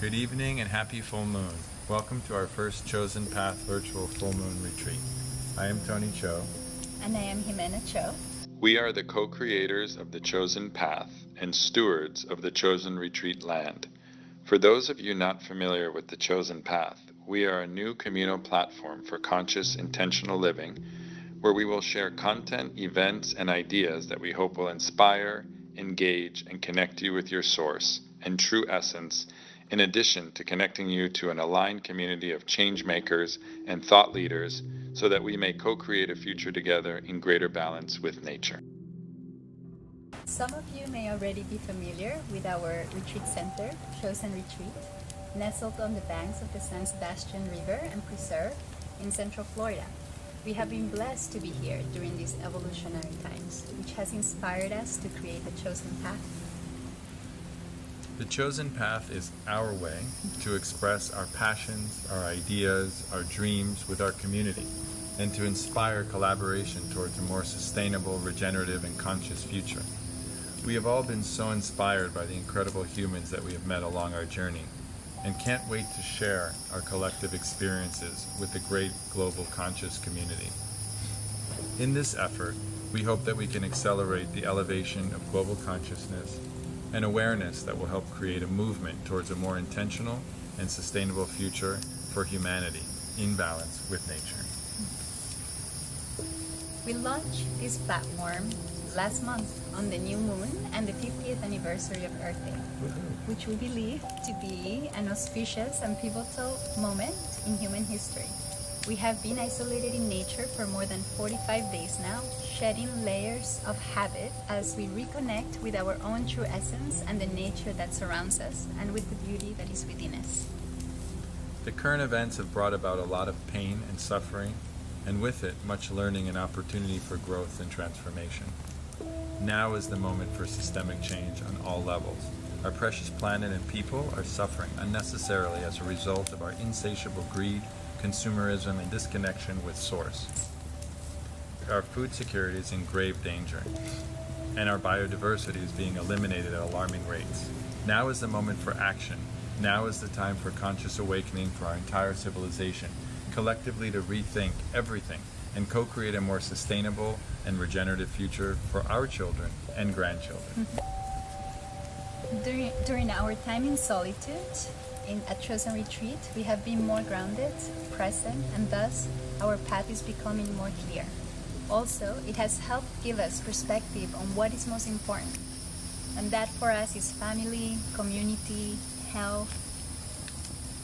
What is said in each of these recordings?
Good evening and happy full moon. Welcome to our first Chosen Path virtual full moon retreat. I am Tony Cho. And I am Jimena Cho. We are the co-creators of the Chosen Path and stewards of the Chosen Retreat land. For those of you not familiar with the Chosen Path, we are a new communal platform for conscious, intentional living, where we will share content, events, and ideas that we hope will inspire, engage, and connect you with your source and true essence, in addition to connecting you to an aligned community of change makers and thought leaders so that we may co-create a future together in greater balance with nature. Some of you may already be familiar with our retreat center, Chosen Retreat, nestled on the banks of the San Sebastian River and Preserve in Central Florida. We have been blessed to be here during these evolutionary times, which has inspired us to create the Chosen Path. The Chosen Path is our way to express our passions, our ideas, our dreams with our community, and to inspire collaboration towards a more sustainable, regenerative, and conscious future. We have all been so inspired by the incredible humans that we have met along our journey, and can't wait to share our collective experiences with the great global conscious community. In this effort, we hope that we can accelerate the elevation of global consciousness and awareness that will help create a movement towards a more intentional and sustainable future for humanity in balance with nature. We launched this platform last month on the new moon and the 50th anniversary of Earth Day, which we believe to be an auspicious and pivotal moment in human history. We have been isolated in nature for more than 45 days now, shedding layers of habit as we reconnect with our own true essence and the nature that surrounds us and with the beauty that is within us. The current events have brought about a lot of pain and suffering, and with it, much learning and opportunity for growth and transformation. Now is the moment for systemic change on all levels. Our precious planet and people are suffering unnecessarily as a result of our insatiable greed, consumerism, and disconnection with Source. Our food security is in grave danger, and our biodiversity is being eliminated at alarming rates. Now is the moment for action. Now is the time for conscious awakening for our entire civilization, collectively to rethink everything and co-create a more sustainable and regenerative future for our children and grandchildren. During our time in solitude, at Chosen Retreat, we have been more grounded, present, and thus our path is becoming more clear. Also, it has helped give us perspective on what is most important, and that for us is family, community, health,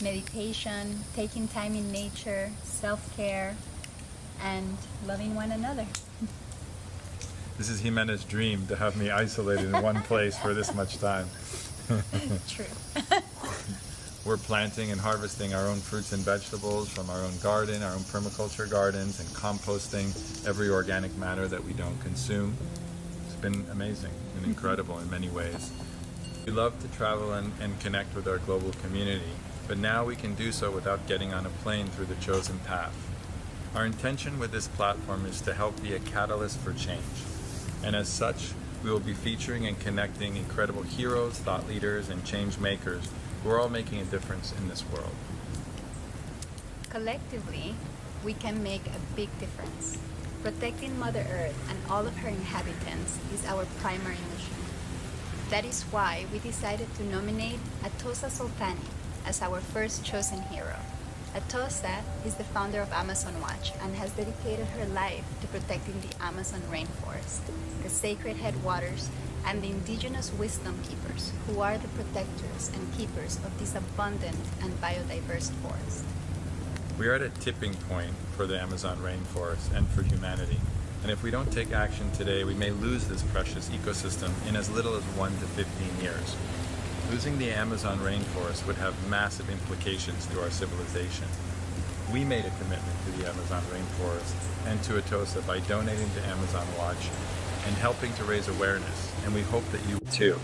meditation, taking time in nature, self-care, and loving one another. This is Jimena's dream, to have me isolated in one place for this much time. True. We're planting and harvesting our own fruits and vegetables from our own garden, our own permaculture gardens, and composting every organic matter that we don't consume. It's been amazing and incredible in many ways. We love to travel and connect with our global community, but now we can do so without getting on a plane through the Chosen Path. Our intention with this platform is to help be a catalyst for change, and as such, we will be featuring and connecting incredible heroes, thought leaders, and change makers who are all making a difference in this world. Collectively, we can make a big difference. Protecting Mother Earth and all of her inhabitants is our primary mission. That is why we decided to nominate Atossa Soltani as our first chosen hero. Atossa is the founder of Amazon Watch and has dedicated her life to protecting the Amazon rainforest, the sacred headwaters, and the indigenous wisdom keepers, who are the protectors and keepers of this abundant and biodiverse forest. We are at a tipping point for the Amazon rainforest and for humanity, and if we don't take action today, we may lose this precious ecosystem in as little as 1 to 15 years. Losing the Amazon rainforest would have massive implications to our civilization. We made a commitment to the Amazon rainforest and to Atossa by donating to Amazon Watch and helping to raise awareness, and we hope that you too.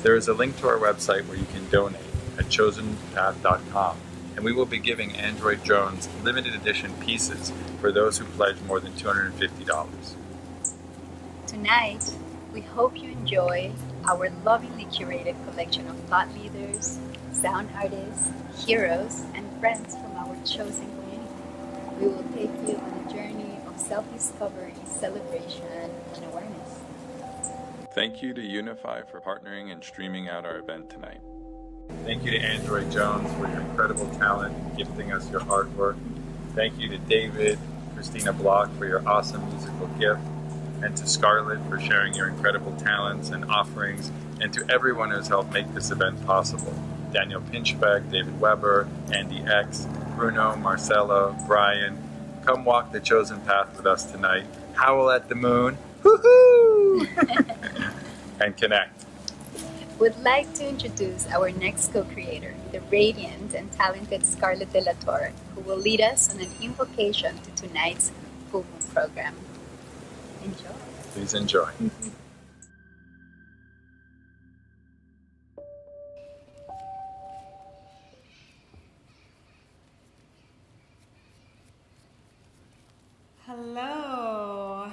There is a link to our website where you can donate at chosenpath.com, and we will be giving Android drones limited edition pieces for those who pledge more than $250. Tonight, we hope you enjoy our lovingly curated collection of thought leaders, sound artists, heroes, and friends from our chosen community. We will take you on a journey of self-discovery, celebration, and awareness. Thank you to Unify for partnering and streaming out our event tonight. Thank you to Android Jones for your incredible talent and gifting us your artwork. Thank you to David, Christina Block for your awesome musical gift, and to Scarlett for sharing your incredible talents and offerings, and to everyone who's helped make this event possible. Daniel Pinchbeck, David Weber, Andy X, Bruno, Marcelo, Brian. Come walk the chosen path with us tonight. Howl at the moon. Woohoo! And connect. Would like to introduce our next co-creator, the radiant and talented Scarlett de la Torre, who will lead us on an invocation to tonight's full moon program. Enjoy. Please enjoy. Hello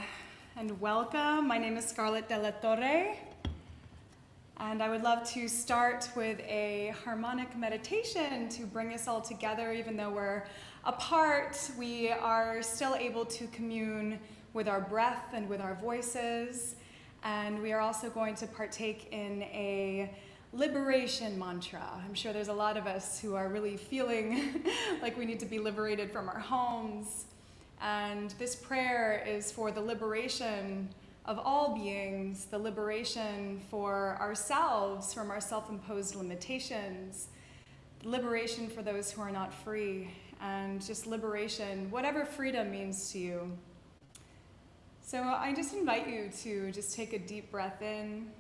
and welcome. My name is Scarlett de la Torre, and I would love to start with a harmonic meditation to bring us all together. Even though we're apart, we are still able to commune with our breath and with our voices, and we are also going to partake in a liberation mantra. I'm sure there's a lot of us who are really feeling like we need to be liberated from our homes. And this prayer is for the liberation of all beings, the liberation for ourselves from our self-imposed limitations, liberation for those who are not free, and just liberation, whatever freedom means to you. So I just invite you to just take a deep breath in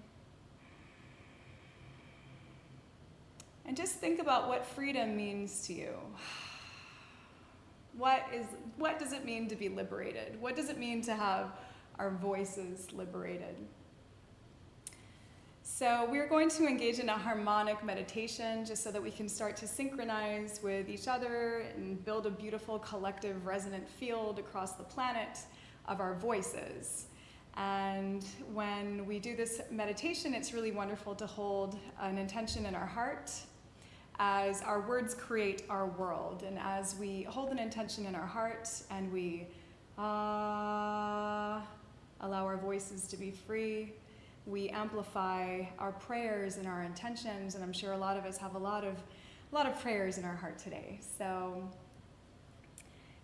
and just think about what freedom means to you. What does it mean to be liberated? What does it mean to have our voices liberated? So we're going to engage in a harmonic meditation just so that we can start to synchronize with each other and build a beautiful collective resonant field across the planet of our voices. And when we do this meditation, it's really wonderful to hold an intention in our heart as our words create our world. And as we hold an intention in our heart and we allow our voices to be free, we amplify our prayers and our intentions. And I'm sure a lot of us have a lot of prayers in our heart today. So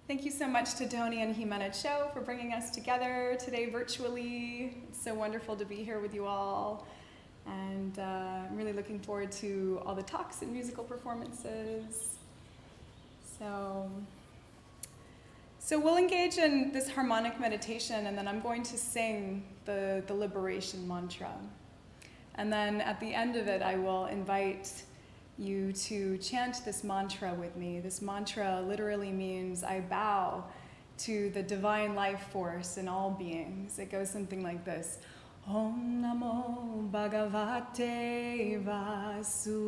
thank you so much to Tony and Jimena Cho for bringing us together today virtually. It's so wonderful to be here with you all. And I'm really looking forward to all the talks and musical performances. So we'll engage in this harmonic meditation, and then I'm going to sing the liberation mantra. And then at the end of it, I will invite you to chant this mantra with me. This mantra literally means I bow to the divine life force in all beings. It goes something like this. Om Namo Bhagavate Vasudevaya.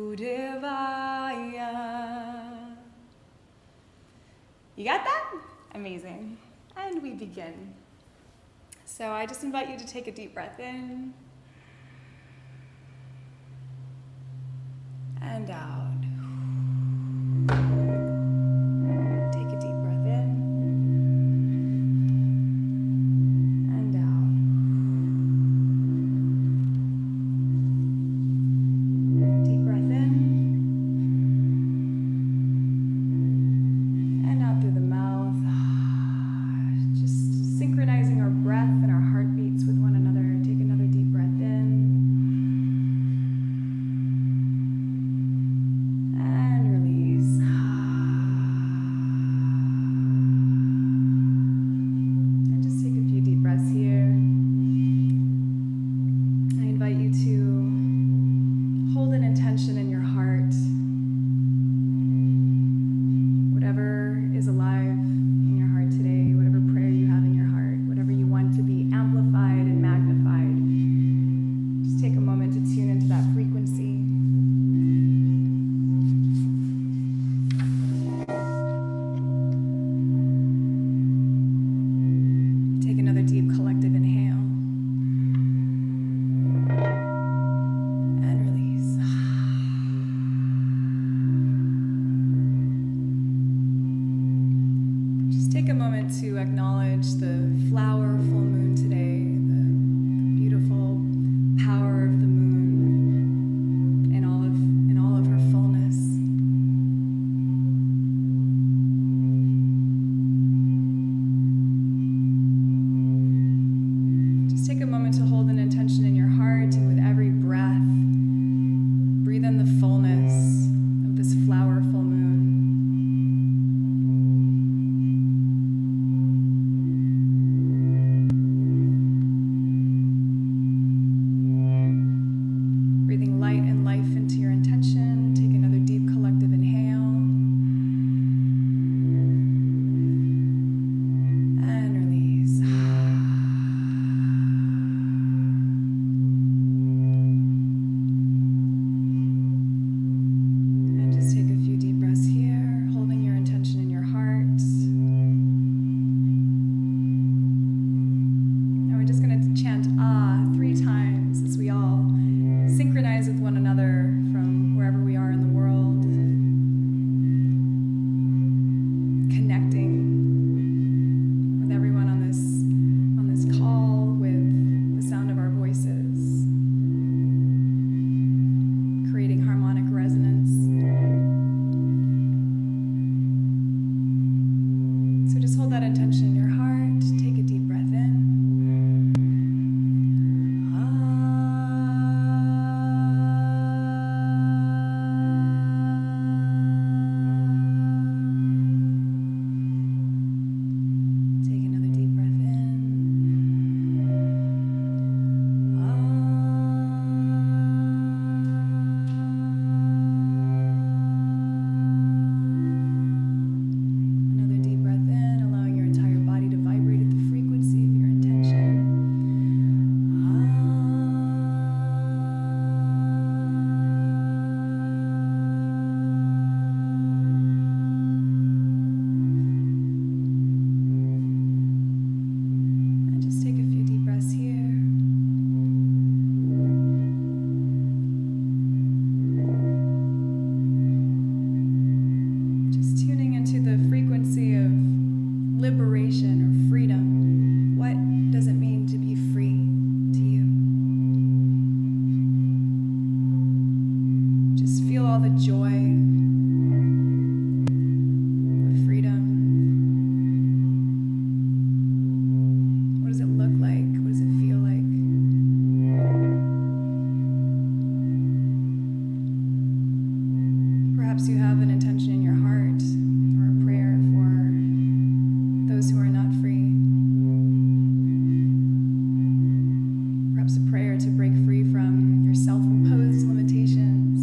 You got that? Amazing. And we begin. So I just invite you to take a deep breath in and out. Take a deep breath in and out. Deep breath in and out through the mouth. Just synchronizing our breath and our heartbeats with one another. Take another deep breath in moment to acknowledge the flower full moon today, the beautiful power of the moon in all of her fullness. Just take a moment to hold an intention in your heart, and with every breath, breathe in the fullness of this flower full moon. Breathing light and life into your intention. Take another deep collective inhale. And release. And just take a few deep breaths here, holding your intention in your heart. And we're just going to chant "Ah" 3 times as we all synchronize with one another from wherever we are in the world, connecting with everyone on this call with the sound of our voices, creating harmonic resonance. So just hold that intention in your heart. Take a deep breath in. Take another deep breath in. Another deep breath in, allowing your entire body to vibrate at the frequency of your intention. And just take a few deep breaths here. Just tuning into the frequency of liberation or freedom. What does it mean to be free to you? Just feel all the joy of freedom. What does it look like? What does it feel like? Perhaps you have an intention in your heart or a prayer for those who are not free. Perhaps a prayer to break free from your self-imposed limitations.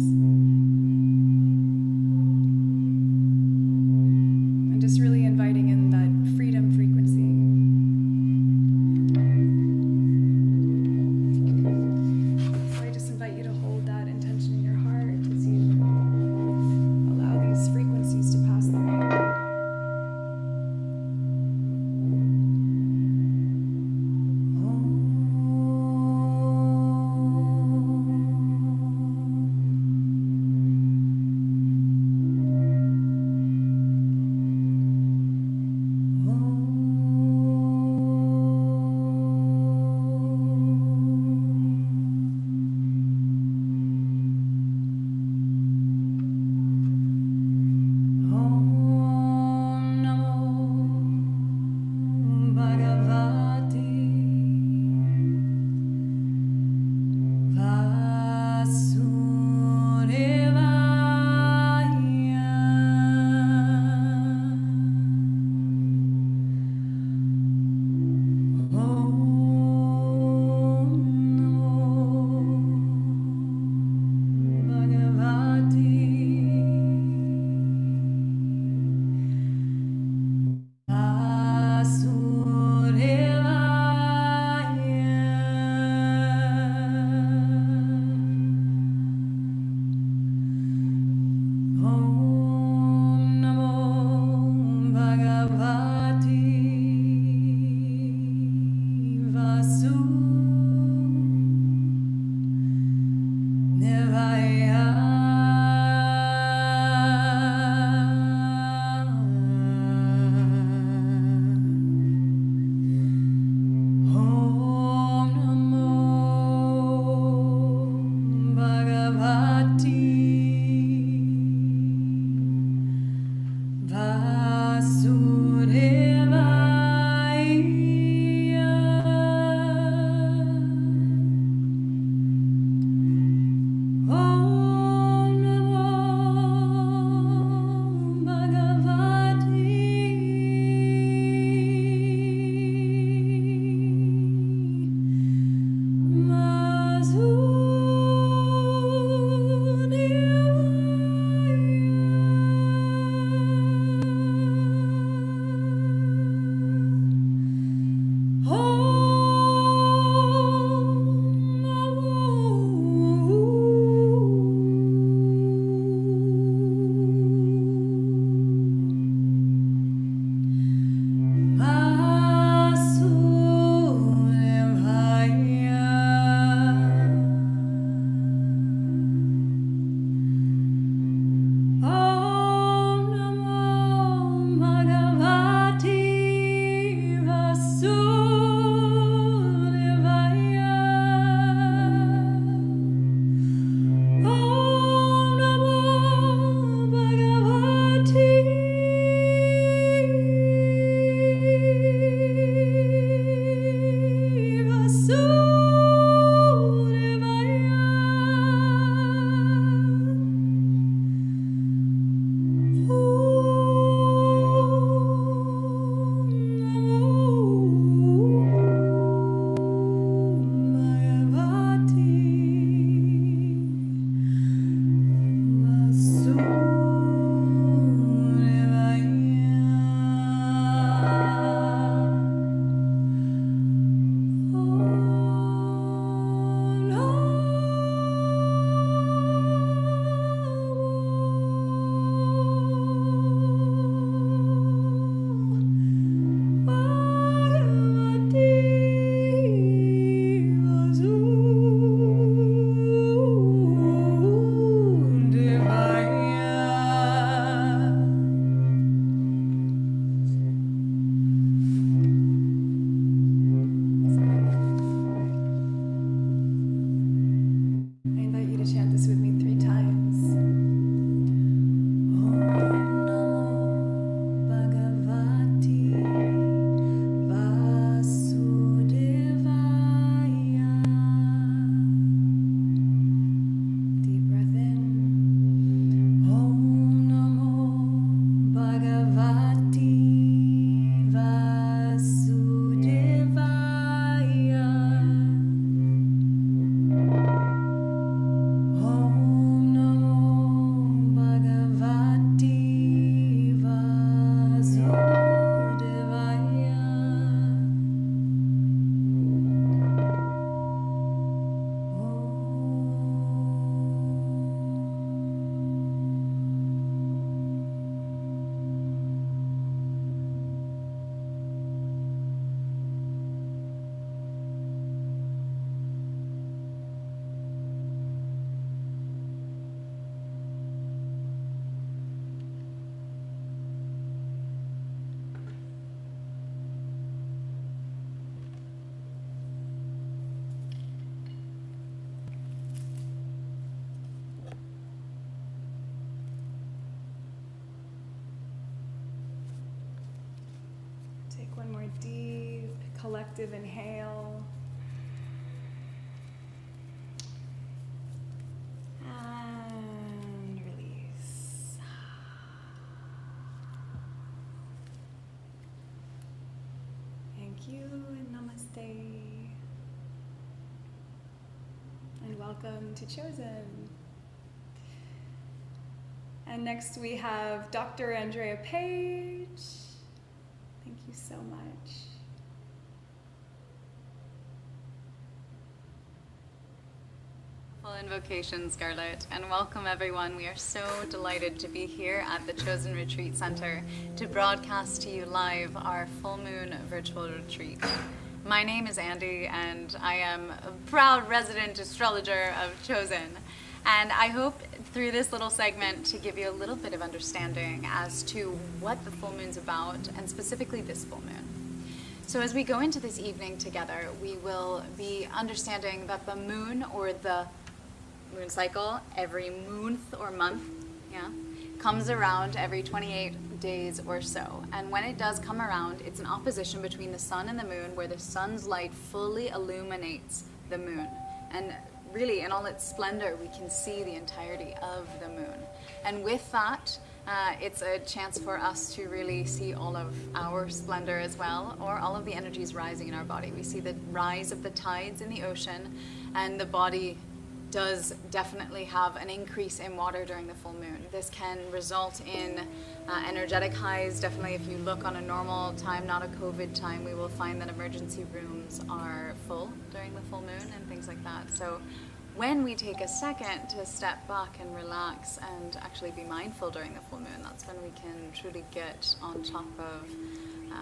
one more deep collective inhale. And release. Thank you and namaste. And welcome to Chosen. And next we have Dr. Andrea Page. Thank you so much. Full invocation, Scarlett, and welcome everyone. We are so delighted to be here at the Chosen Retreat Center to broadcast to you live our full moon virtual retreat. My name is Andy, and I am a proud resident astrologer of Chosen. And I hope through this little segment to give you a little bit of understanding as to what the full moon's about, and specifically this full moon. So as we go into this evening together, we will be understanding that the moon, or the moon cycle, every month or month, comes around every 28 days or so. And when it does come around, it's an opposition between the sun and the moon, where the sun's light fully illuminates the moon. And really, in all its splendor, we can see the entirety of the moon. And with that, it's a chance for us to really see all of our splendor as well, or all of the energies rising in our body. We see the rise of the tides in the ocean, and the body does definitely have an increase in water during the full moon. This can result in energetic highs. Definitely, if you look on a normal time, not a COVID time, we will find that emergency rooms are full during the full moon and things like that. So when we take a second to step back and relax and actually be mindful during the full moon, that's when we can truly get on top of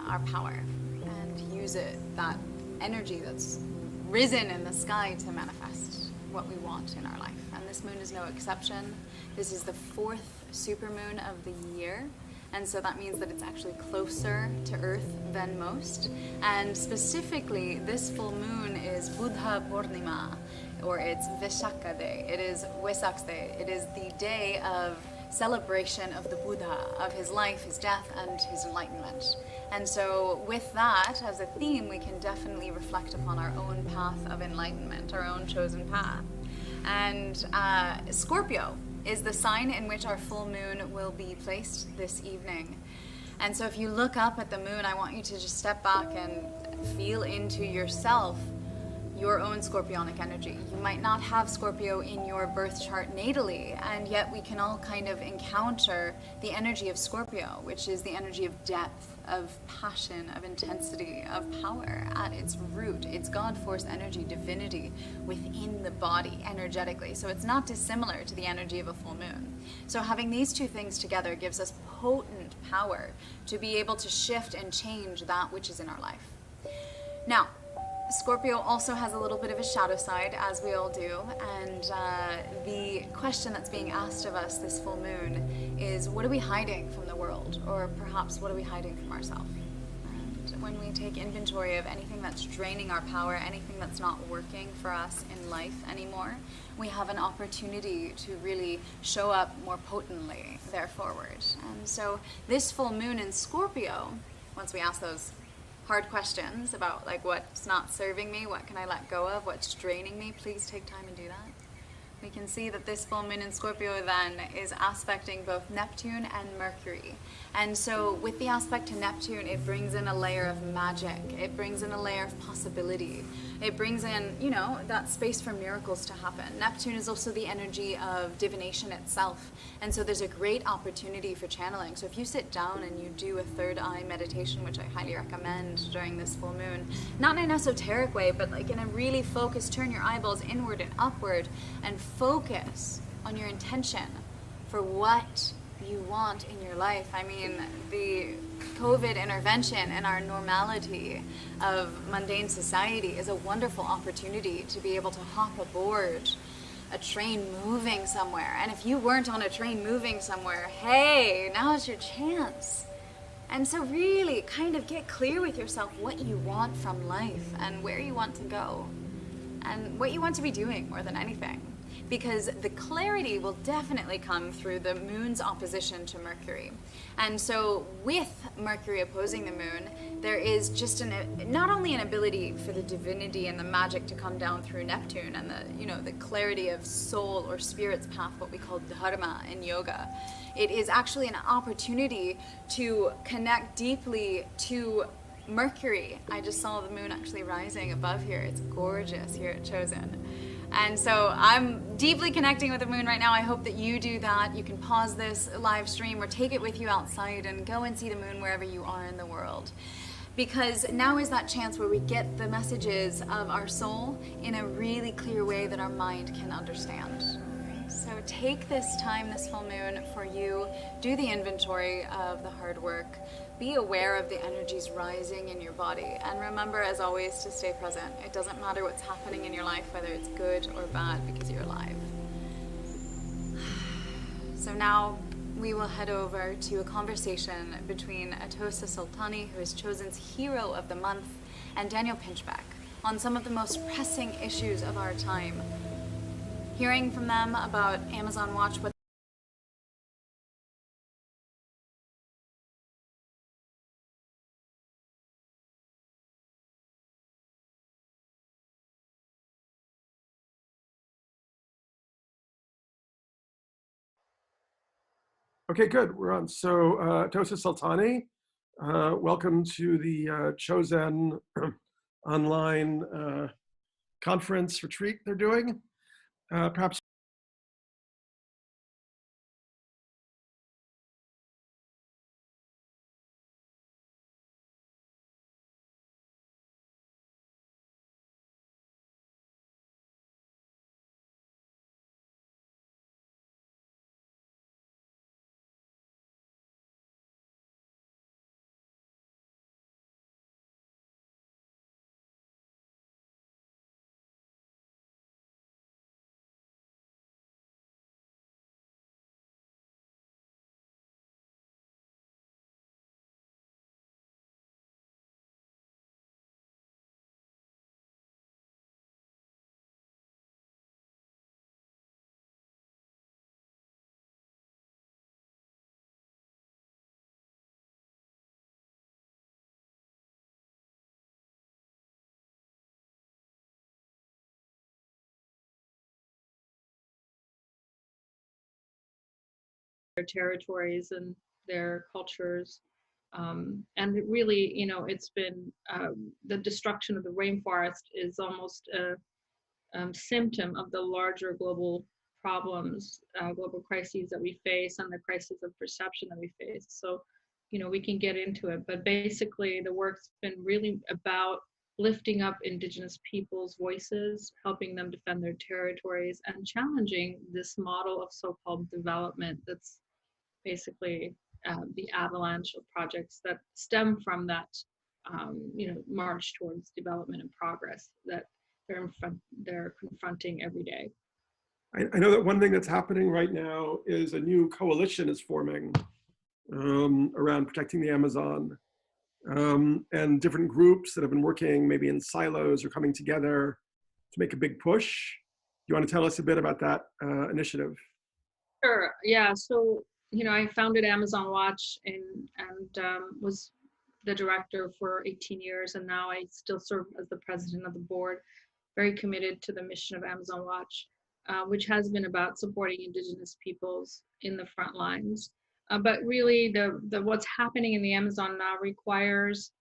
our power and use it, that energy that's risen in the sky, to manifest what we want in our life. And this moon is no exception. This is the 4th supermoon of the year, and so that means that it's actually closer to Earth than most. And specifically, this full moon is Buddha Purnima, or it's Vishaka Day. It is Wesak Day. It is the day of celebration of the Buddha, of his life, his death, and his enlightenment. And so with that as a theme, we can definitely reflect upon our own path of enlightenment, our own chosen path. And Scorpio is the sign in which our full moon will be placed this evening. And so if you look up at the moon, I want you to just step back and feel into yourself your own scorpionic energy. You might not have Scorpio in your birth chart natally, and yet we can all kind of encounter the energy of Scorpio, which is the energy of depth, of passion, of intensity, of power at its root. It's God force energy, divinity within the body energetically. So it's not dissimilar to the energy of a full moon. So having these two things together gives us potent power to be able to shift and change that which is in our life. Now, Scorpio also has a little bit of a shadow side, as we all do, and the question that's being asked of us this full moon is, what are we hiding from the world? Or perhaps, what are we hiding from ourselves? And when we take inventory of anything that's draining our power, anything that's not working for us in life anymore, we have an opportunity to really show up more potently there forward. And so this full moon in Scorpio, once we ask those hard questions about like what's not serving me, what can I let go of, what's draining me, please take time and do that. We can see that this full moon in Scorpio then is aspecting both Neptune and Mercury. And so with the aspect to Neptune, it brings in a layer of magic. It brings in a layer of possibility. It brings in, you know, that space for miracles to happen. Neptune is also the energy of divination itself. And so there's a great opportunity for channeling. So if you sit down and you do a third eye meditation, which I highly recommend during this full moon, not in an esoteric way, but like in a really focused, turn your eyeballs inward and upward and focus on your intention for what you want in your life. I mean, the COVID intervention and our normality of mundane society is a wonderful opportunity to be able to hop aboard a train moving somewhere. And if you weren't on a train moving somewhere, hey, now's your chance. And so really kind of get clear with yourself what you want from life and where you want to go and what you want to be doing more than anything. because the clarity will definitely come through the moon's opposition to Mercury. And so with Mercury opposing the moon, there is just not only an ability for the divinity and the magic to come down through Neptune and the clarity of soul or spirit's path, what we call dharma in yoga. It is actually an opportunity to connect deeply to Mercury. I just saw the moon actually rising above here. It's gorgeous here at Chosen. And so I'm deeply connecting with the moon right now. I hope that you do that. You can pause this live stream or take it with you outside and go and see the moon wherever you are in the world. Because now is that chance where we get the messages of our soul in a really clear way that our mind can understand. So take this time, this full moon, for you. Do the inventory of the hard work. Be aware of the energies rising in your body. And remember, as always, to stay present. It doesn't matter what's happening in your life, whether it's good or bad, because you're alive. So now we will head over to a conversation between Atossa Soltani, who is Chosen's Hero of the Month, and Daniel Pinchbeck on some of the most pressing issues of our time. Hearing from them about Amazon Watch, what Okay, good. We're on. So, Atossa Soltani, welcome to the Chosen online conference retreat they're doing. Perhaps. their territories and their cultures. And it really, it's been the destruction of the rainforest is almost a symptom of the larger global problems, global crises that we face, and the crisis of perception that we face. So, we can get into it, but basically the work's been really about lifting up Indigenous peoples' voices, helping them defend their territories, and challenging this model of so-called development that's basically the avalanche of projects that stem from that, march towards development and progress that they're confronting every day. I know that one thing that's happening right now is a new coalition is forming around protecting the Amazon, and different groups that have been working maybe in silos are coming together to make a big push. Do you want to tell us a bit about that initiative? Sure. Yeah. So, I founded Amazon Watch and was the director for 18 years, and now I still serve as the president of the board. Very committed to the mission of Amazon Watch, which has been about supporting Indigenous peoples in the front lines. But really, the what's happening in the Amazon now requires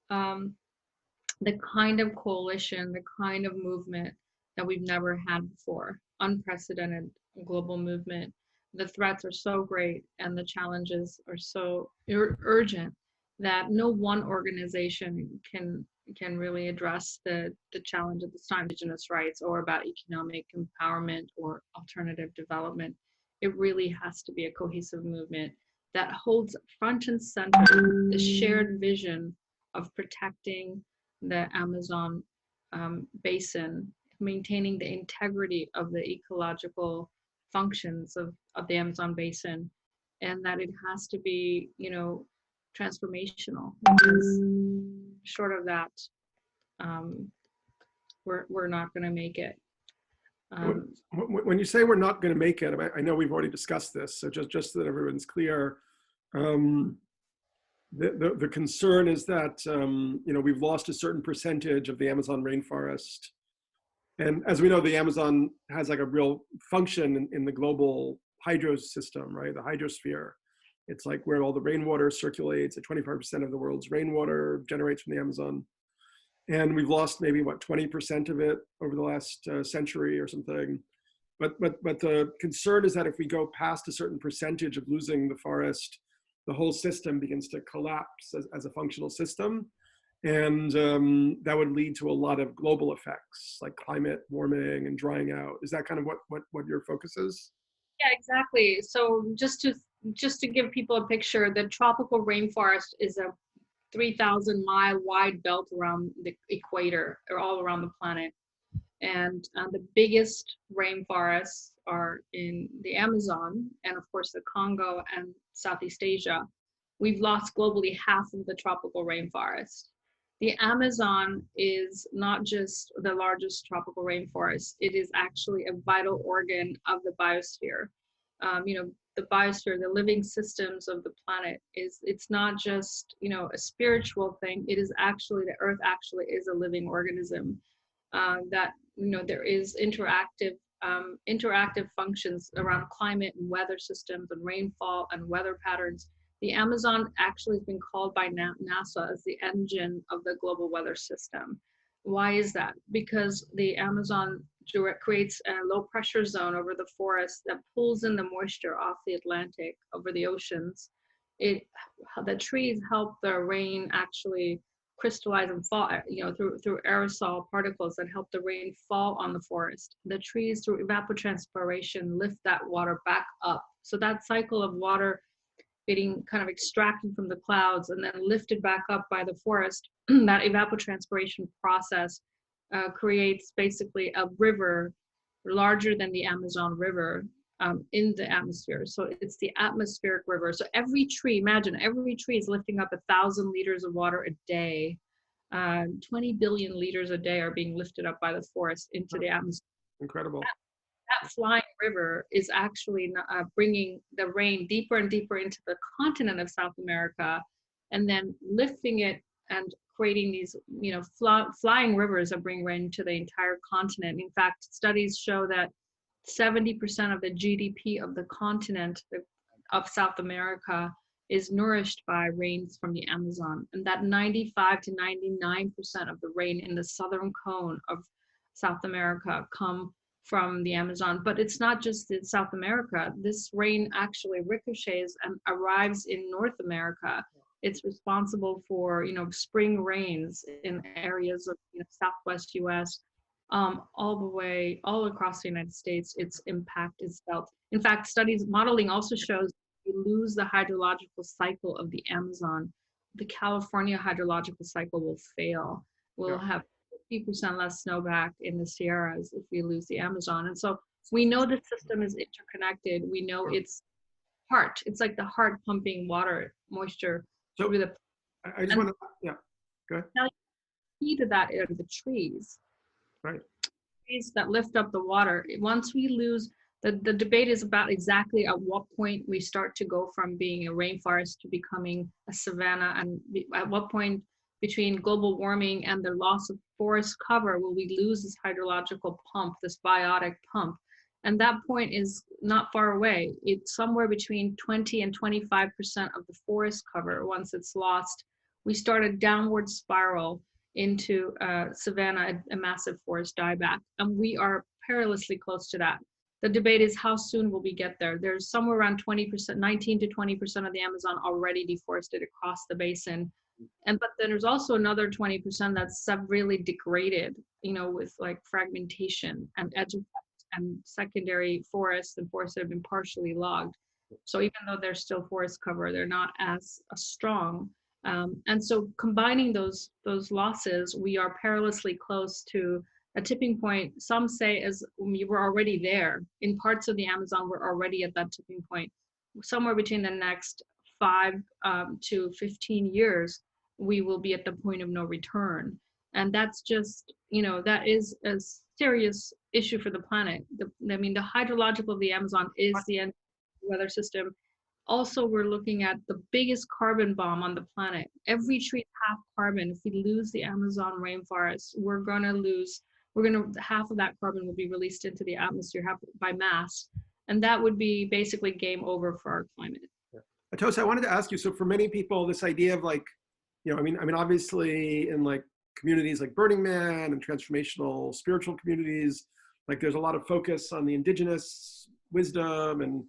the kind of coalition, the kind of movement that we've never had before. Unprecedented global movement. The threats are so great and the challenges are so urgent that no one organization can really address the challenge at this time, Indigenous rights or about economic empowerment or alternative development. It really has to be a cohesive movement that holds front and center the shared vision of protecting the Amazon basin, maintaining the integrity of the ecological functions of the Amazon basin, and that it has to be, transformational. Because short of that, we're not going to make it. When you say we're not going to make it, I know we've already discussed this, so just so that everyone's clear, the concern is that we've lost a certain percentage of the Amazon rainforest, and as we know, the Amazon has like a real function in the global hydro system, right? The hydrosphere. It's like where all the rainwater circulates. 25% of the world's rainwater generates from the Amazon. And we've lost maybe, what, 20% of it over the last century or something. But the concern is that if we go past a certain percentage of losing the forest, the whole system begins to collapse as a functional system. And that would lead to a lot of global effects like climate warming and drying out. Is that kind of what your focus is? Yeah, exactly. So just to give people a picture, the tropical rainforest is a 3,000-mile wide belt around the equator, or all around the planet. And the biggest rainforests are in the Amazon and, of course, the Congo and Southeast Asia. We've lost globally half of the tropical rainforest. The Amazon is not just the largest tropical rainforest, it is actually a vital organ of the biosphere. The biosphere, the living systems of the planet, it's not just, a spiritual thing. It is actually, the earth actually is a living organism that, there is interactive functions around climate and weather systems and rainfall and weather patterns. The Amazon actually has been called by NASA as the engine of the global weather system. Why is that? Because the Amazon creates a low pressure zone over the forest that pulls in the moisture off the Atlantic over the oceans. The trees help the rain actually crystallize and fall, through aerosol particles that help the rain fall on the forest. The trees, through evapotranspiration, lift that water back up. So that cycle of water getting kind of extracted from the clouds and then lifted back up by the forest, that evapotranspiration process creates basically a river larger than the Amazon River in the atmosphere. So it's the atmospheric river. So every tree, imagine every tree is lifting up 1,000 liters of water a day. 20 billion liters a day are being lifted up by the forest into the atmosphere. Incredible. That flying river is actually bringing the rain deeper and deeper into the continent of South America, and then lifting it and creating these, flying rivers that bring rain to the entire continent. In fact, studies show that 70% of the GDP of the continent of South America is nourished by rains from the Amazon, and that 95 to 99% of the rain in the southern cone of South America come from the Amazon. But it's not just in South America. This rain actually ricochets and arrives in North America. It's responsible for, spring rains in areas of Southwest US, all across the United States. Its impact is felt. In fact, modeling also shows we lose the hydrological cycle of the Amazon. The California hydrological cycle will fail. We'll have 50% less snowpack in the Sierras if we lose the Amazon. And so we know the system is interconnected. We know it's heart. It's like the heart pumping moisture through the. I just want to, go ahead. Now, key to that are the trees. Right. Trees that lift up the water. Once we lose, the debate is about exactly at what point we start to go from being a rainforest to becoming a savanna, and at what point between global warming and the loss of forest cover will we lose this hydrological pump, this biotic pump. And that point is not far away. It's somewhere between 20 and 25% of the forest cover. Once it's lost, we start a downward spiral into savanna, a massive forest dieback. And we are perilously close to that. The debate is how soon will we get there? There's somewhere around 20%, 19 to 20% of the Amazon already deforested across the basin. But then there's also another 20% that's severely degraded, with like fragmentation and edge effect and secondary forests and forests that have been partially logged. So even though there's still forest cover, they're not as strong. And so combining those losses, we are perilously close to a tipping point. Some say as we were already there. In parts of the Amazon, we're already at that tipping point. Somewhere between the next 5 to 15 years, we will be at the point of no return. And that's just, that is as serious issue for the planet. I mean, the hydrological of the Amazon is the end weather system. Also, we're looking at the biggest carbon bomb on the planet. Every tree is half carbon. If we lose the Amazon rainforest, half of that carbon will be released into the atmosphere by mass. And that would be basically game over for our climate. Atossa, I wanted to ask you, so for many people, this idea of like, I mean, obviously in like communities like Burning Man and transformational spiritual communities, like there's a lot of focus on the indigenous wisdom and,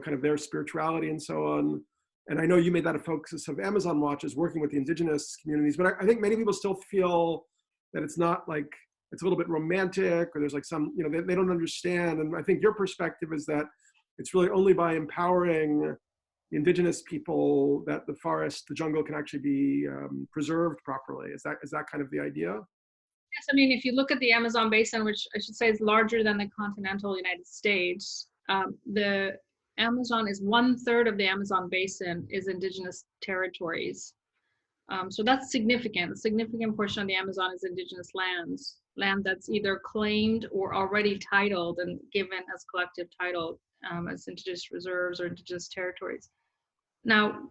kind of their spirituality and so on. And I know you made that a focus of Amazon Watch, is working with the indigenous communities, but I think many people still feel that it's not like, it's a little bit romantic, or there's like some, they don't understand. And I think your perspective is that it's really only by empowering the indigenous people that the forest, the jungle can actually be preserved properly. Is that kind of the idea? Yes, I mean, if you look at the Amazon basin, which I should say is larger than the continental United States, the Amazon is 1/3 of the Amazon basin is indigenous territories. So that's significant. A significant portion of the Amazon is indigenous land that's either claimed or already titled and given as collective title as indigenous reserves or indigenous territories. Now,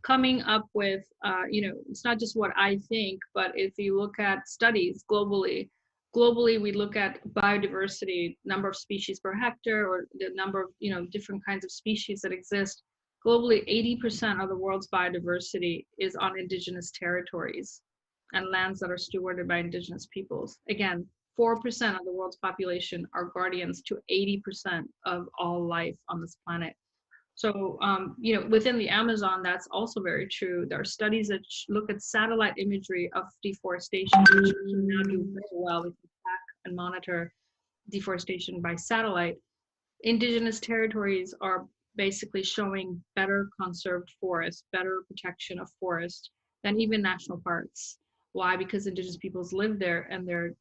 coming up with, it's not just what I think, but if you look at studies globally we look at biodiversity, number of species per hectare, or the number of, different kinds of species that exist. Globally, 80% of the world's biodiversity is on indigenous territories and lands that are stewarded by indigenous peoples. Again, 4% of the world's population are guardians to 80% of all life on this planet. So, within the Amazon, that's also very true. There are studies that look at satellite imagery of deforestation, which we can now do very well. We can track and monitor deforestation by satellite. Indigenous territories are basically showing better conserved forests, better protection of forest than even national parks. Why? Because indigenous peoples live there and they're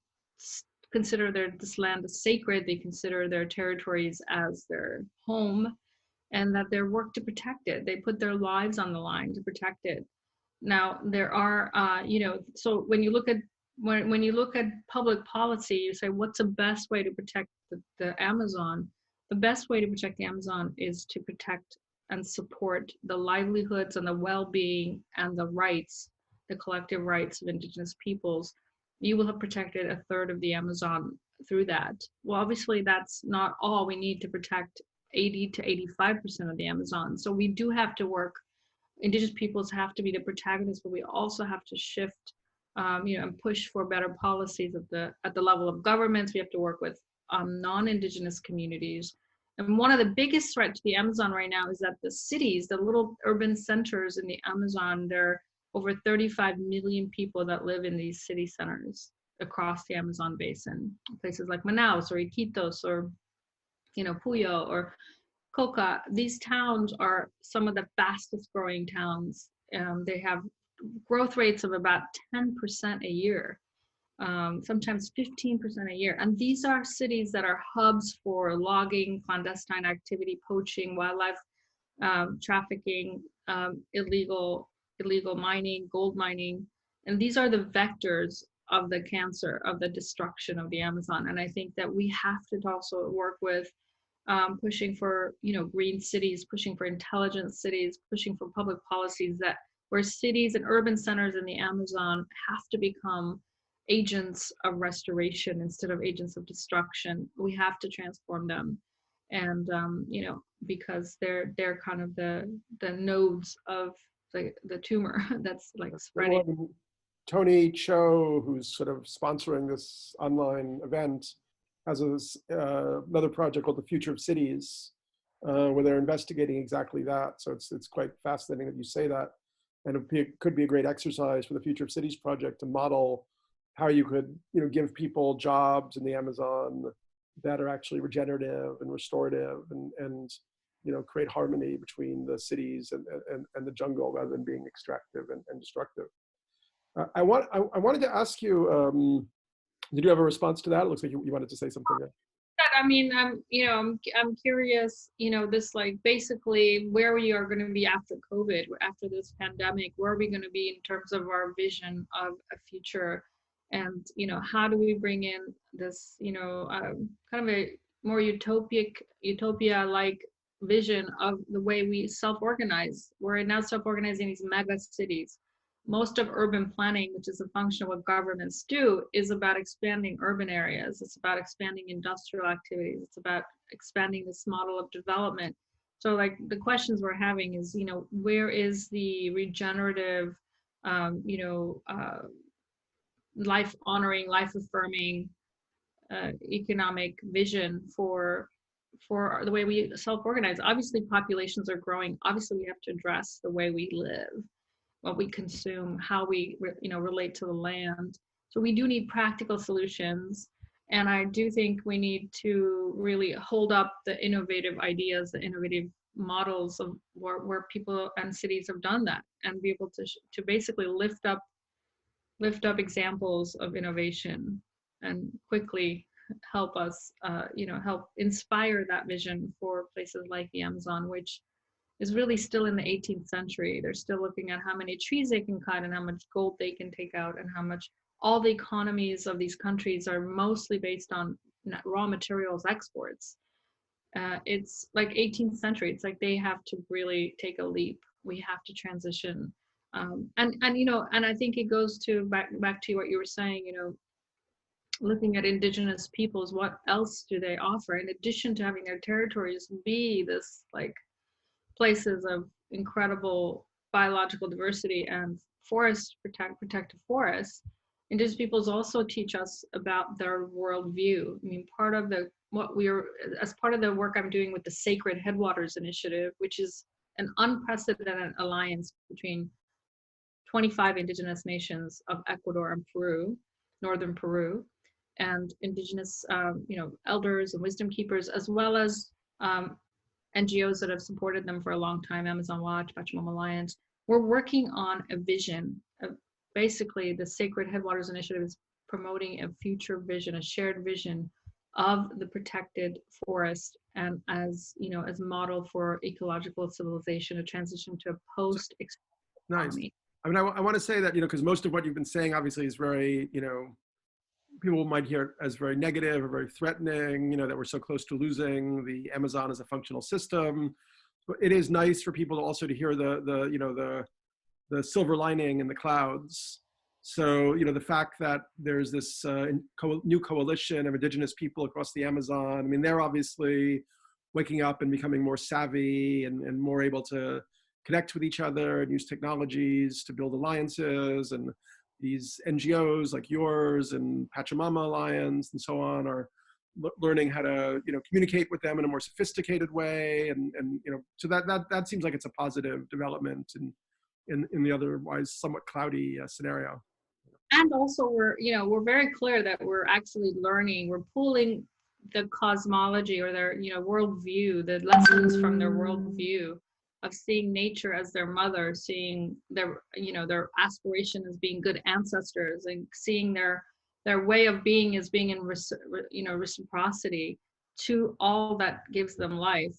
consider this land as sacred. They consider their territories as their home, and that they work to protect it. They put their lives on the line to protect it. Now there are, so when you look at public policy, you say, what's the best way to protect the Amazon? The best way to protect the Amazon is to protect and support the livelihoods and the well-being and the rights, the collective rights of indigenous peoples. You will have protected 1/3 of the Amazon through that. Well, obviously that's not all. We need to protect 80 to 85% of the Amazon. So we do have to work, indigenous peoples have to be the protagonists, but we also have to shift, and push for better policies at the level of governments. We have to work with non-indigenous communities. And one of the biggest threats to the Amazon right now is that the cities, the little urban centers in the Amazon, there are over 35 million people that live in these city centers across the Amazon basin. Places like Manaus or Iquitos or Puyo or Coca. These towns are some of the fastest growing towns. They have growth rates of about 10% a year, sometimes 15% a year. And these are cities that are hubs for logging, clandestine activity, poaching, wildlife trafficking, illegal mining, gold mining. And these are the vectors of the cancer, of the destruction of the Amazon. And I think that we have to also work with pushing for green cities, pushing for intelligent cities, pushing for public policies where cities and urban centers in the Amazon have to become agents of restoration instead of agents of destruction. We have to transform them, and because they're kind of the nodes of the tumor that's like spreading. Tony Cho, who's sort of sponsoring this online event, has another project called The Future of Cities, where they're investigating exactly that. So it's quite fascinating that you say that. And it could be a great exercise for the Future of Cities project to model how you could give people jobs in the Amazon that are actually regenerative and restorative and create harmony between the cities and the jungle rather than being extractive and destructive. I wanted to ask you, did you have a response to that? It looks like you wanted to say something there. I mean, I'm curious, this like basically where we are going to be after COVID, after this pandemic, where are we going to be in terms of our vision of a future? And how do we bring in this kind of a more utopia-like vision of the way we self-organize. We're now self-organizing these mega cities. Most of urban planning, which is a function of what governments do, is about expanding urban areas. It's about expanding industrial activities. It's about expanding this model of development. So like the questions we're having is, where is the regenerative, life honoring, life affirming economic vision for the way we self-organize? Obviously populations are growing. Obviously we have to address the way we live, what we consume, how we relate to the land. So we do need practical solutions. And I do think we need to really hold up the innovative ideas, the innovative models of where people and cities have done that, and be able to basically lift up examples of innovation and quickly help us, help inspire that vision for places like the Amazon, which is really still in the 18th century. They're still looking at how many trees they can cut and how much gold they can take out, and how much all the economies of these countries are mostly based on raw materials exports. It's like 18th century. It's like they have to really take a leap. We have to transition. And I think it goes to back to what you were saying, looking at indigenous peoples, what else do they offer in addition to having their territories be this like places of incredible biological diversity and protective forests. Indigenous peoples also teach us about their worldview. I mean, as part of the work I'm doing with the Sacred Headwaters Initiative, which is an unprecedented alliance between 25 indigenous nations of Ecuador and Peru, northern Peru, and indigenous, elders and wisdom keepers, as well as NGOs that have supported them for a long time, Amazon Watch, Pachamama Alliance. We're working on a vision of basically the Sacred Headwaters Initiative is promoting a future vision, a shared vision of the protected forest, and as a model for ecological civilization, a transition to a post economy. Nice. I mean, I want to say that, because most of what you've been saying obviously is very, people might hear it as very negative or very threatening, that we're so close to losing the Amazon as a functional system. But it is nice for people also to hear the silver lining in the clouds. So, the fact that there's this new coalition of indigenous people across the Amazon, I mean, they're obviously waking up and becoming more savvy and more able to connect with each other and use technologies to build alliances. And these NGOs like yours and Pachamama Alliance and so on are learning how to, communicate with them in a more sophisticated way. And so that seems like it's a positive development in the otherwise somewhat cloudy scenario. And also we're very clear that we're actually learning, we're pulling the cosmology or their, worldview, the lessons from their worldview of seeing nature as their mother, seeing their, their aspiration as being good ancestors, and seeing their way of being as being in, reciprocity to all that gives them life.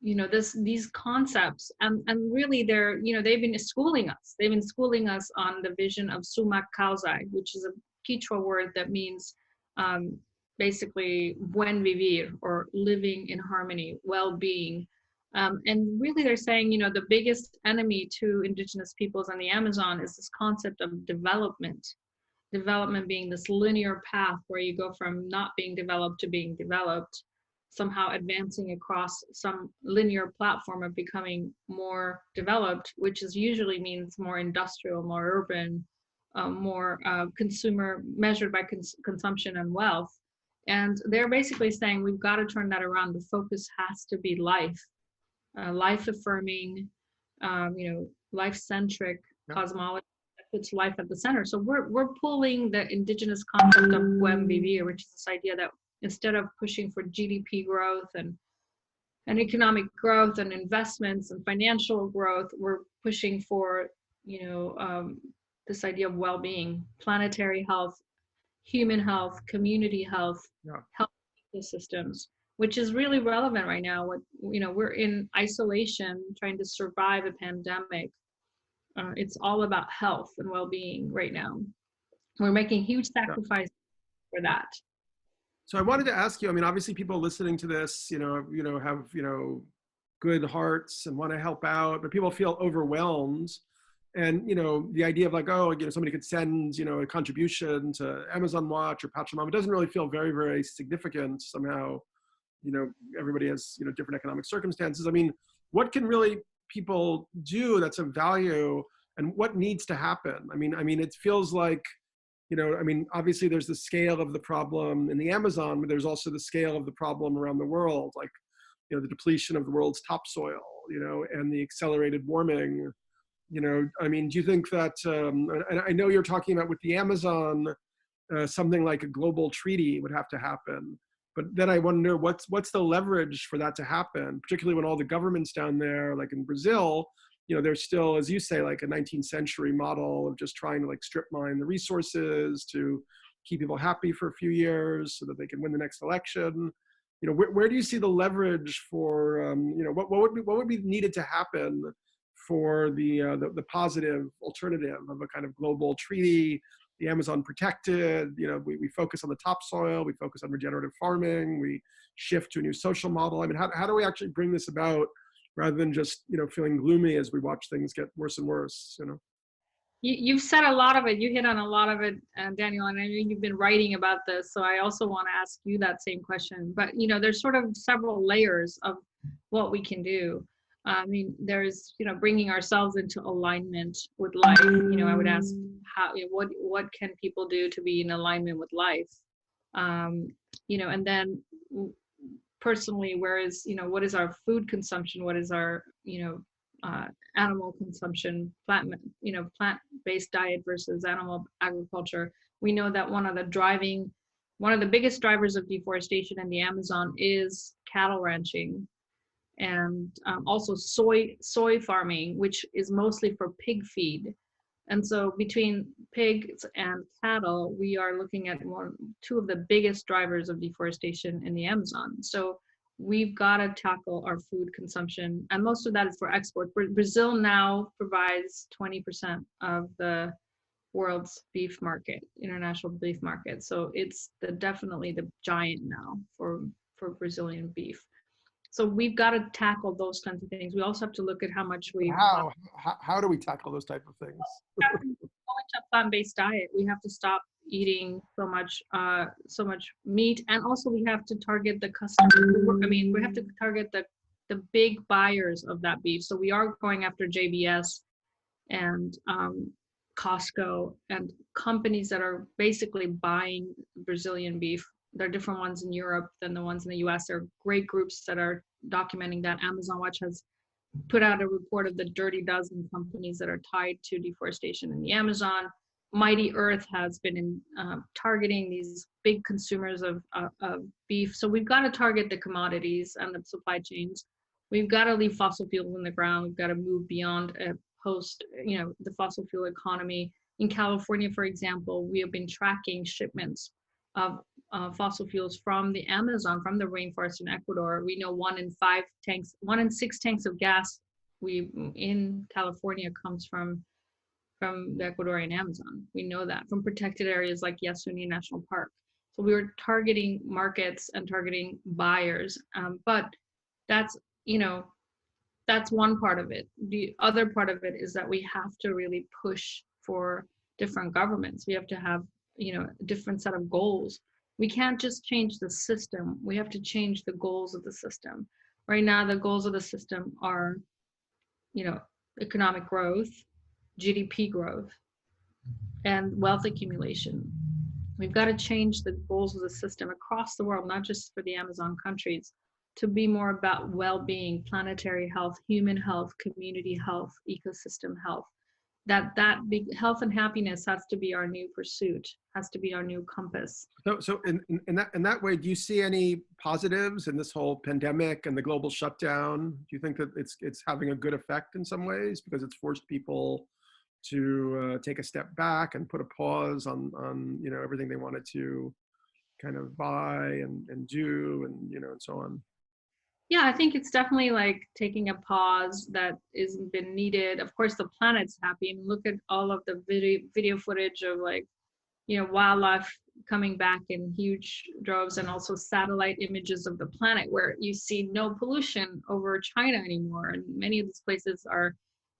These concepts, and really they're, they've been schooling us. They've been schooling us on the vision of sumak kausai, which is a Quechua word that means basically buen vivir, or living in harmony, well-being. And really they're saying, the biggest enemy to indigenous peoples on the Amazon is this concept of development. Development being this linear path where you go from not being developed to being developed, somehow advancing across some linear platform of becoming more developed, which usually means more industrial, more urban, more consumer, measured by consumption and wealth. And they're basically saying we've got to turn that around. The focus has to be life. Life affirming, life-centric cosmology that puts life at the center. So we're pulling the indigenous concept of buen vivir, which is this idea that instead of pushing for GDP growth and economic growth and investments and financial growth, we're pushing for, this idea of well-being, planetary health, human health, community health, health ecosystems, which is really relevant right now. We're in isolation, trying to survive a pandemic. It's all about health and well-being right now. We're making huge sacrifices for that. So I wanted to ask you, I mean, obviously people listening to this, have, good hearts and want to help out, but people feel overwhelmed. And, the idea of like, oh, somebody could send, a contribution to Amazon Watch or Pachamama, it doesn't really feel very, very significant somehow. Everybody has, different economic circumstances. I mean, what can really people do that's of value, and what needs to happen? I mean, it feels like, obviously there's the scale of the problem in the Amazon, but there's also the scale of the problem around the world, like, the depletion of the world's topsoil, and the accelerated warming. I mean, do you think that, and I know you're talking about with the Amazon, something like a global treaty would have to happen. But then I wonder what's the leverage for that to happen, particularly when all the governments down there, like in Brazil, there's still, as you say, like a 19th century model of just trying to like strip mine the resources to keep people happy for a few years so that they can win the next election. Where do you see the leverage for, what would be needed to happen for the positive alternative of a kind of global treaty, the Amazon protected, we focus on the topsoil, we focus on regenerative farming, we shift to a new social model. I mean, how do we actually bring this about rather than just, feeling gloomy as we watch things get worse and worse, You've said a lot of it. You hit on a lot of it, Daniel, and I know you've been writing about this. So I also want to ask you that same question. But, there's sort of several layers of what we can do. I mean, there's, bringing ourselves into alignment with life. I would ask what can people do to be in alignment with life? And then personally, what is our food consumption? What is our, animal consumption, plant-based diet versus animal agriculture? We know that one of the biggest drivers of deforestation in the Amazon is cattle ranching, and also soy farming, which is mostly for pig feed. And so between pigs and cattle, we are looking at two of the biggest drivers of deforestation in the Amazon. So we've got to tackle our food consumption, and most of that is for export. Brazil now provides 20% of the world's beef market, international beef market. So it's definitely the giant now for Brazilian beef. So we've got to tackle those kinds of things. We also have to look at how much how do we tackle those type of things? We have to go into a plant-based diet. We have to stop eating so much meat, and also we have to target the customer. I mean, we have to target the big buyers of that beef. So we are going after JBS and Costco and companies that are basically buying Brazilian beef. There are different ones in Europe than the ones in the US. There are great groups that are documenting that. Amazon Watch has put out a report of the Dirty Dozen companies that are tied to deforestation in the Amazon. Mighty Earth has been targeting these big consumers of beef. So we've got to target the commodities and the supply chains. We've got to leave fossil fuels in the ground. We've got to move beyond the fossil fuel economy. In California, for example, we have been tracking shipments of fossil fuels from the Amazon, from the rainforest in Ecuador. We know 1 in 6 tanks of gas in California comes from the Ecuadorian Amazon. We know that from protected areas like Yasuni National Park. So we were targeting markets and targeting buyers, but that's one part of it. The other part of it is that we have to really push for different governments. We have to have a different set of goals. We can't just change the system. We have to change the goals of the system. Right now, the goals of the system are, economic growth, GDP growth, and wealth accumulation. We've got to change the goals of the system across the world, not just for the Amazon countries, to be more about well-being, planetary health, human health, community health, ecosystem health. That big health and happiness has to be our new pursuit, has to be our new compass. So in that way, do you see any positives in this whole pandemic and the global shutdown? Do you think that it's having a good effect in some ways because it's forced people to take a step back and put a pause on everything they wanted to kind of buy and do and and so on? Yeah, I think it's definitely like taking a pause that has been needed. Of course, the planet's happy. I mean, look at all of the video footage of like wildlife coming back in huge droves, and also satellite images of the planet where you see no pollution over China anymore. And many of these places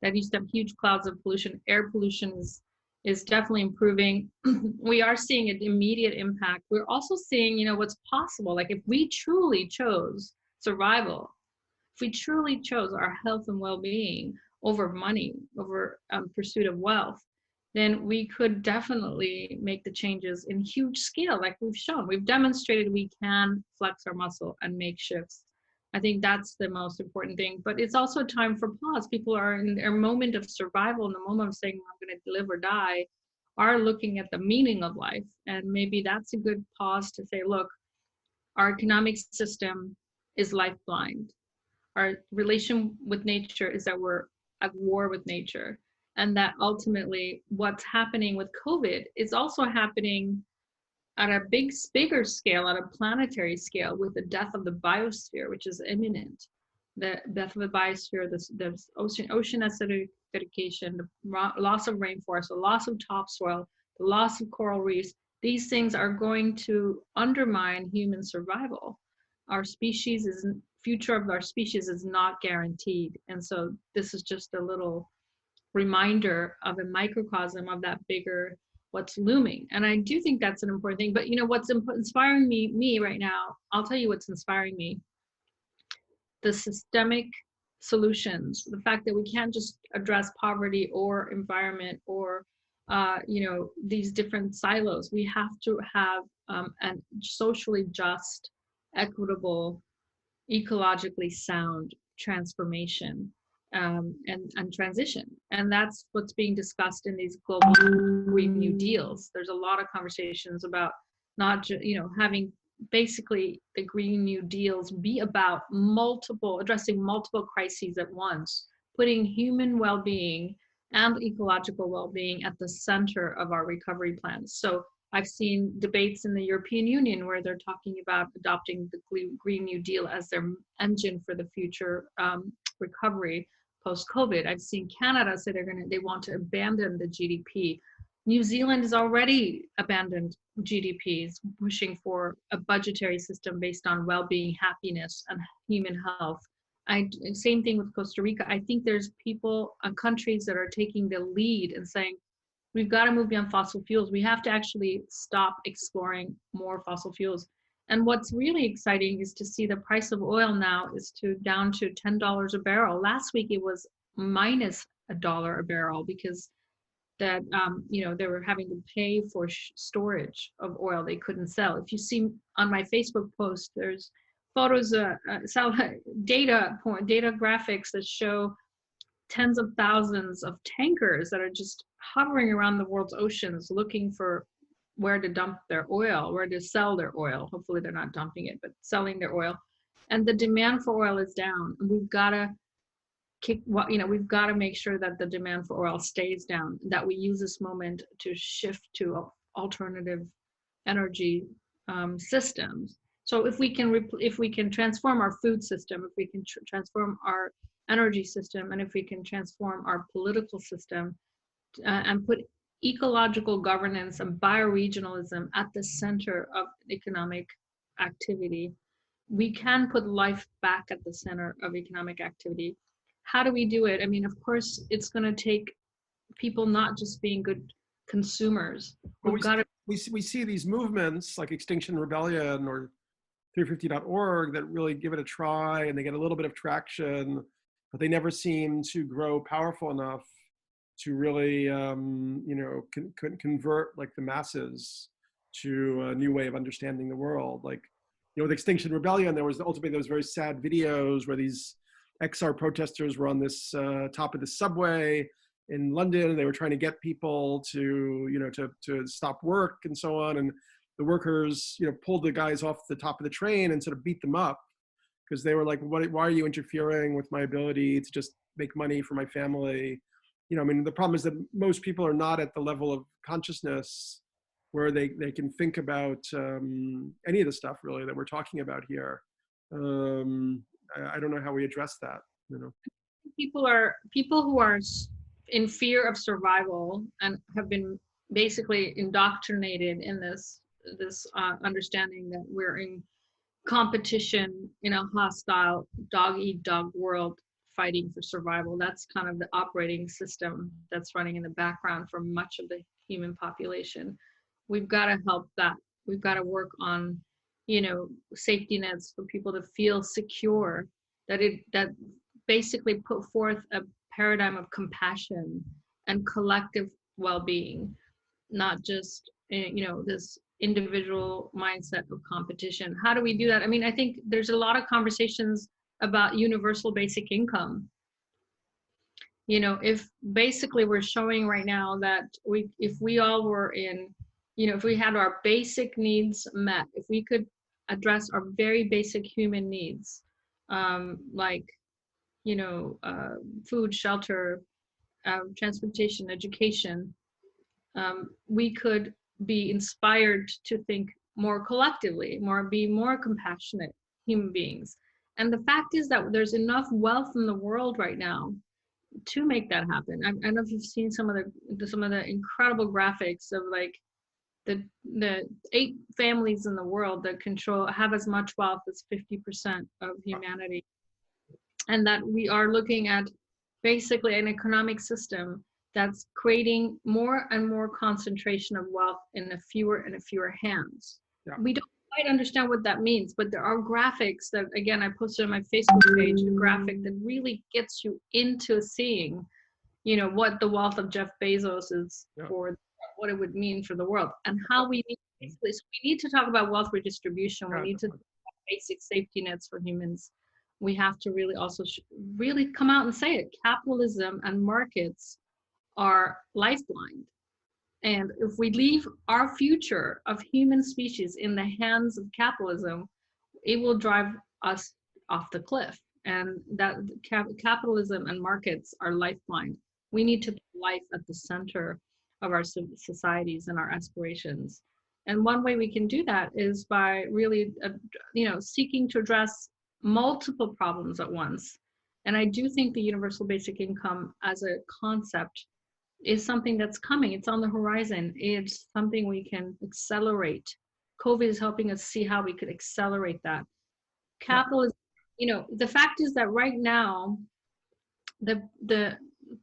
that used to have huge clouds of pollution. Air pollution is definitely improving. We are seeing an immediate impact. We're also seeing, what's possible. Like if we truly chose survival, if we truly chose our health and well-being over money, over pursuit of wealth, then we could definitely make the changes in huge scale, like we've shown. We've demonstrated we can flex our muscle and make shifts. I think that's the most important thing. But it's also a time for pause. People are in their moment of survival, in the moment of saying, I'm going to live or die, are looking at the meaning of life. And maybe that's a good pause to say, look, our economic system is life blind. Our relation with nature is that we're at war with nature. And that ultimately what's happening with COVID is also happening at a bigger scale, at a planetary scale, with the death of the biosphere, which is imminent. The death of the biosphere, the ocean acidification, the loss of rainforest, the loss of topsoil, the loss of coral reefs. These things are going to undermine human survival. Future of our species is not guaranteed. And so this is just a little reminder of a microcosm of that bigger what's looming. And I do think that's an important thing. But what's inspiring me right now, I'll tell you what's inspiring me. The systemic solutions, the fact that we can't just address poverty or environment or these different silos. We have to have a socially just, equitable, ecologically sound transformation and transition. And that's what's being discussed in these global Green New Deals. There's a lot of conversations about not just, having basically the Green New Deals be about addressing multiple crises at once, putting human well-being and ecological well-being at the center of our recovery plans. So I've seen debates in the European Union where they're talking about adopting the Green New Deal as their engine for the future recovery post-COVID. I've seen Canada say they want to abandon the GDP. New Zealand has already abandoned GDPs, pushing for a budgetary system based on well-being, happiness, and human health. Same thing with Costa Rica. I think there's people and countries that are taking the lead and saying, we've got to move beyond fossil fuels. We have to actually stop exploring more fossil fuels. And what's really exciting is to see the price of oil now is down to $10 a barrel. Last week it was minus $1 a barrel because that they were having to pay for storage of oil they couldn't sell. If you see on my Facebook post, there's photos, data graphics that show tens of thousands of tankers that are just hovering around the world's oceans looking for where to dump their oil, where to sell their oil. Hopefully they're not dumping it, but selling their oil. And the demand for oil is down. We've got to we've got to make sure that the demand for oil stays down, that we use this moment to shift to alternative energy systems. So if we can transform our food system, if we can transform our energy system, and if we can transform our political system and put ecological governance and bioregionalism at the center of economic activity, we can put life back at the center of economic activity. How do we do it? I mean, of course, it's going to take people not just being good consumers. We see these movements like Extinction Rebellion or 350.org that really give it a try and they get a little bit of traction, but they never seem to grow powerful enough to really, convert like the masses to a new way of understanding the world. Like, with Extinction Rebellion, there was ultimately those very sad videos where these XR protesters were on this top of the subway in London, and they were trying to get people to stop work and so on. And the workers, pulled the guys off the top of the train and sort of beat them up because they were like, why are you interfering with my ability to just make money for my family? The problem is that most people are not at the level of consciousness where they can think about any of the stuff really that we're talking about here. I don't know how we address that. People who are in fear of survival and have been basically indoctrinated in this understanding that we're in competition in a hostile dog eat dog world, fighting for survival. That's kind of the operating system that's running in the background for much of the human population. We've got to help that. We've got to work on, safety nets for people to feel secure, that basically put forth a paradigm of compassion and collective well-being, not just this individual mindset of competition. How do we do that? I mean, I think there's a lot of conversations about universal basic income. If basically we're showing right now that if we all were in, if we had our basic needs met, if we could address our very basic human needs, like, food, shelter, transportation, education, we could be inspired to think more collectively, be more compassionate human beings. And the fact is that there's enough wealth in the world right now to make that happen. I don't know if you've seen some of the incredible graphics of like the 8 families in the world that have as much wealth as 50% of humanity, and that we are looking at basically an economic system that's creating more and more concentration of wealth in a fewer and fewer hands. Yeah. We don't quite understand what that means, but there are graphics that, again, I posted on my Facebook page, a graphic that really gets you into seeing, what the wealth of Jeff Bezos is, yeah, for what it would mean for the world, and how we need to talk about wealth redistribution. We need to talk about basic safety nets for humans. We have to really also really come out and say it. Capitalism and markets are lifeline. And if we leave our future of human species in the hands of capitalism, it will drive us off the cliff. And that capitalism and markets are lifeline. We need to put life at the center of our societies and our aspirations. And one way we can do that is by really, seeking to address multiple problems at once. And I do think the universal basic income as a concept is something that's coming. It's on the horizon. It's something we can accelerate. COVID is helping us see how we could accelerate that. Capitalism, the fact is that right now, the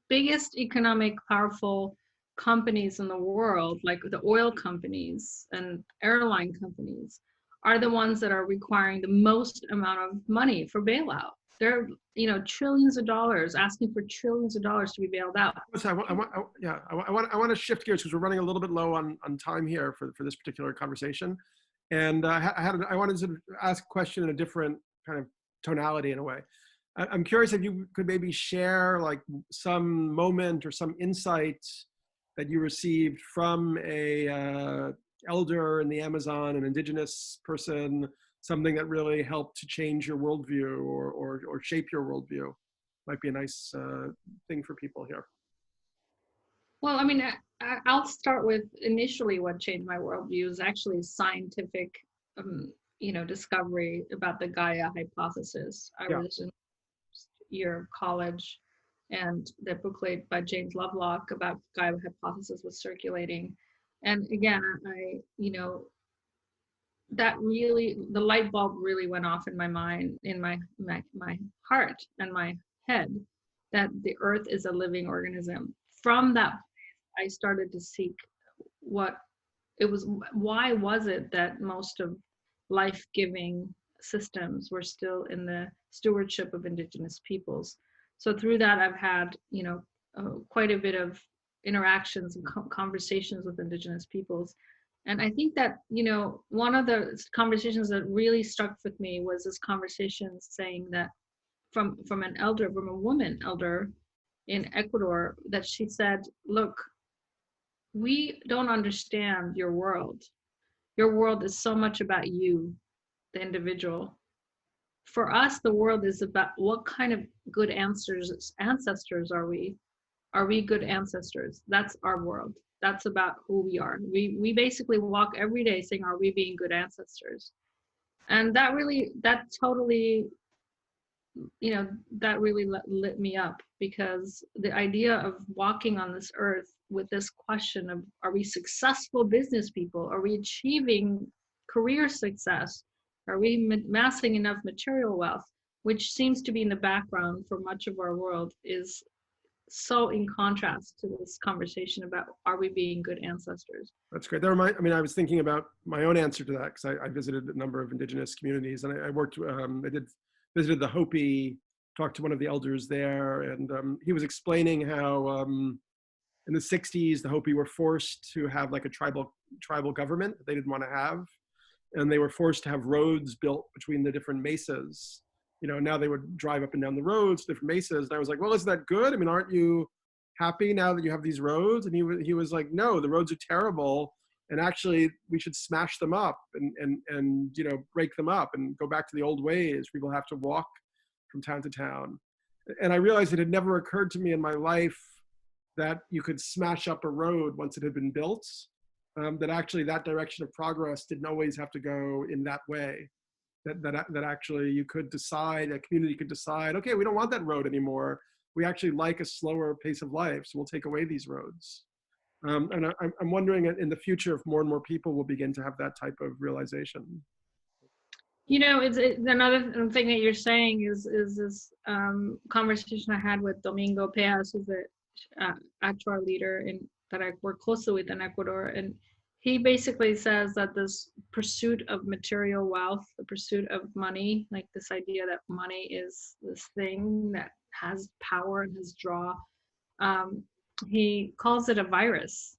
biggest economic powerful companies in the world, like the oil companies and airline companies, are the ones that are requiring the most amount of money for bailout. They're, trillions of dollars, asking for trillions of dollars to be bailed out. So I want to shift gears because we're running a little bit low on time here for this particular conversation. And I wanted to ask a question in a different kind of tonality in a way. I'm curious if you could maybe share like some moment or some insight that you received from a elder in the Amazon, an indigenous person, something that really helped to change your worldview or shape your worldview. Might be a nice thing for people here. Well, I mean, I'll start with initially what changed my worldview is actually scientific, discovery about the Gaia hypothesis. I was in year of college, and the booklet by James Lovelock about Gaia hypothesis was circulating. And again, that really, the light bulb really went off in my mind, in my heart and my head, that the earth is a living organism. From that, I started to seek why was it that most of life-giving systems were still in the stewardship of indigenous peoples. So through that, I've had, quite a bit of interactions and conversations with indigenous peoples. And I think that, one of the conversations that really struck with me was this conversation saying that from a woman elder in Ecuador, that she said, look, we don't understand your world. Your world is so much about you, the individual. For us, the world is about what kind of good ancestors are we? Are we good ancestors? That's our world. That's about who we are. We basically walk every day saying, are we being good ancestors? And that totally lit me up, because the idea of walking on this earth with this question of, are we successful business people? Are we achieving career success? Are we amassing enough material wealth? Which seems to be in the background for much of our world, is so in contrast to this conversation about, are we being good ancestors? That's great. I mean, I was thinking about my own answer to that, because I visited a number of indigenous communities, and I worked, visited the Hopi, talked to one of the elders there, and he was explaining how in the 60s, the Hopi were forced to have like a tribal government that they didn't want to have. And they were forced to have roads built between the different mesas. You know, now they would drive up and down the roads, different mesas. And I was like, well, isn't that good? I mean, aren't you happy now that you have these roads? And he was like, no, the roads are terrible. And actually we should smash them up and you know, break them up and go back to the old ways. People have to walk from town to town. And I realized it had never occurred to me in my life that you could smash up a road once it had been built. That actually that direction of progress didn't always have to go in that way. That actually you could decide, a community could decide, okay, we don't want that road anymore. We actually like a slower pace of life, so we'll take away these roads. And I'm wondering in the future if more and more people will begin to have that type of realization. You know, it's another thing that you're saying is this conversation I had with Domingo Peas, who's the actual leader that I work closely with in Ecuador. And he basically says that this pursuit of material wealth, the pursuit of money, like this idea that money is this thing that has power and has draw, he calls it a virus.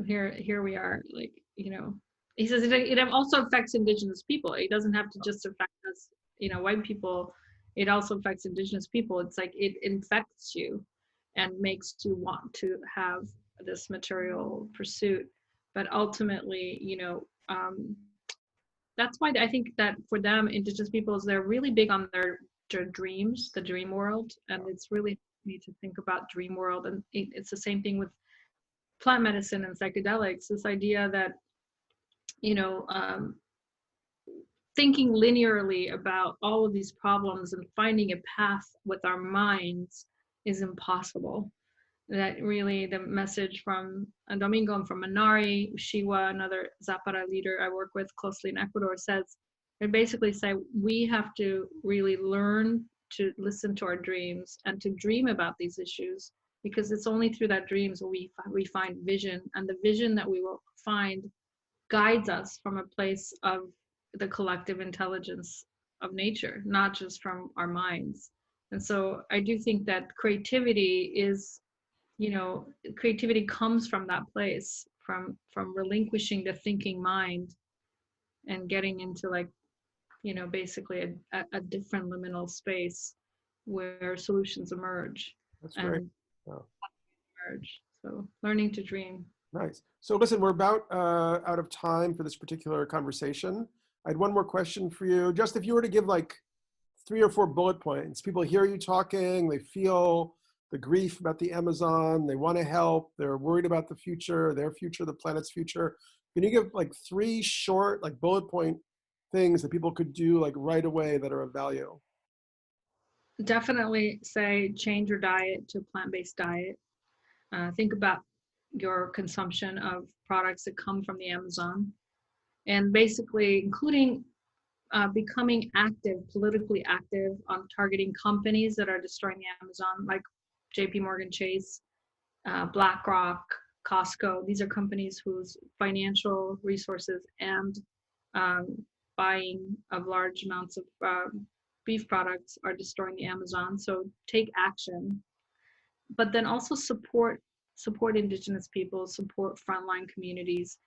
Here we are, like, you know, he says it also affects indigenous people. It doesn't have to just affect us, you know, white people. It also affects indigenous people. It's like it infects you and makes you want to have this material pursuit. But ultimately, you know, that's why I think that for them, indigenous peoples, they're really big on their dreams, the dream world. And it's really neat to think about dream world. And it's the same thing with plant medicine and psychedelics, this idea that, you know, thinking linearly about all of these problems and finding a path with our minds is impossible. That really the message from Domingo and from Manari, Shiwa, another Zapara leader I work with closely in Ecuador, says, they basically say, we have to really learn to listen to our dreams and to dream about these issues, because it's only through that dreams we find vision, and the vision that we will find guides us from a place of the collective intelligence of nature, not just from our minds. And so I do think that creativity is, you know, creativity comes from that place, from relinquishing the thinking mind and getting into, like, you know, basically a different liminal space where solutions emerge. That's great. And emerge. So learning to dream. Nice. So listen, we're about out of time for this particular conversation. I had one more question for you. Just if you were to give like 3 or 4 bullet points, people hear you talking, they feel the grief about the Amazon, they want to help, they're worried about the future, their future, the planet's future. Can you give like 3 short, like bullet point things that people could do like right away that are of value? Definitely say change your diet to a plant-based diet. Think about your consumption of products that come from the Amazon, and basically including becoming active, politically active on targeting companies that are destroying the Amazon, like JP Morgan Chase, BlackRock, Costco. These are companies whose financial resources and buying of large amounts of beef products are destroying the Amazon. So take action, but then also support indigenous people, support frontline communities,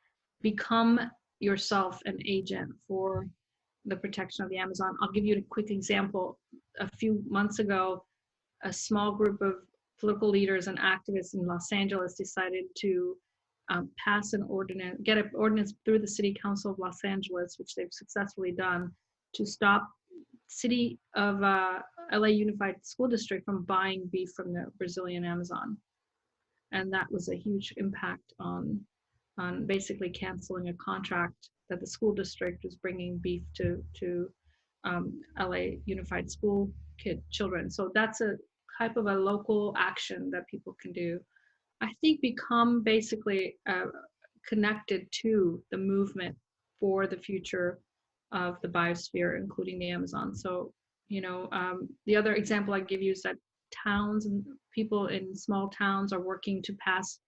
become yourself an agent for the protection of the Amazon. I'll give you a quick example. A few months ago, a small group of political leaders and activists in Los Angeles decided to pass an ordinance, get an ordinance through the City Council of Los Angeles, which they've successfully done, to stop City of LA Unified School District from buying beef from the Brazilian Amazon. And that was a huge impact on basically canceling a contract that the school district was bringing beef to LA Unified School children. So that's a type of a local action that people can do. I think become basically connected to the movement for the future of the biosphere, including the Amazon. So, the other example I give you is that towns and people in small towns are working to pass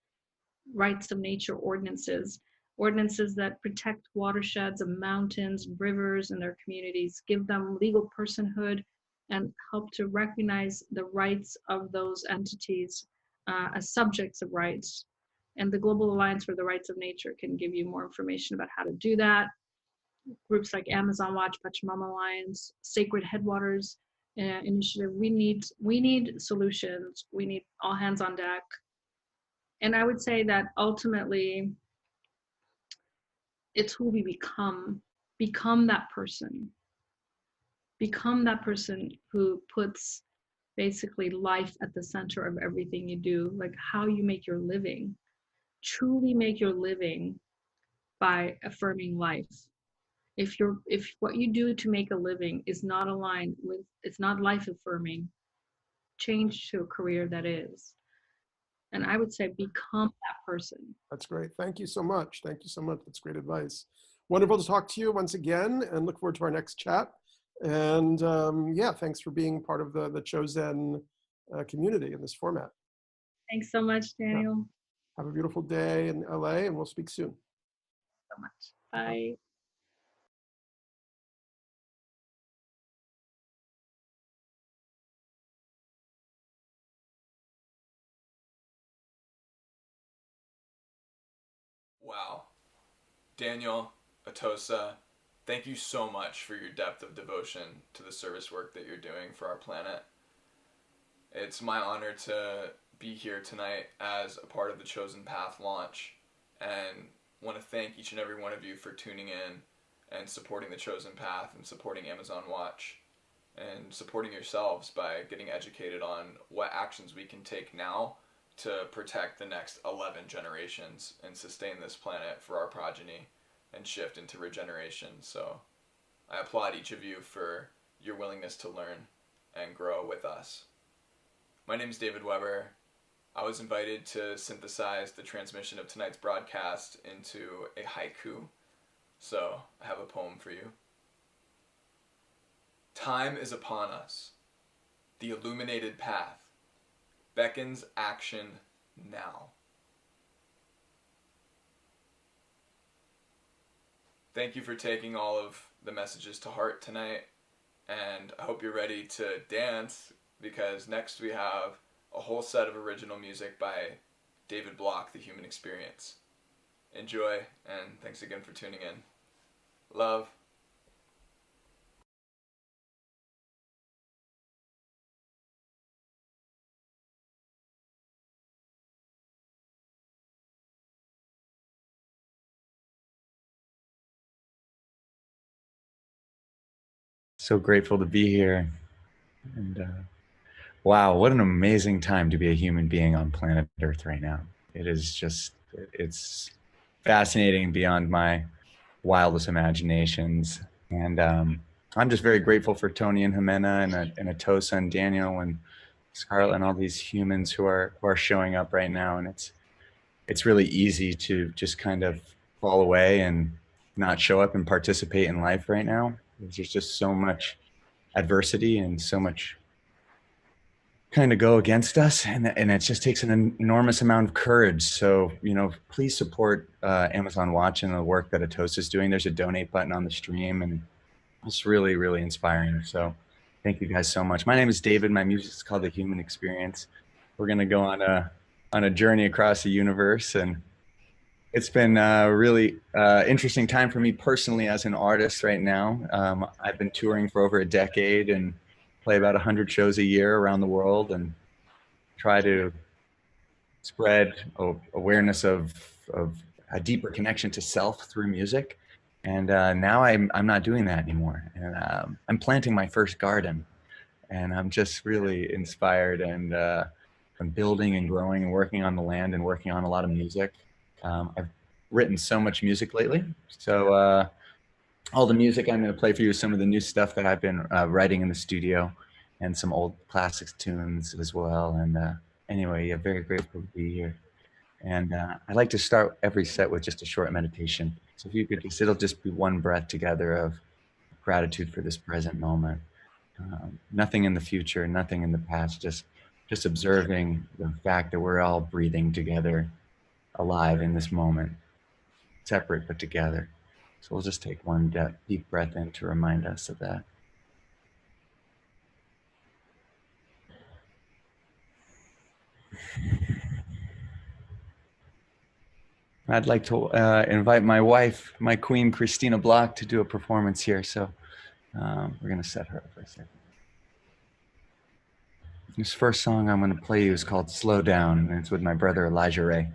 rights of nature ordinances that protect watersheds of mountains, rivers, and their communities, give them legal personhood, and help to recognize the rights of those entities as subjects of rights. And the Global Alliance for the Rights of Nature can give you more information about how to do that. Groups like Amazon Watch, Pachamama Alliance, Sacred Headwaters Initiative. We need solutions. We need all hands on deck. And I would say that ultimately, it's who we become. Become that person. Become that person who puts basically life at the center of everything you do, like how you make your living. Truly make your living by affirming life. If what you do to make a living is not aligned with, it's not life affirming, change to a career that is. And I would say become that person. That's great. Thank you so much. Thank you so much. That's great advice. Wonderful to talk to you once again, and look forward to our next chat. And yeah, thanks for being part of the Chosen community in this format. Thanks so much, Daniel. Yeah. Have a beautiful day in LA, and we'll speak soon. So much. Bye. Wow. Daniel, Atossa, thank you so much for your depth of devotion to the service work that you're doing for our planet. It's my honor to be here tonight as a part of the Chosen Path launch, and want to thank each and every one of you for tuning in and supporting the Chosen Path and supporting Amazon Watch and supporting yourselves by getting educated on what actions we can take now to protect the next 11 generations and sustain this planet for our progeny and shift into regeneration. So I applaud each of you for your willingness to learn and grow with us. My name is David Weber. I was invited to synthesize the transmission of tonight's broadcast into a haiku, so I have a poem for you. Time is upon us. The illuminated path beckons action now. Thank you for taking all of the messages to heart tonight, and I hope you're ready to dance, because next we have a whole set of original music by David Block, The Human Experience. Enjoy, and thanks again for tuning in. Love. So grateful to be here. And wow, what an amazing time to be a human being on planet Earth right now. It is just, it's fascinating beyond my wildest imaginations. And I'm just very grateful for Tony and Jimena and Atossa and Daniel and Scarlett and all these humans who are showing up right now. And it's really easy to just kind of fall away and not show up and participate in life right now. There's just so much adversity and so much kind of go against us, and it just takes an enormous amount of courage. So, please support Amazon Watch and the work that Atossa is doing. There's a donate button on the stream, and it's really, really inspiring. So thank you guys so much. My name is David. My music is called The Human Experience. We're going to go on a journey across the universe, and it's been a really interesting time for me personally as an artist right now. I've been touring for over a decade and play about 100 shows a year around the world and try to spread awareness of a deeper connection to self through music. And now I'm not doing that anymore. And I'm planting my first garden, and I'm just really inspired, and I'm building and growing and working on the land and working on a lot of music. I've written so much music lately. So all the music I'm going to play for you is some of the new stuff that I've been writing in the studio, and some old classics tunes as well. And anyway, yeah, very grateful to be here. And I like to start every set with just a short meditation. So if you could just, it'll just be one breath together of gratitude for this present moment. Nothing in the future, nothing in the past, just observing the fact that we're all breathing together, alive in this moment, separate but together. So we'll just take one deep breath in to remind us of that. I'd like to invite my wife, my queen, Christina Block, to do a performance here. So we're going to set her up for a second. This first song I'm going to play you is called Slow Down, and it's with my brother Elijah Ray.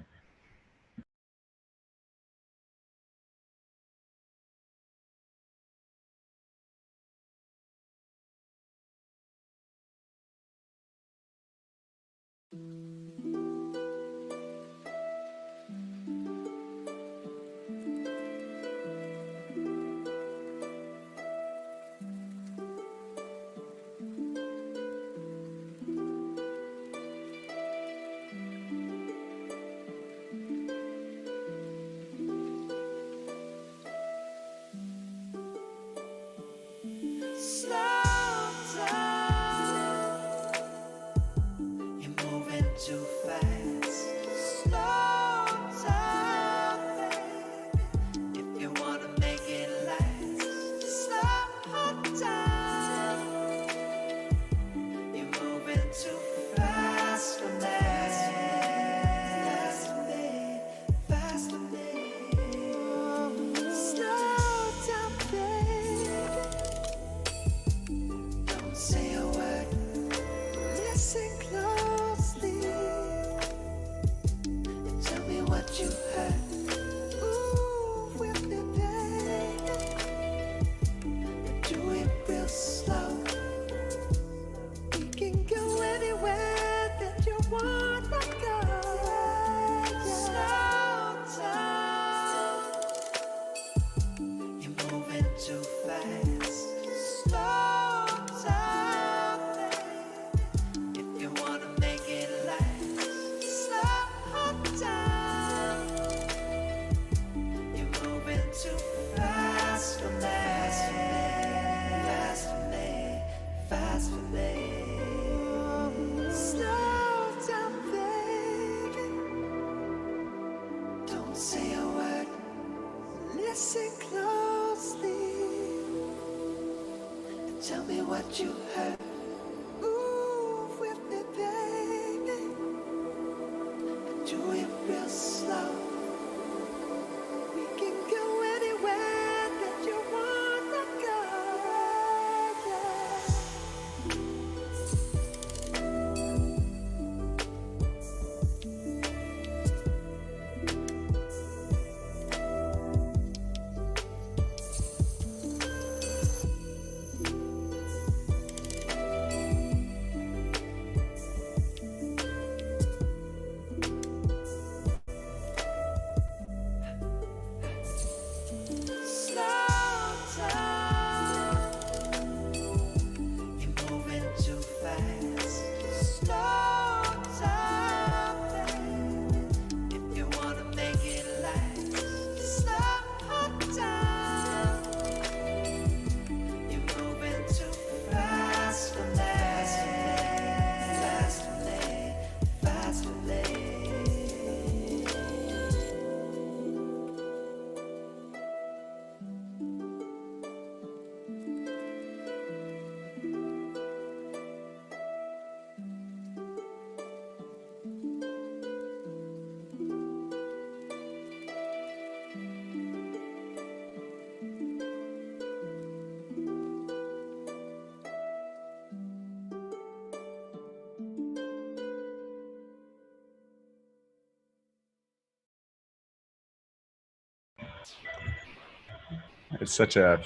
It's such a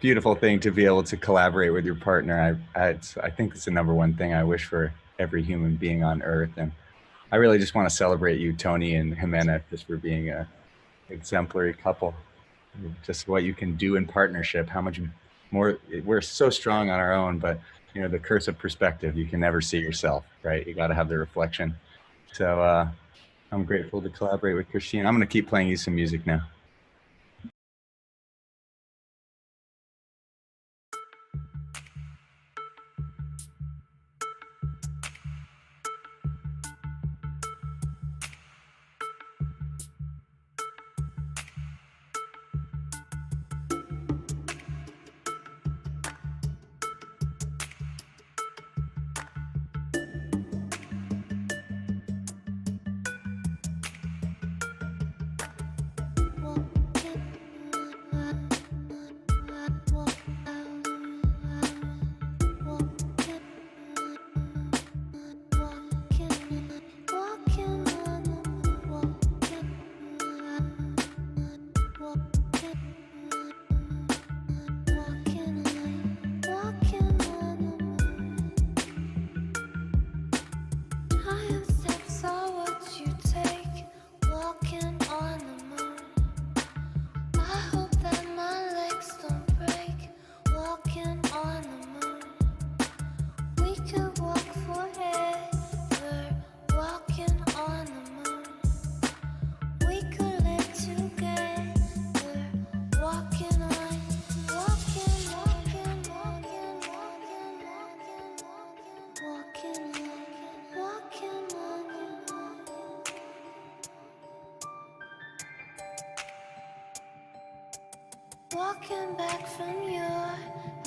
beautiful thing to be able to collaborate with your partner. I think it's the number one thing I wish for every human being on Earth. And I really just want to celebrate you, Tony and Jimena, just for being a exemplary couple. Just what you can do in partnership, how much more, we're so strong on our own, but you know, the curse of perspective, you can never see yourself, right? You got to have the reflection. So I'm grateful to collaborate with Christine. I'm going to keep playing you some music now. Walking back from your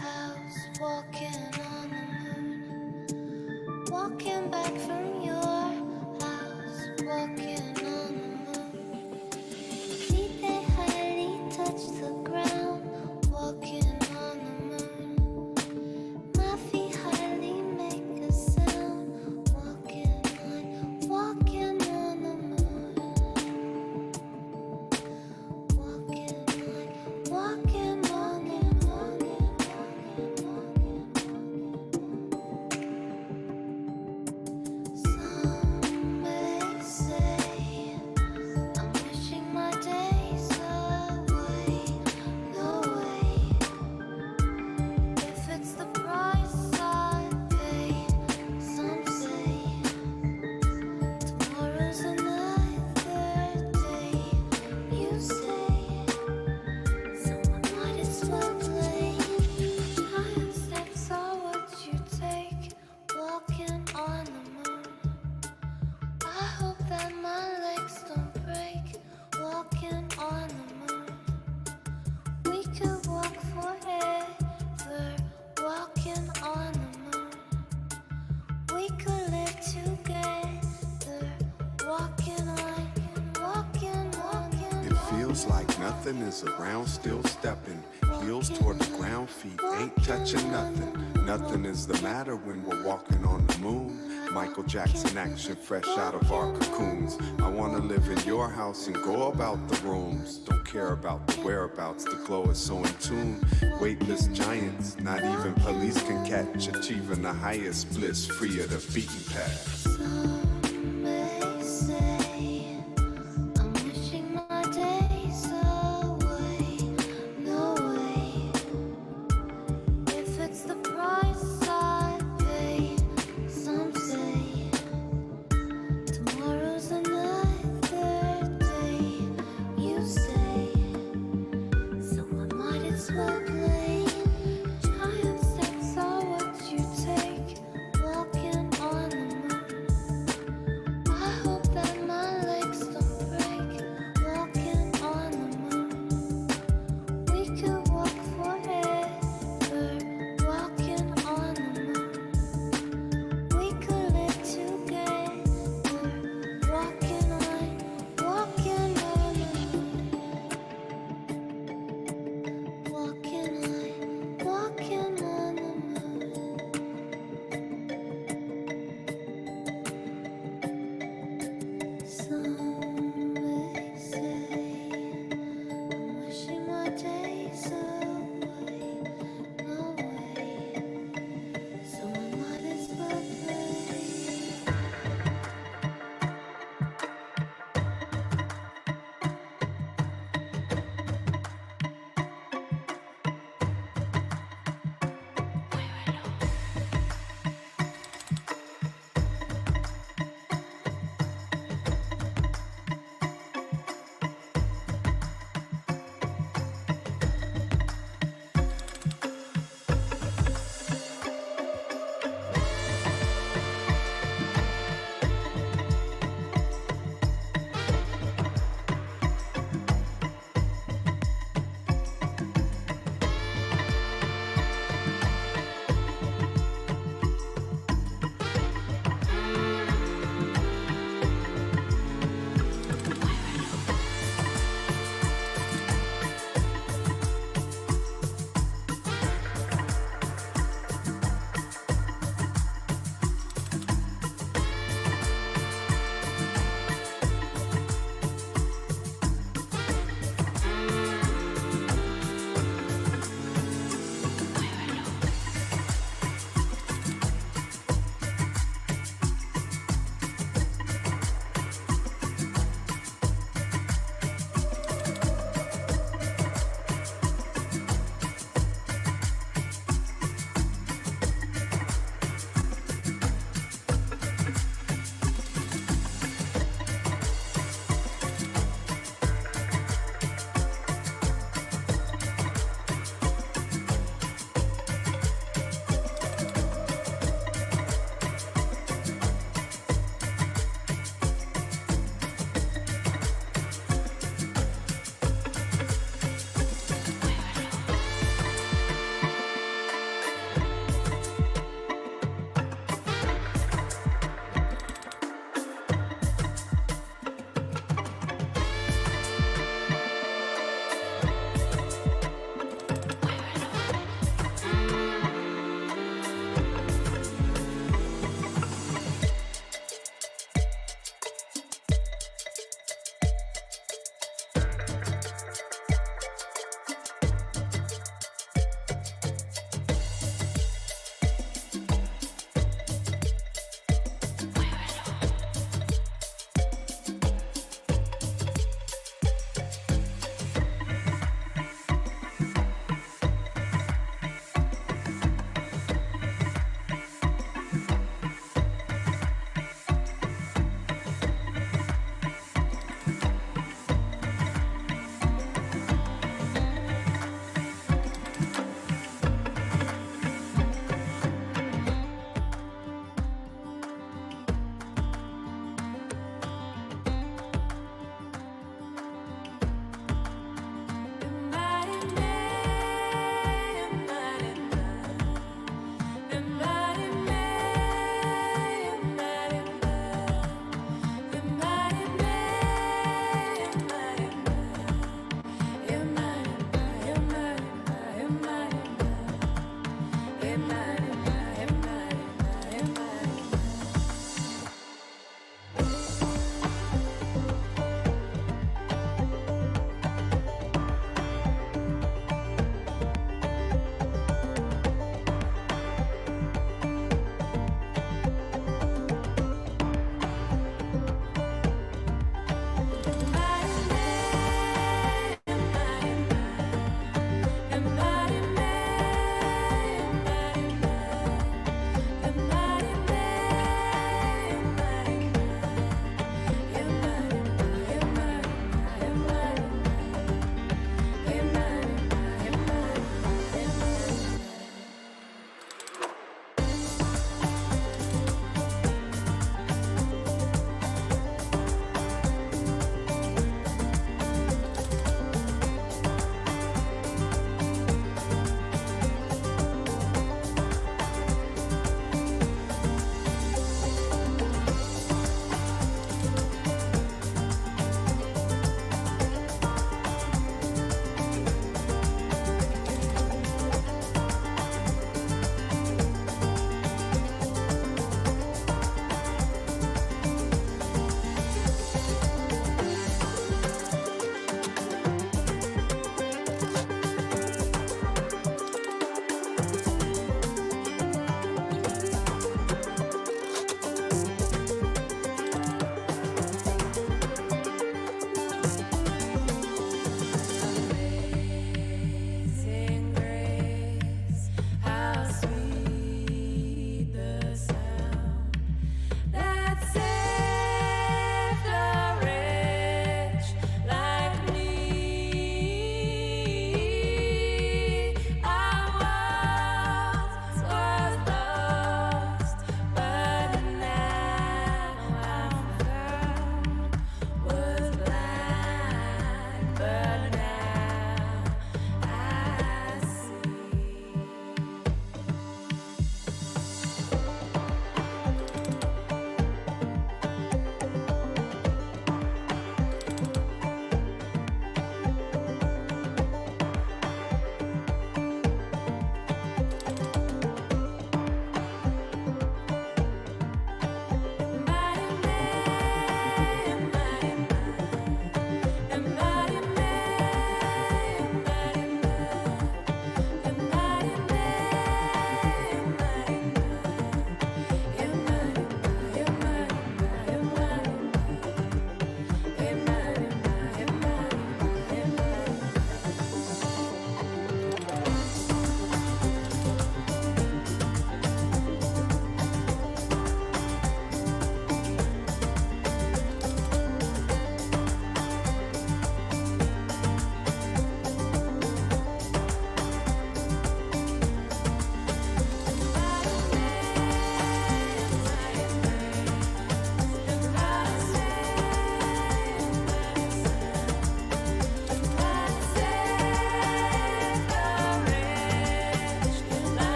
house, walking on the moon. Walking back from your house, walking on the moon. Feet they hardly touch the ground, walking on the moon. My feet hardly make a sound, walking on the moon. Walking on the Some may say I'm wishing my days away. No way. If it's the price I pay, some say tomorrow's another day. You say. Might as well play. Giant steps are what you take, walking on the moon. I hope that my legs don't break, walking on the moon. We could walk forever, walking on the moon. We could live together, walking on. It feels like nothing is around, still stepping. Heels toward the ground, feet ain't touching nothing. Nothing is the matter when we're walking on the moon. Michael Jackson action fresh out of our cocoons. I wanna live in your house and go about the rooms. Don't care about the whereabouts, the glow is so in tune. Weightless giants, not even police can catch. Achieving the highest bliss, free of the beaten path. Some may say I'm wishing my days away. No way. If it's the price I pay, some say tomorrow's another day. You say, so I might as well play. Giant steps are what you take, walking on the moon.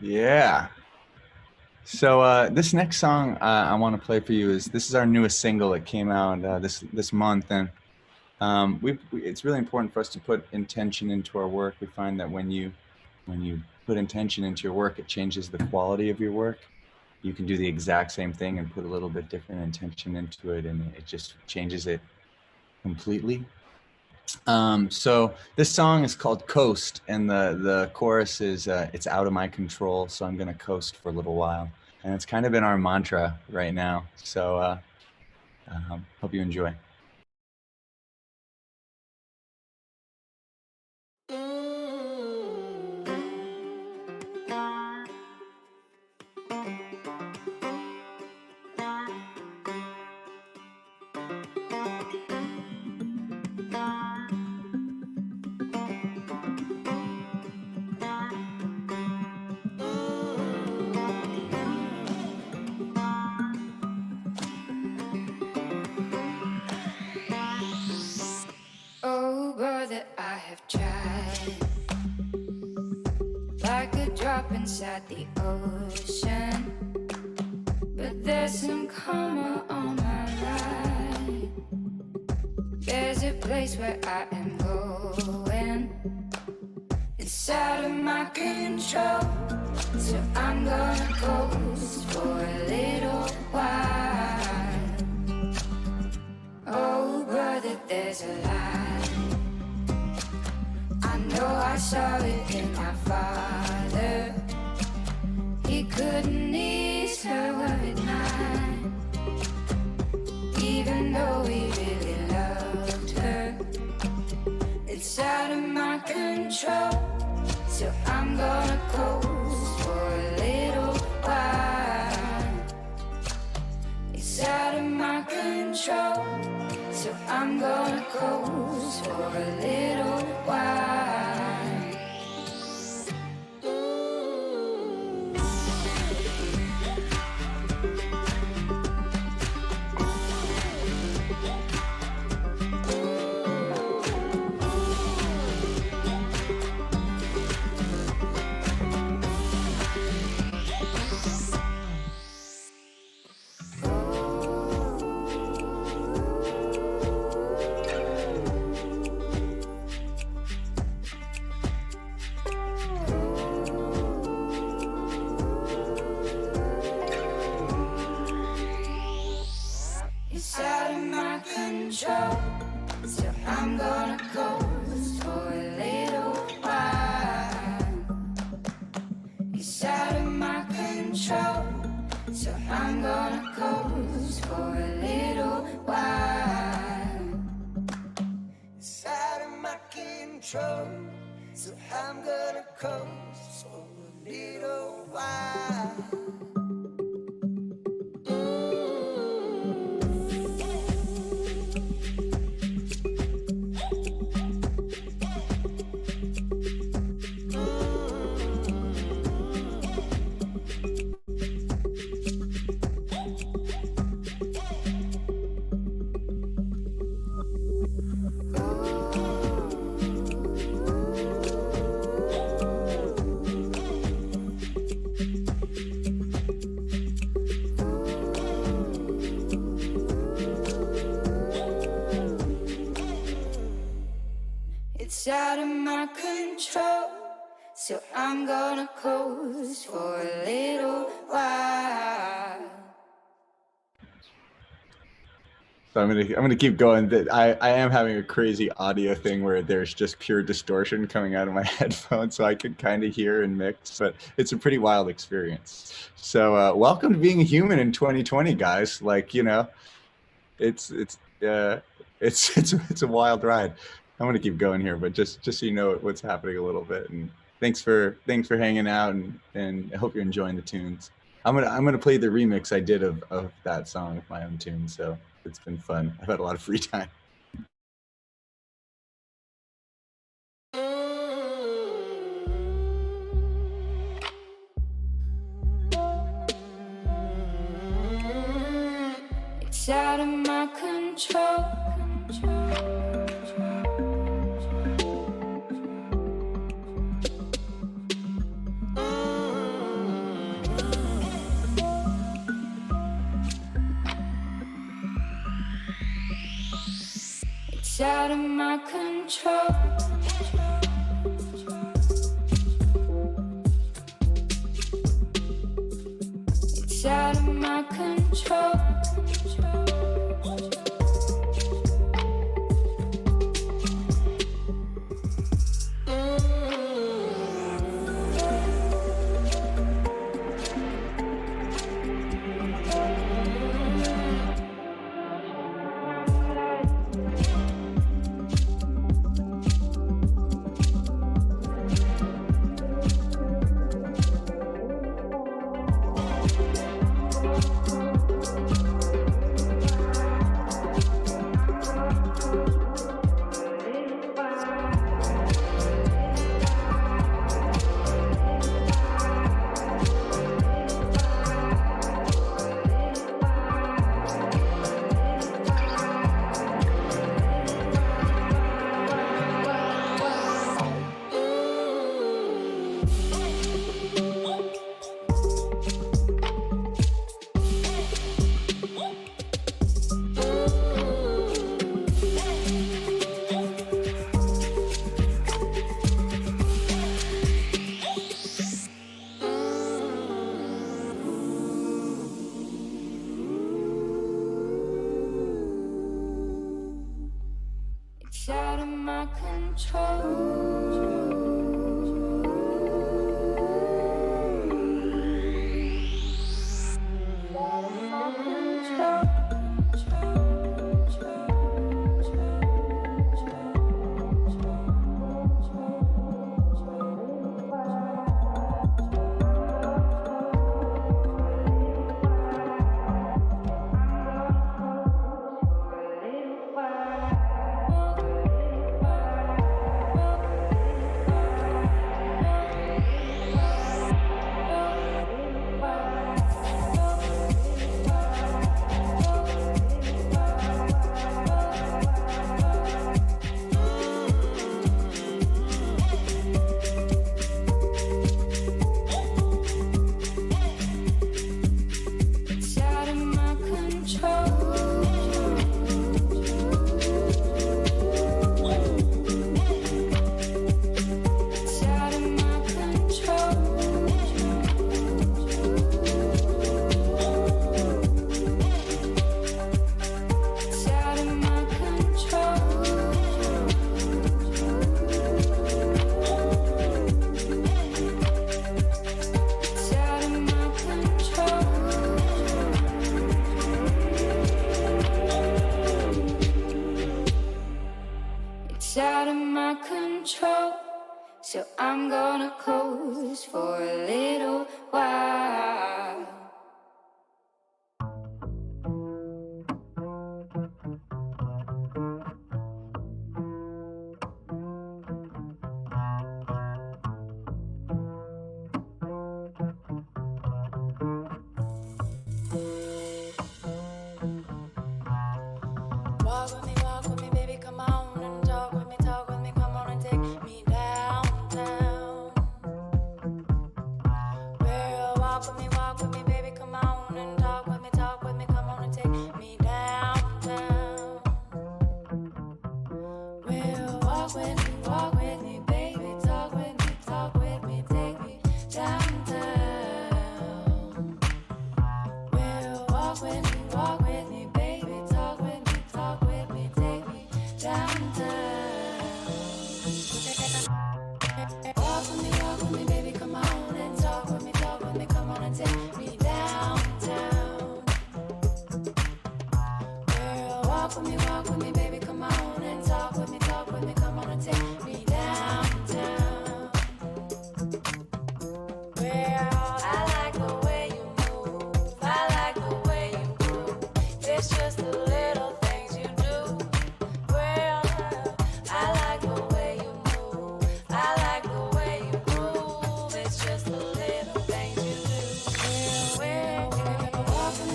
Yeah. So this next song I want to play for you is our newest single. It came out this month, and it's really important for us to put intention into our work. We find that when you put intention into your work, it changes the quality of your work. You can do the exact same thing and put a little bit different intention into it, and it just changes it completely. So this song is called Coast, and the chorus is it's out of my control, so I'm gonna coast for a little while, and it's kind of been our mantra right now. So hope you enjoy. Inside the ocean, but there's some karma on my ride. There's a place where I am going. It's out of my control, so I'm gonna coast for a little while. Oh brother, there's a light. I know I saw it in my father. He couldn't ease her worried mind, even though he really loved her. It's out of my control, so I'm gonna coast for a little control. So I'm gonna coast for a little while. It's out of my control, so I'm gonna coast for a little while. It's out of my control, so I'm gonna coast for a little while. It's out of my control, so I'm gonna coast for a little while. It's out of my control, so I'm gonna coast for a little while. So I'm gonna keep going. I am having a crazy audio thing where there's just pure distortion coming out of my headphones, so I can kind of hear and mix, but it's a pretty wild experience. So welcome to being a human in 2020, guys. Like, you know, it's a wild ride. I'm gonna keep going here, but just so you know what's happening a little bit. And thanks for hanging out, and I hope you're enjoying the tunes. I'm gonna play the remix I did of that song with my own tune. So it's been fun. I've had a lot of free time. It's out of my control. It's out of my control. It's out of my control. It's out of my control. So I'm gonna coast for a little while. Walk with me, baby, come on and talk with me, come on and take me downtown. Well, walk with me, baby, come on and talk with me, come on and take me downtown. Well, walk with me, baby, talk with me, take me downtown. Well, walk with me, baby, talk with me, take me downtown. Walk with me, baby, come on and talk with me, come on and take me downtown. Girl, walk with me, baby, come on and talk with me, come on and take me downtown. Well, I like the way you move, I like the way you groove. It's just the little things you do. Well, I like the way you move, I like the way you groove. It's just the little things you do. Well, walk with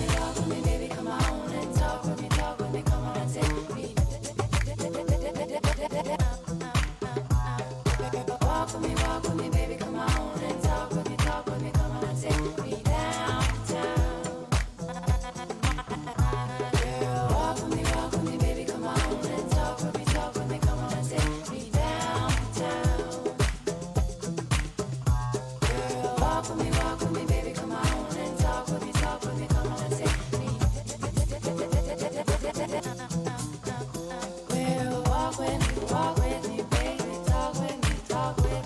me, baby, come on and talk with me, come on and take me. Walk with me, baby, come on and talk with me, come on and take me downtown. Girl, walk with me, baby, come on and talk with me, come on and take me downtown. Girl, walk with me, baby, come on and talk with me, come on and take me. Well, walk with me, baby, talk with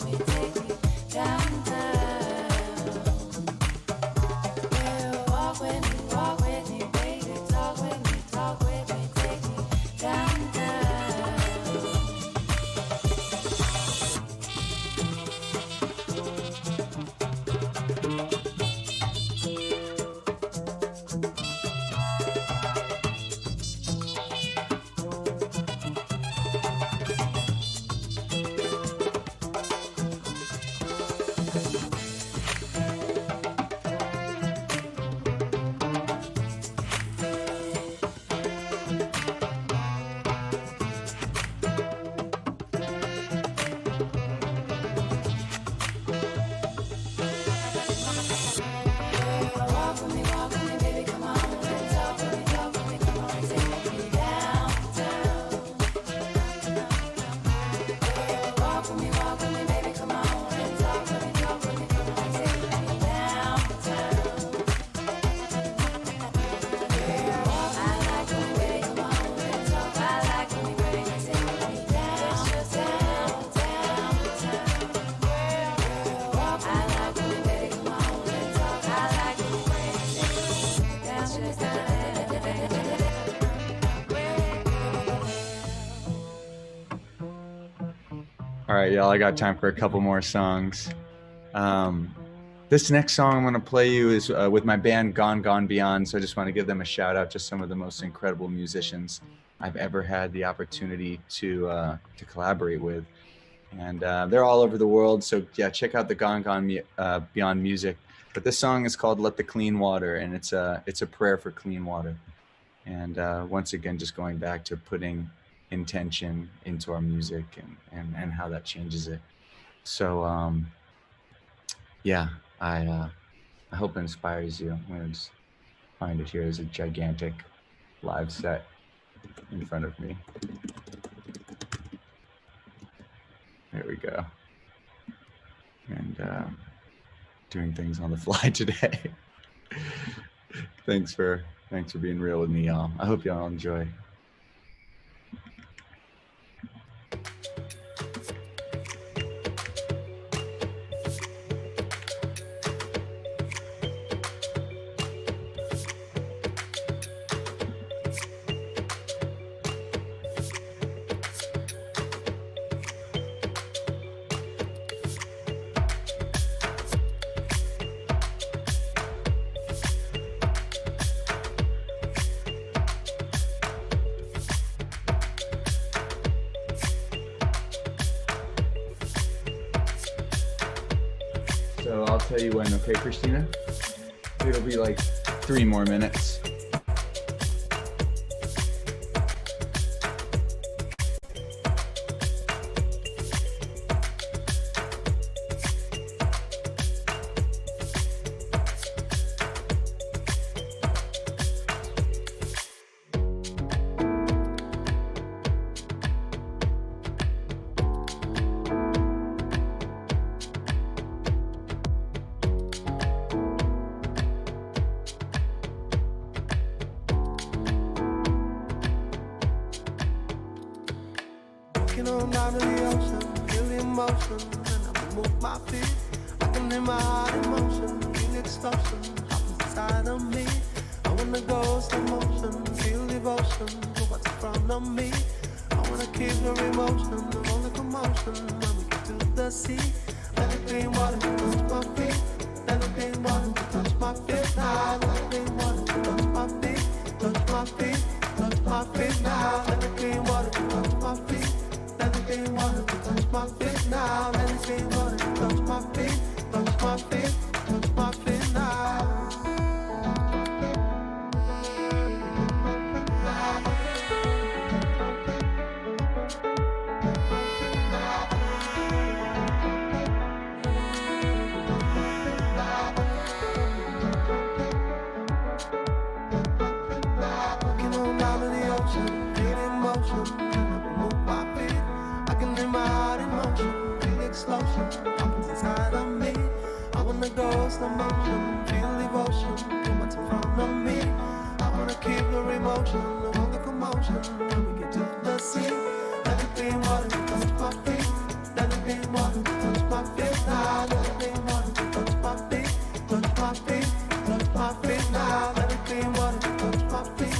me, take me downtown. Well, walk with me, baby, talk with me, take me downtown. Walk with me, baby, come on and talk with me, come on and take me downtown. Walk with me, baby, come on and talk with me, come on and take me downtown. I like the way you move and talk, I like the way you take me downtown. I like the way you move and talk, I like the way you take me downtown. All right, y'all, I got time for a couple more songs. This next song I'm going to play you is with my band Gone Gone Beyond, so I just want to give them a shout out, just some of the most incredible musicians I've ever had the opportunity to collaborate with. And they're all over the world, so yeah, check out the Gone Gone Beyond music. But this song is called Let the Clean Water, and it's a prayer for clean water. And once again, just going back to putting intention into our music and how that changes it. So yeah, I hope it inspires you. I'm gonna just find it here as a gigantic live set in front of me. There we go. And doing things on the fly today. Thanks for being real with me, y'all. I hope y'all enjoy. So I'll tell you when, okay, Christina? It'll be like 3 more minutes. Walking on down to the ocean, feel the emotion, and I move my feet. I can hear my heart in motion, feel the explosion happens inside of me. I wanna go slow motion, feel devotion to what's in front of me. I wanna keep the emotion, the only commotion when we get to the sea. Let the clean water touch my feet. Let the clean water touch my feet now. Let the clean water touch my feet, touch my feet, touch my feet now. Let the clean water touch my feet. Let the clean water touch my feet now. Let the clean water touch my feet, touch my feet, touch my feet now. Walking on down to the ocean, feel the emotion, and I move my feet. I can hear my heart in motion, feel the explosion happens inside of me. I wanna go slow motion, feel devotion to what's in front of me. I wanna keep the emotion, the whole commotion when we get to the sea. Let the clean water touch my feet. Let the clean water touch my feet now. Let the clean water touch my feet, touch my feet, touch my feet now. Let the clean water touch my feet.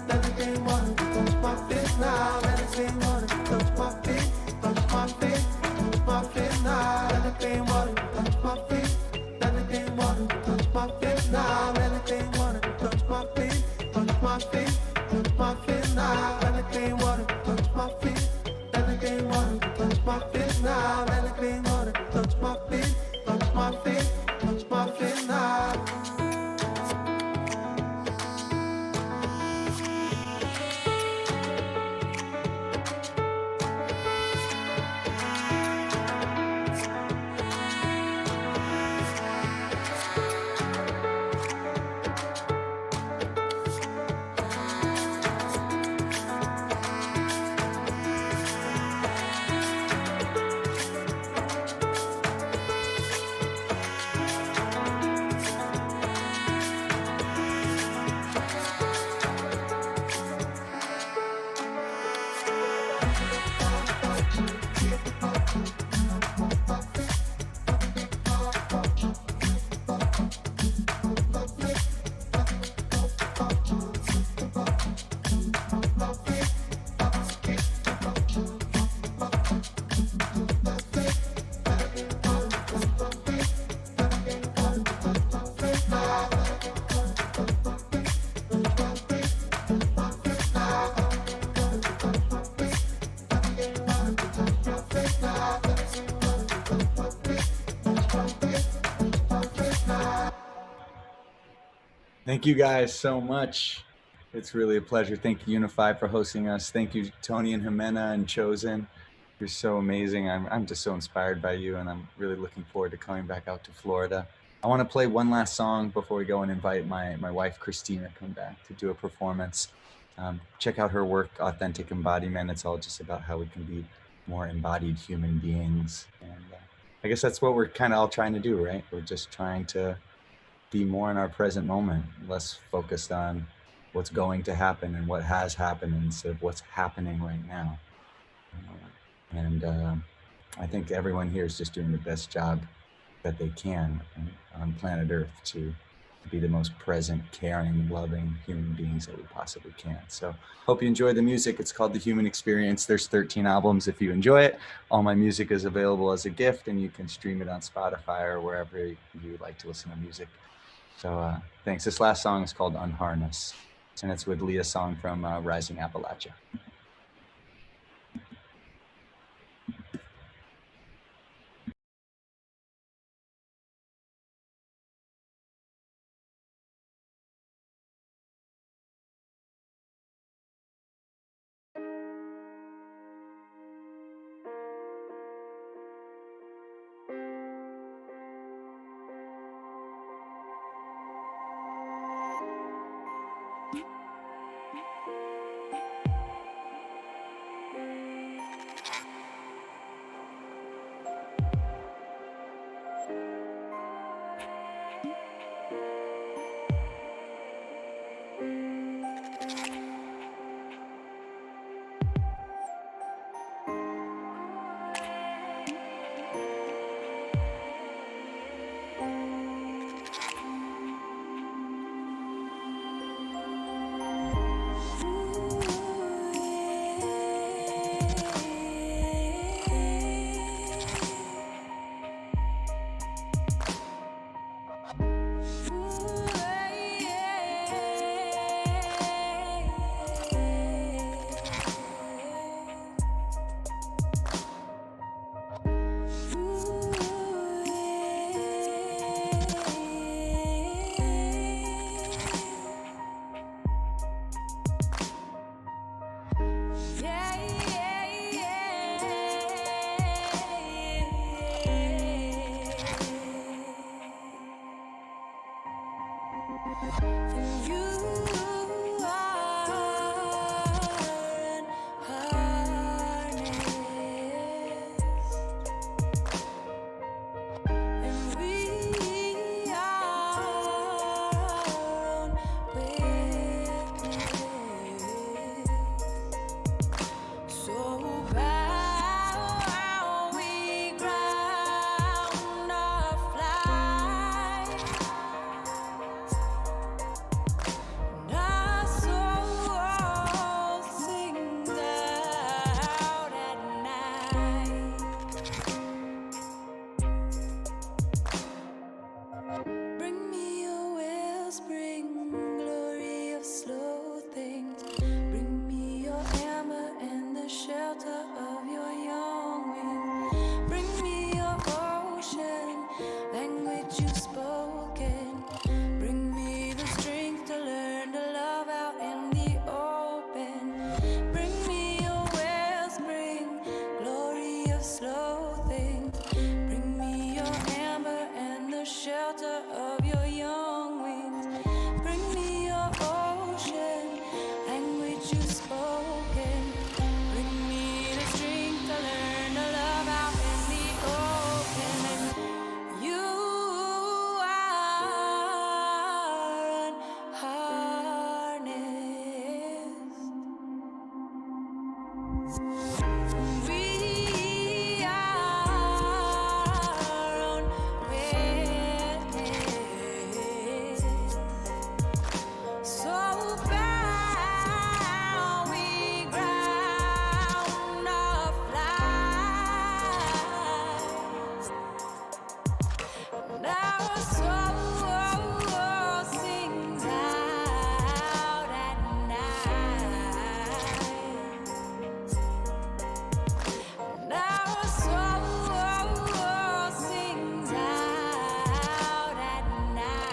Let the clean water touch my feet now. Let the clean water touch my feet, touch my feet, touch my feet now. Let the clean water touch my feet. Let the clean water touch my feet now. Let the clean water touch my feet, touch my feet, touch my feet now. Let the clean water touch my feet. Let the clean water touch my feet now. Let the clean water touch my feet, touch my feet, touch my feet now. Thank you guys so much. It's really a pleasure. Thank you, Unify, for hosting us. Thank you, Tony and Jimena and Chosen. You're so amazing. I'm just so inspired by you, and I'm really looking forward to coming back out to Florida. I want to play one last song before we go and invite my wife, Christina, come back to do a performance. Check out her work, Authentic Embodiment. It's all just about how we can be more embodied human beings. And I guess that's what we're kind of all trying to do, right? We're just trying to be more in our present moment, less focused on what's going to happen and what has happened instead of what's happening right now. I think everyone here is just doing the best job that they can on planet Earth to be the most present, caring, loving human beings that we possibly can. So hope you enjoy the music. It's called The Human Experience. There's 13 albums if you enjoy it. All my music is available as a gift, and you can stream it on Spotify or wherever you like to listen to music. So thanks. This last song is called Unharness, and it's with Leah Song from Rising Appalachia. our soul sings out at night. And our soul sings out at night.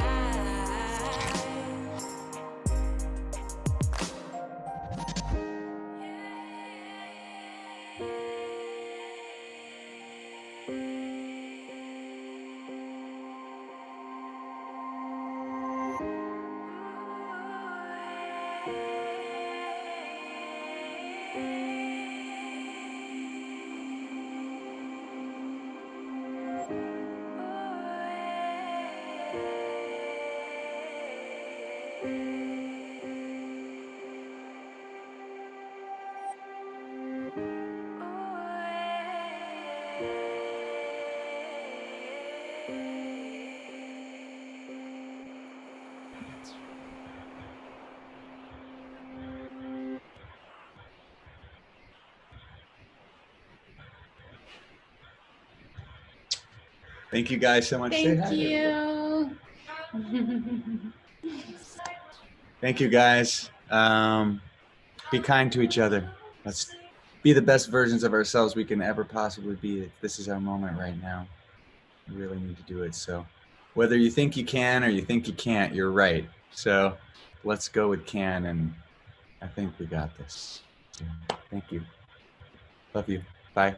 Thank you guys so much. Say hi Thank to everybody. you. Thank you, guys. Be kind to each other. Let's be the best versions of ourselves we can ever possibly be. This is our moment right now. We really need to do it. So whether you think you can or you think you can't, you're right. So let's go with can, and I think we got this. So, thank you. Love you. Bye.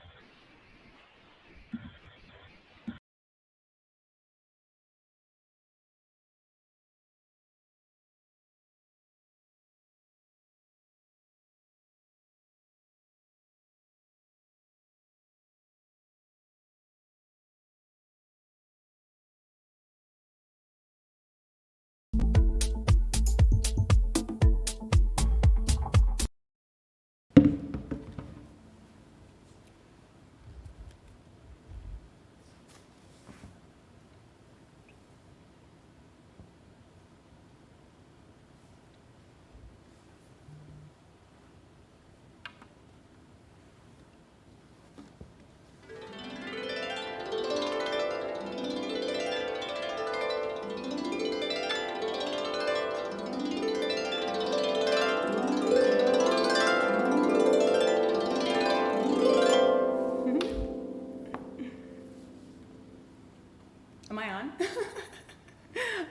Am I on?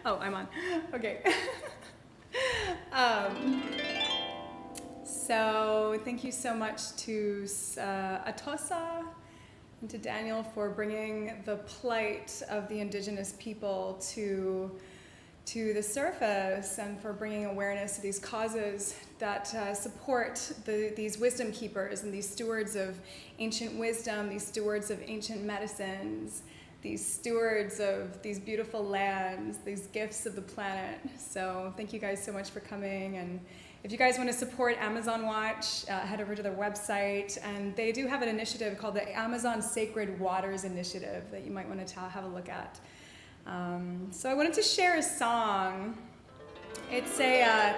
Oh, I'm on. Okay. So thank you so much to Atossa and to Daniel for bringing the plight of the indigenous people to the surface, and for bringing awareness to these causes that support these wisdom keepers and these stewards of ancient wisdom, these stewards of ancient medicines, these stewards of these beautiful lands, these gifts of the planet. So thank you guys so much for coming. And if you guys want to support Amazon Watch, head over to their website. And they do have an initiative called the Amazon Sacred Waters Initiative that you might want to have a look at. So I wanted to share a song. It's a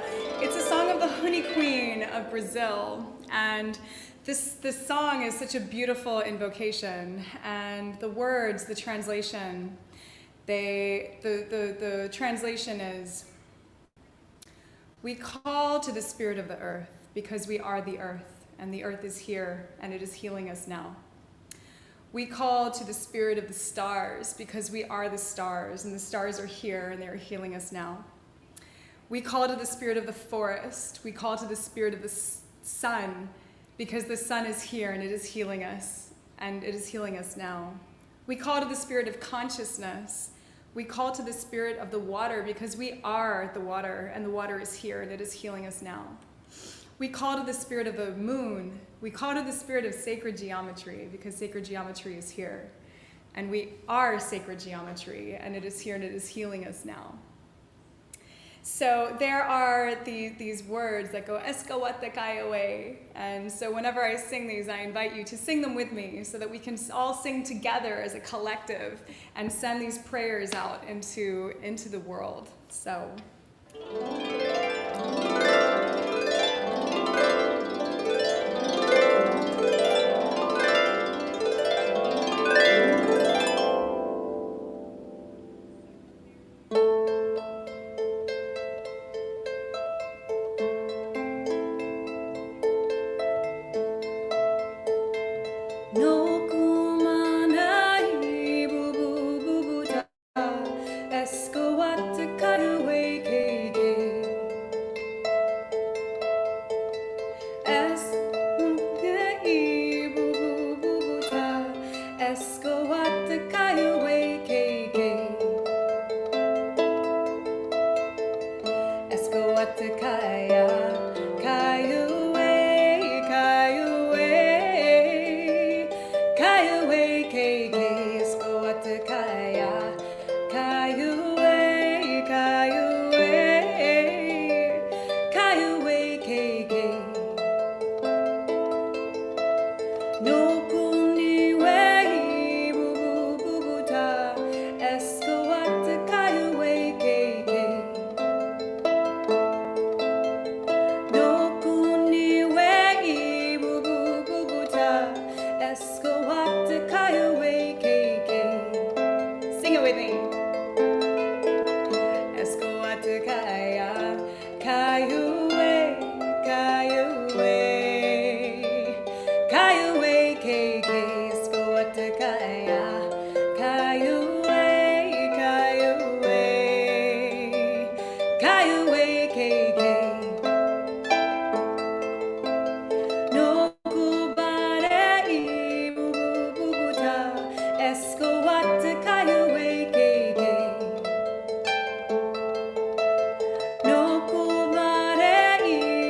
song of the Honey Queen of Brazil. And this song is such a beautiful invocation, and the words, the translation, the translation is, we call to the spirit of the earth because we are the earth, and the earth is here, and it is healing us now. We call to the spirit of the stars because we are the stars, and the stars are here, and they are healing us now. We call to the spirit of the forest. We call to the spirit of the sun, because the sun is here and it is healing us, and it is healing us now. We call to the spirit of consciousness. We call to the spirit of the water because we are the water, and the water is here and it is healing us now. We call to the spirit of the moon. We call to the spirit of sacred geometry because sacred geometry is here. And we are sacred geometry, and it is here and it is healing us now. So there are these words that go Eskawatakayawe. And so whenever I sing these, I invite you to sing them with me so that we can all sing together as a collective and send these prayers out into the world. So. Kaya, Kayue, Kayue, Kayue, Kege. No kuniwe, bubu, bubuta, Escoata, Kayue, Kege. No kuniwe, bubu, bubuta, Escoata, Kayue, Kege. Sing it with me. Escoatakaya, Kayue, Kayue, Kayue, Keke, Escoatakaya, Kayue, Kayue, Kayue, Keke. No kubare ibububuta, Escoatakayue, Keke. No kumare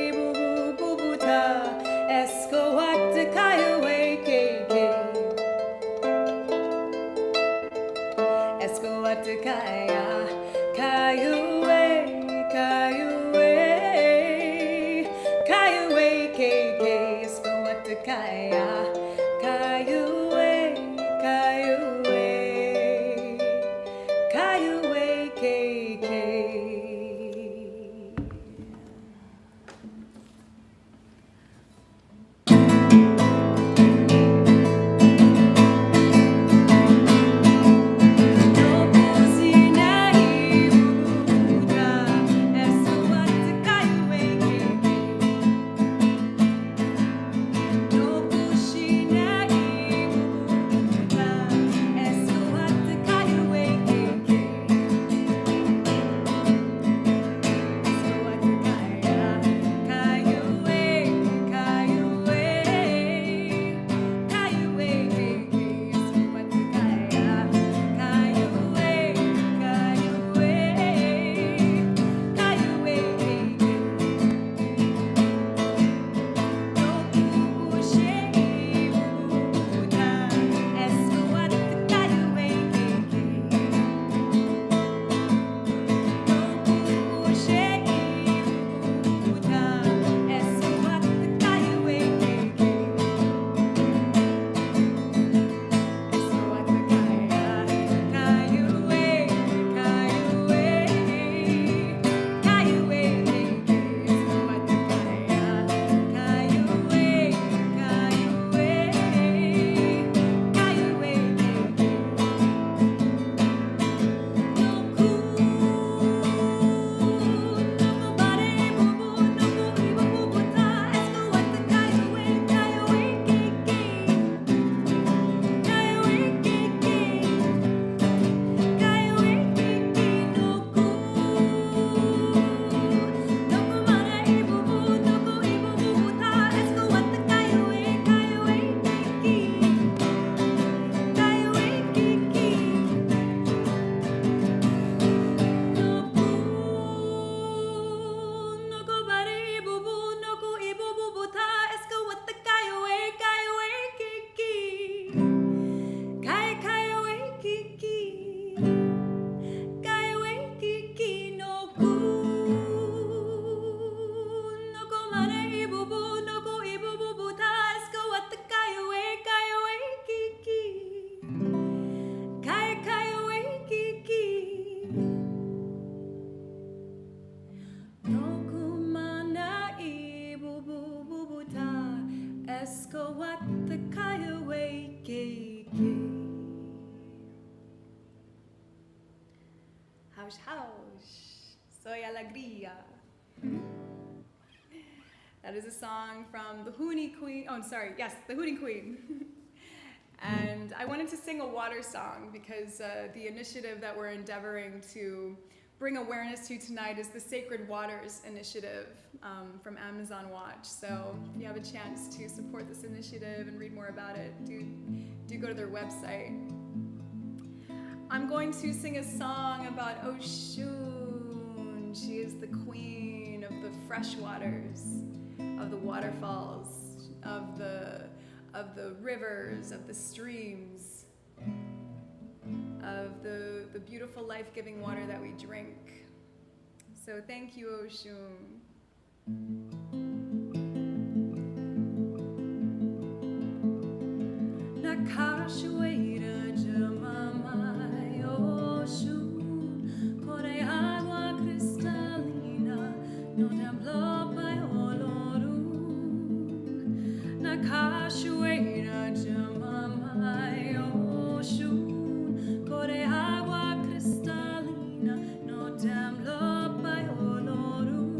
ibububuta, Escoatakayue, Keke. Escoatakaya, Kayue, Kayue, Kayue, Keke. Escoatakaya, Kayue, Kayue, Kayue, Keke. Haush, haush, soy alegría. That is a song from the Hoonie Queen. Oh, I'm sorry. Yes, the Hoonie Queen. And I wanted to sing a water song because the initiative that we're endeavoring to bring awareness to tonight is the Sacred Waters Initiative from Amazon Watch. So if you have a chance to support this initiative and read more about it, do go to their website. I'm going to sing a song about Oshun. She is the queen of the fresh waters, of the waterfalls, of the rivers, of the streams. of the beautiful life-giving water that we drink. So thank you, Oshun. Nakashuera Jamamai Oshun, Kore agua cristalina, no tembló by Olorun. Nakashuera Jamamai Oshun, Kore agua cristalina, no tembló by Olorun.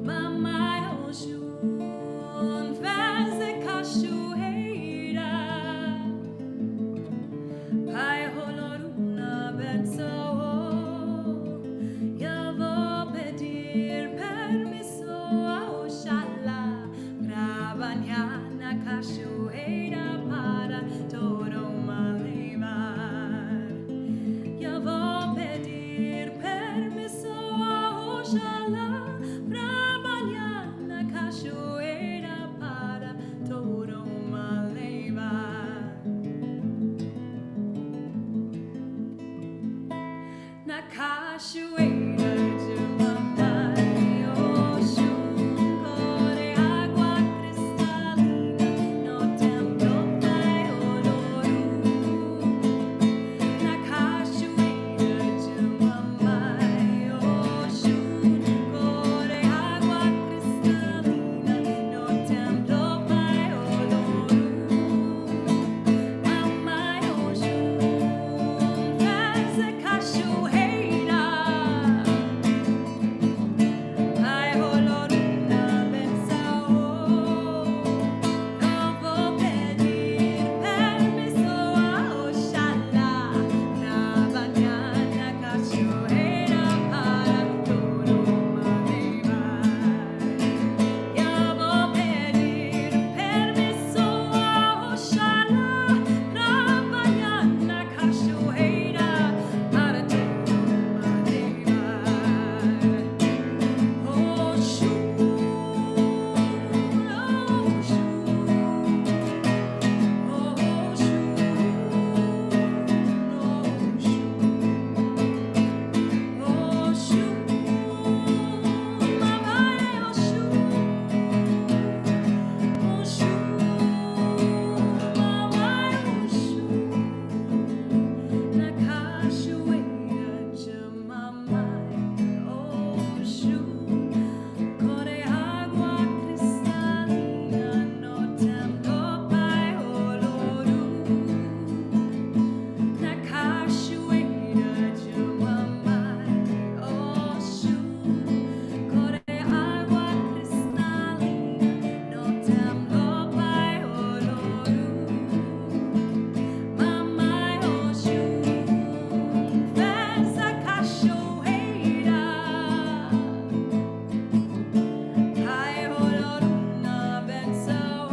Mamai Oshun, Veze Kashuera. Pai Oloruna benzo, eu vou pedir permisso ao Oxalá pra banhar na cachoeira para Toroma levar. Eu vou pedir permisso ao Oxalá pra banhar na cachoeira para Toroma levar. Na cachoeira de mamãe, Oxum, Kore água cristalina, no temblor pai Olorun. Na cachoeira de mamãe, Oxum, Kore água cristalina, no temblor pai Olorun. Mamãe Oxum, faz a cachoeira. Pai Oloruna benção, eu vou pedir permisso ao Oxalá pra banhar na cachoeira para Toroma levar. Eu vou pedir permisso ao Oxalá pra banhar na cachoeira para Toroma levar. Oxum, na cachoeira de mamãe, Oxum, Kore água cristalina, no temblor pai Olorun. Na cachoeira de mamãe, Oxum, Kore água cristalina, no temblor pai Olorun. Mamãe Oxum, fez a cachoeira. Pai Oloruna benção,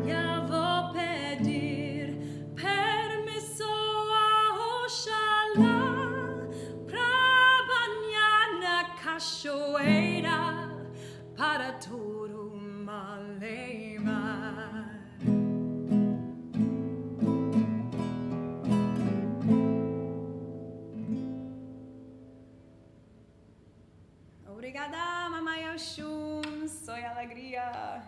eu vou pedir permisso ao Oxalá pra banhar na cachoeira para Toroma levar. Obrigada, Mamãe Oxum. Soy alegria.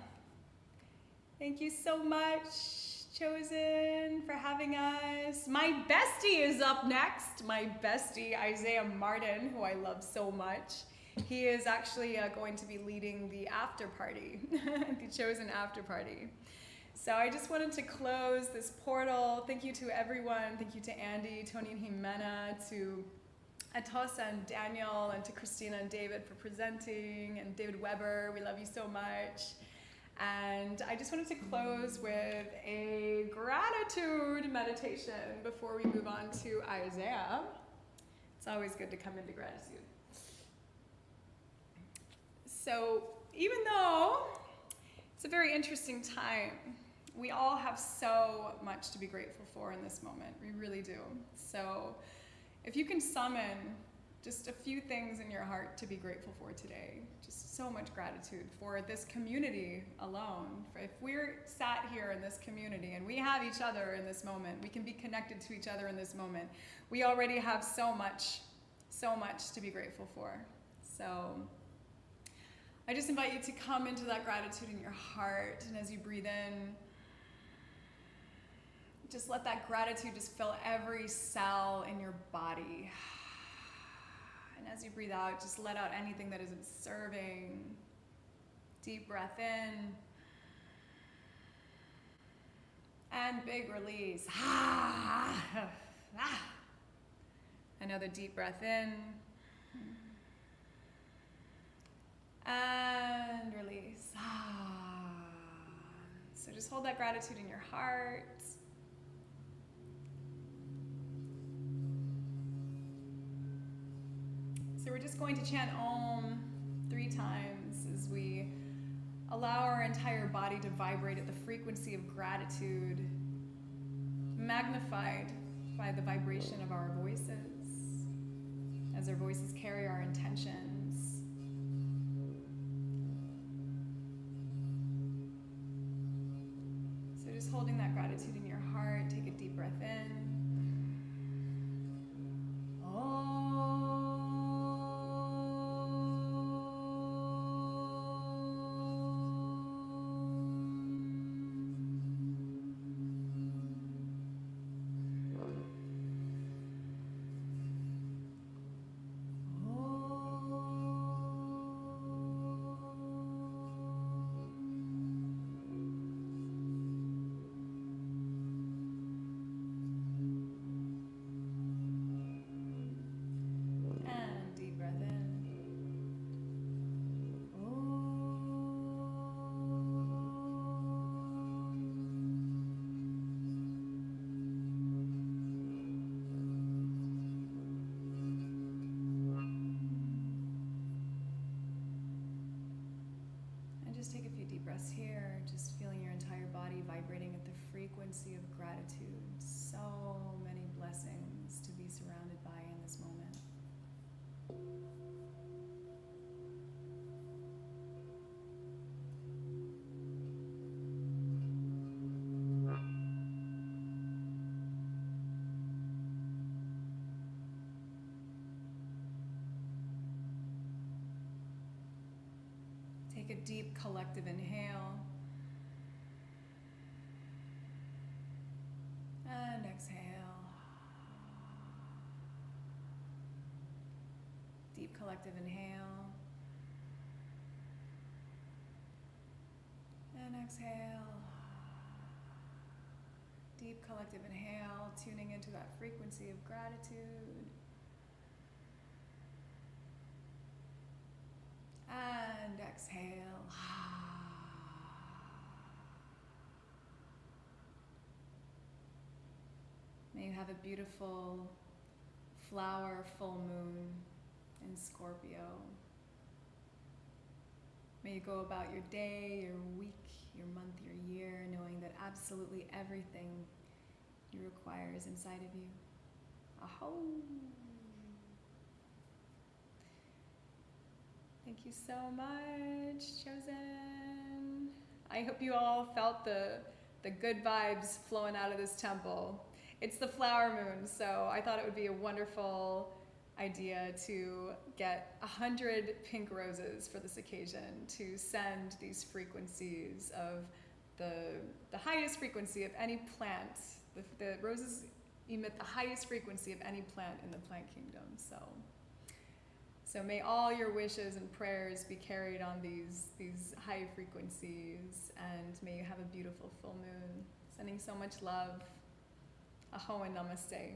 Thank you so much, Chosen, for having us. My bestie is up next. My bestie, Isaiah Martin, who I love so much. He is actually going to be leading the after party, the Chosen after party. So I just wanted to close this portal. Thank you to everyone. Thank you to Andy, Tony, and Jimena, to Atosa and Daniel, and to Christina and David for presenting, and David Weber, we love you so much. And I just wanted to close with a gratitude meditation before we move on to Isaiah. It's always good to come into gratitude. So even though it's a very interesting time, we all have so much to be grateful for in this moment. We really do. So if you can summon just a few things in your heart to be grateful for today. Just so much gratitude for this community alone. If we're sat here in this community and we have each other in this moment, we can be connected to each other in this moment, we already have so much to be grateful for. So I just invite you to come into that gratitude in your heart, and as you breathe in, just let that gratitude just fill every cell in your body. And as you breathe out, just let out anything that isn't serving. Deep breath in. And big release. Another deep breath in. And release. So just hold that gratitude in your heart. So we're just going to chant Om 3 times as we allow our entire body to vibrate at the frequency of gratitude, magnified by the vibration of our voices, as our voices carry our intentions. So just holding that gratitude in your heart, take a deep breath in. Take a few deep breaths here, just feeling your entire body vibrating at the frequency of gratitude. So many blessings to be surrounded by in this moment. Take a deep collective inhale and exhale. Deep collective inhale and exhale. Deep collective inhale, tuning into that frequency of gratitude. And exhale. May you have a beautiful flower full moon in Scorpio. May you go about your day, your week, your month, your year, knowing that absolutely everything you require is inside of you. Aho! Thank you so much, Chosen. I hope you all felt the good vibes flowing out of this temple. It's the flower moon, so I thought it would be a wonderful idea to get 100 pink roses for this occasion to send these frequencies of the highest frequency of any plant. The roses emit the highest frequency of any plant in the plant kingdom. So may all your wishes and prayers be carried on these high frequencies, and may you have a beautiful full moon. Sending so much love. Aho and namaste.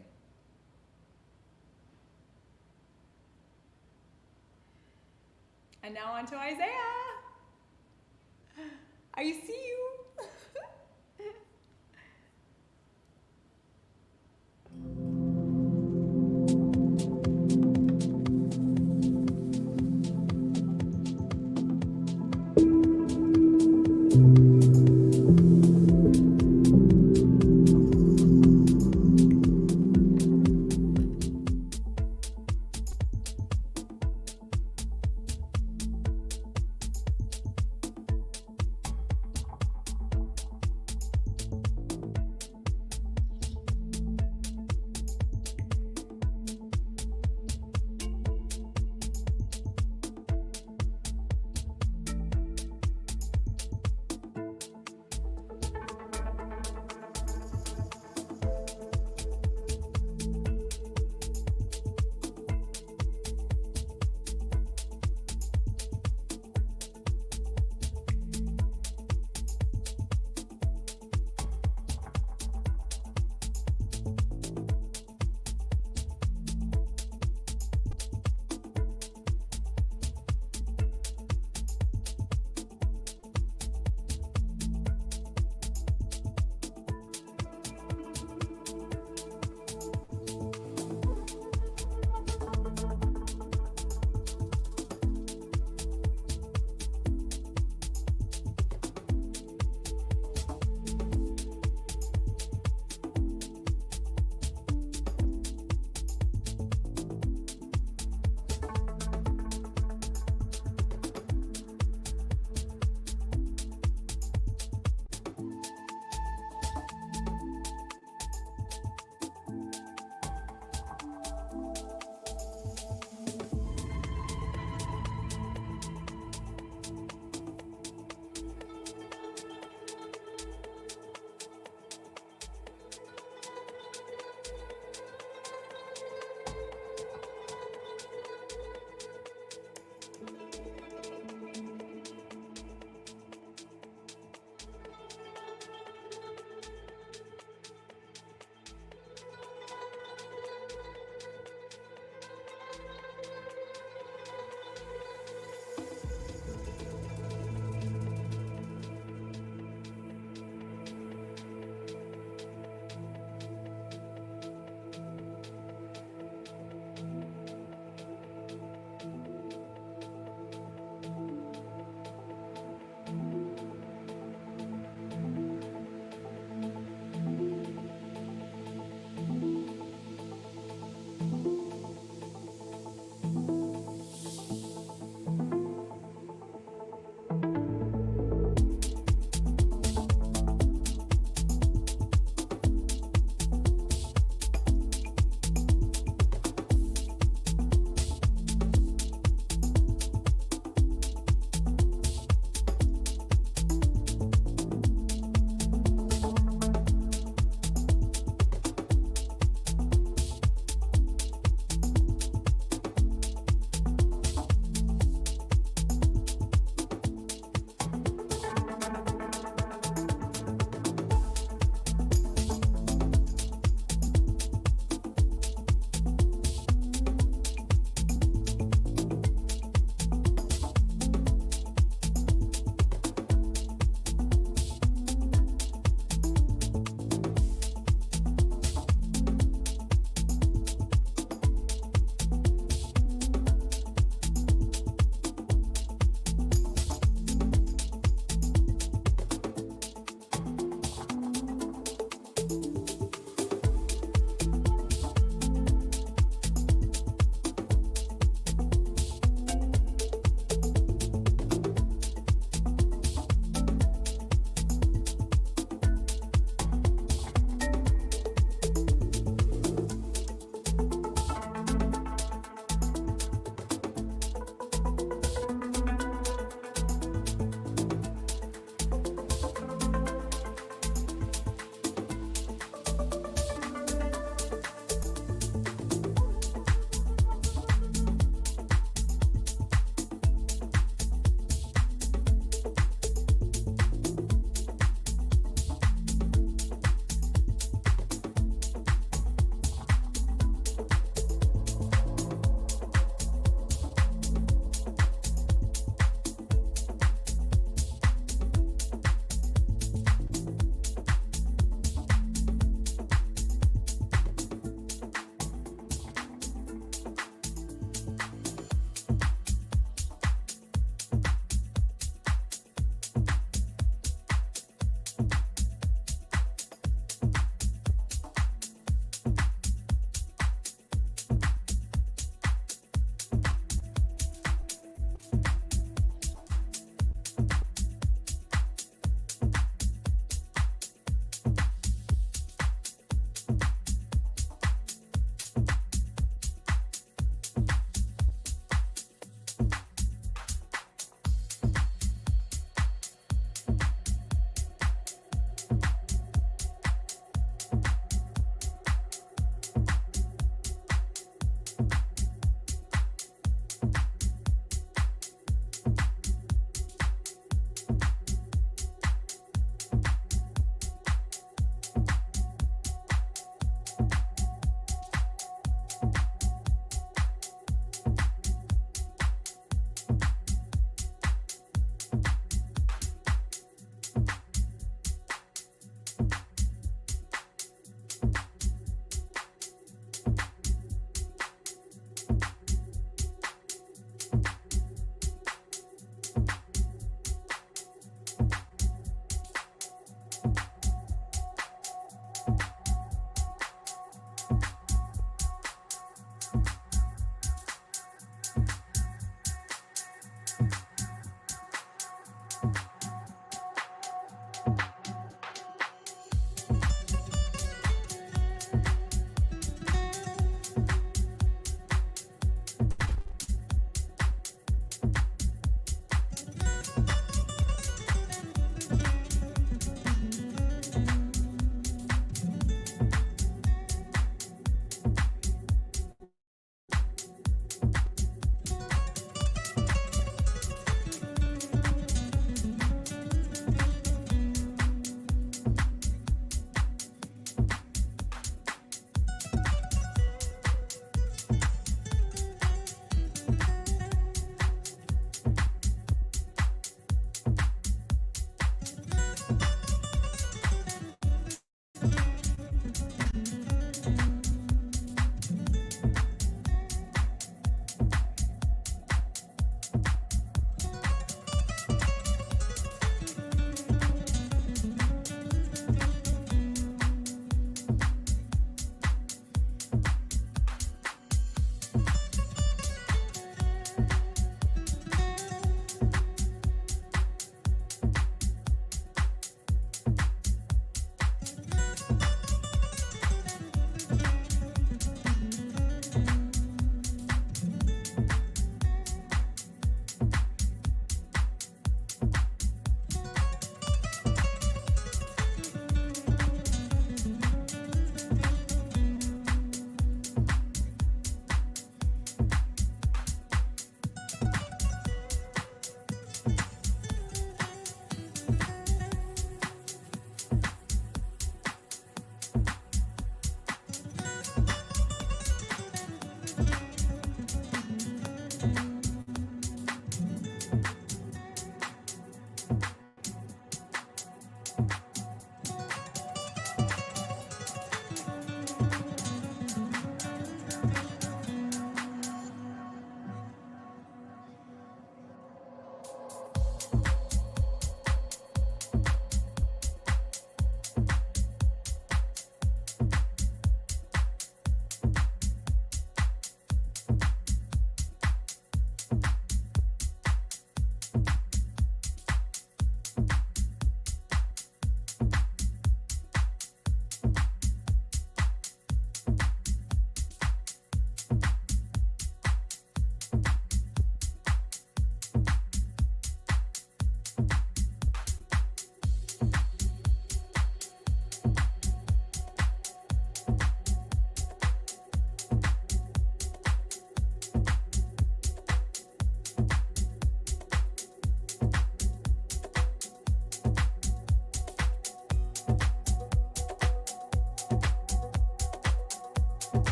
And now on to Isaiah. I see you.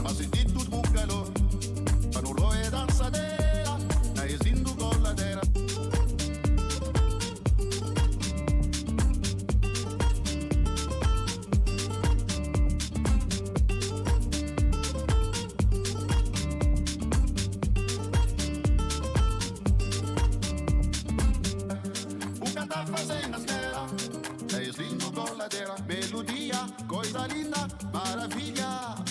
ma senti tutto bucalo, ma non lo è danzadera, dai stinto con la terra. Bucata fazenda sera, dai stinto con la terra, melodia, coisa linda, maravilha.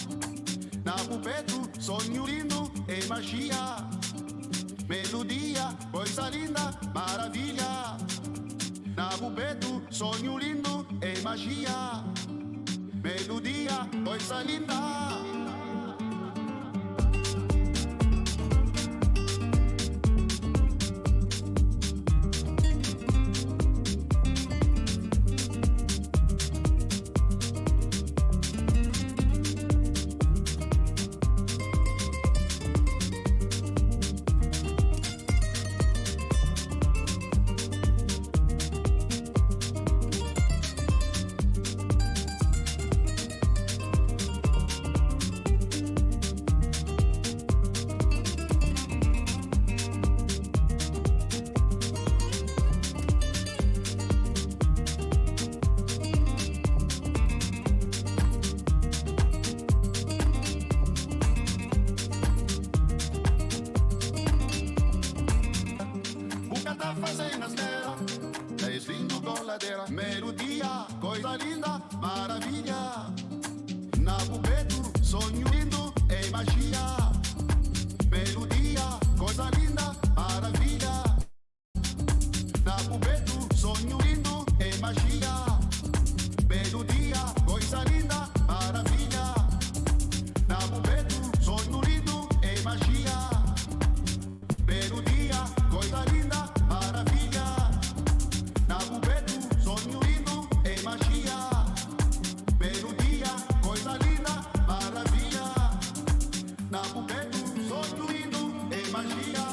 Na pupetu, sonho lindo e magia. Melodia, coisa linda, maravilha. Na pupetu, sonho lindo e magia. Melodia, coisa linda. Bucata fazenda sera, dai stinto con la terra, melodia, coisa linda, maravilha. Na pupetu, sonho lindo e magia. Melodia, coisa linda, maravilha. Na pupetu, sonho lindo e magia. Melodia, coisa linda, maravilha. Na pupetu, sonho lindo e magia. Melodia, coisa linda, maravilha. Na pupetu, sonho lindo e magia. Melodia, coisa linda, maravilha. Na pupetu, sonho lindo e magia.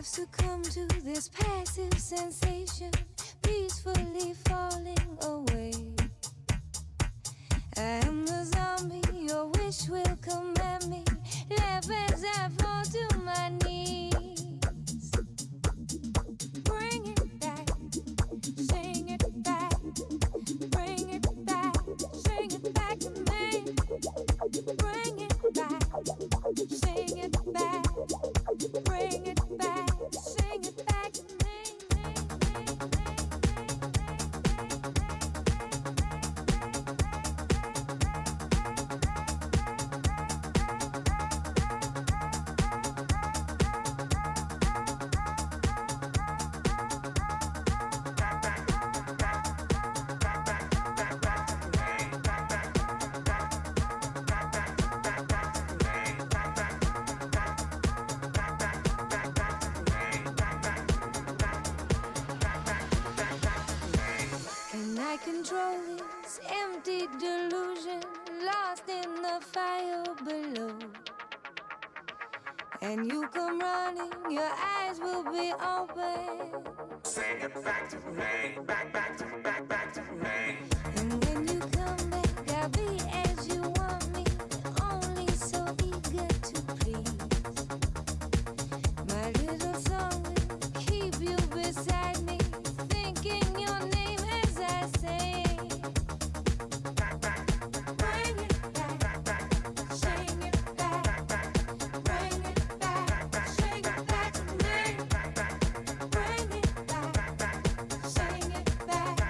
have succumbed to this passive sensation, peacefully falling away. I am the zombie, your wish will command me, laugh as I fall to my knees. Bring it back, sing it back, bring it back, sing it back to me. Bring it back, sing it back, bring it back, sing it back to me. Can I control this empty delusion, lost in the fire below? And you come running, your eyes will be open. Sing it back to me, back to me. And when you come back, I'll be as you want me, only so eager to please. My little song will keep you beside me, thinking your name as I sing. Bring it back, sing it back, bring it back, sing it back to me. Bring it back, sing it back,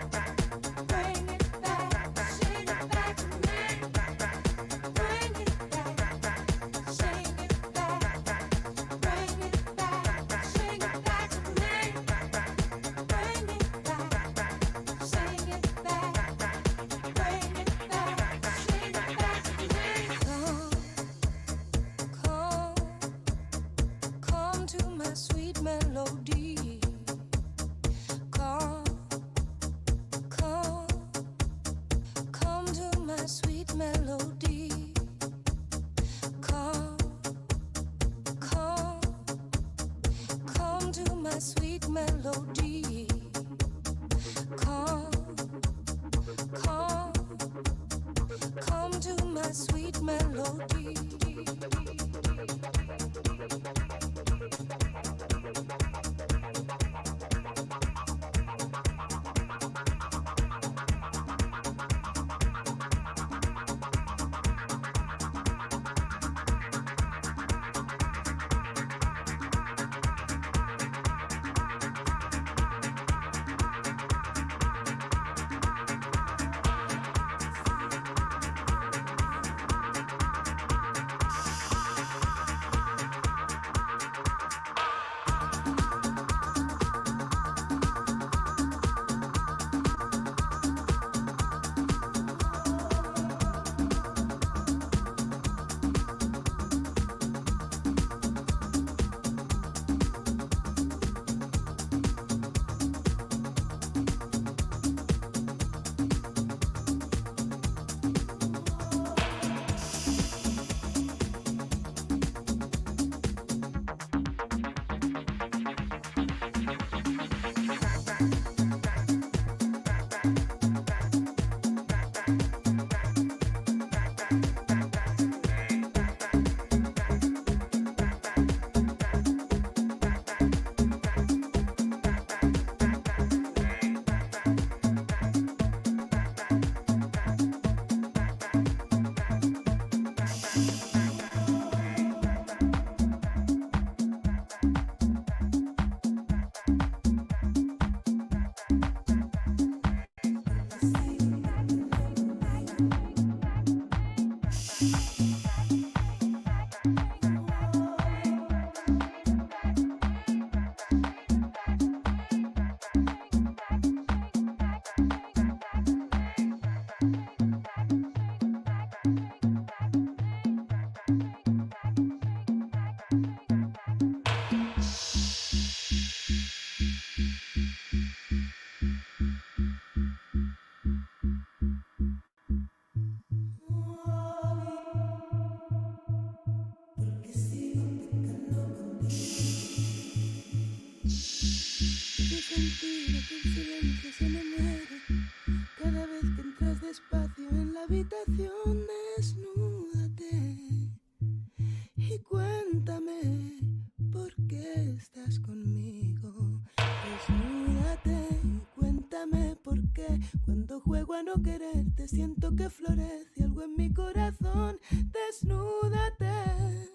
porque cuando juego a no quererte siento que florece algo en mi corazón. Desnúdate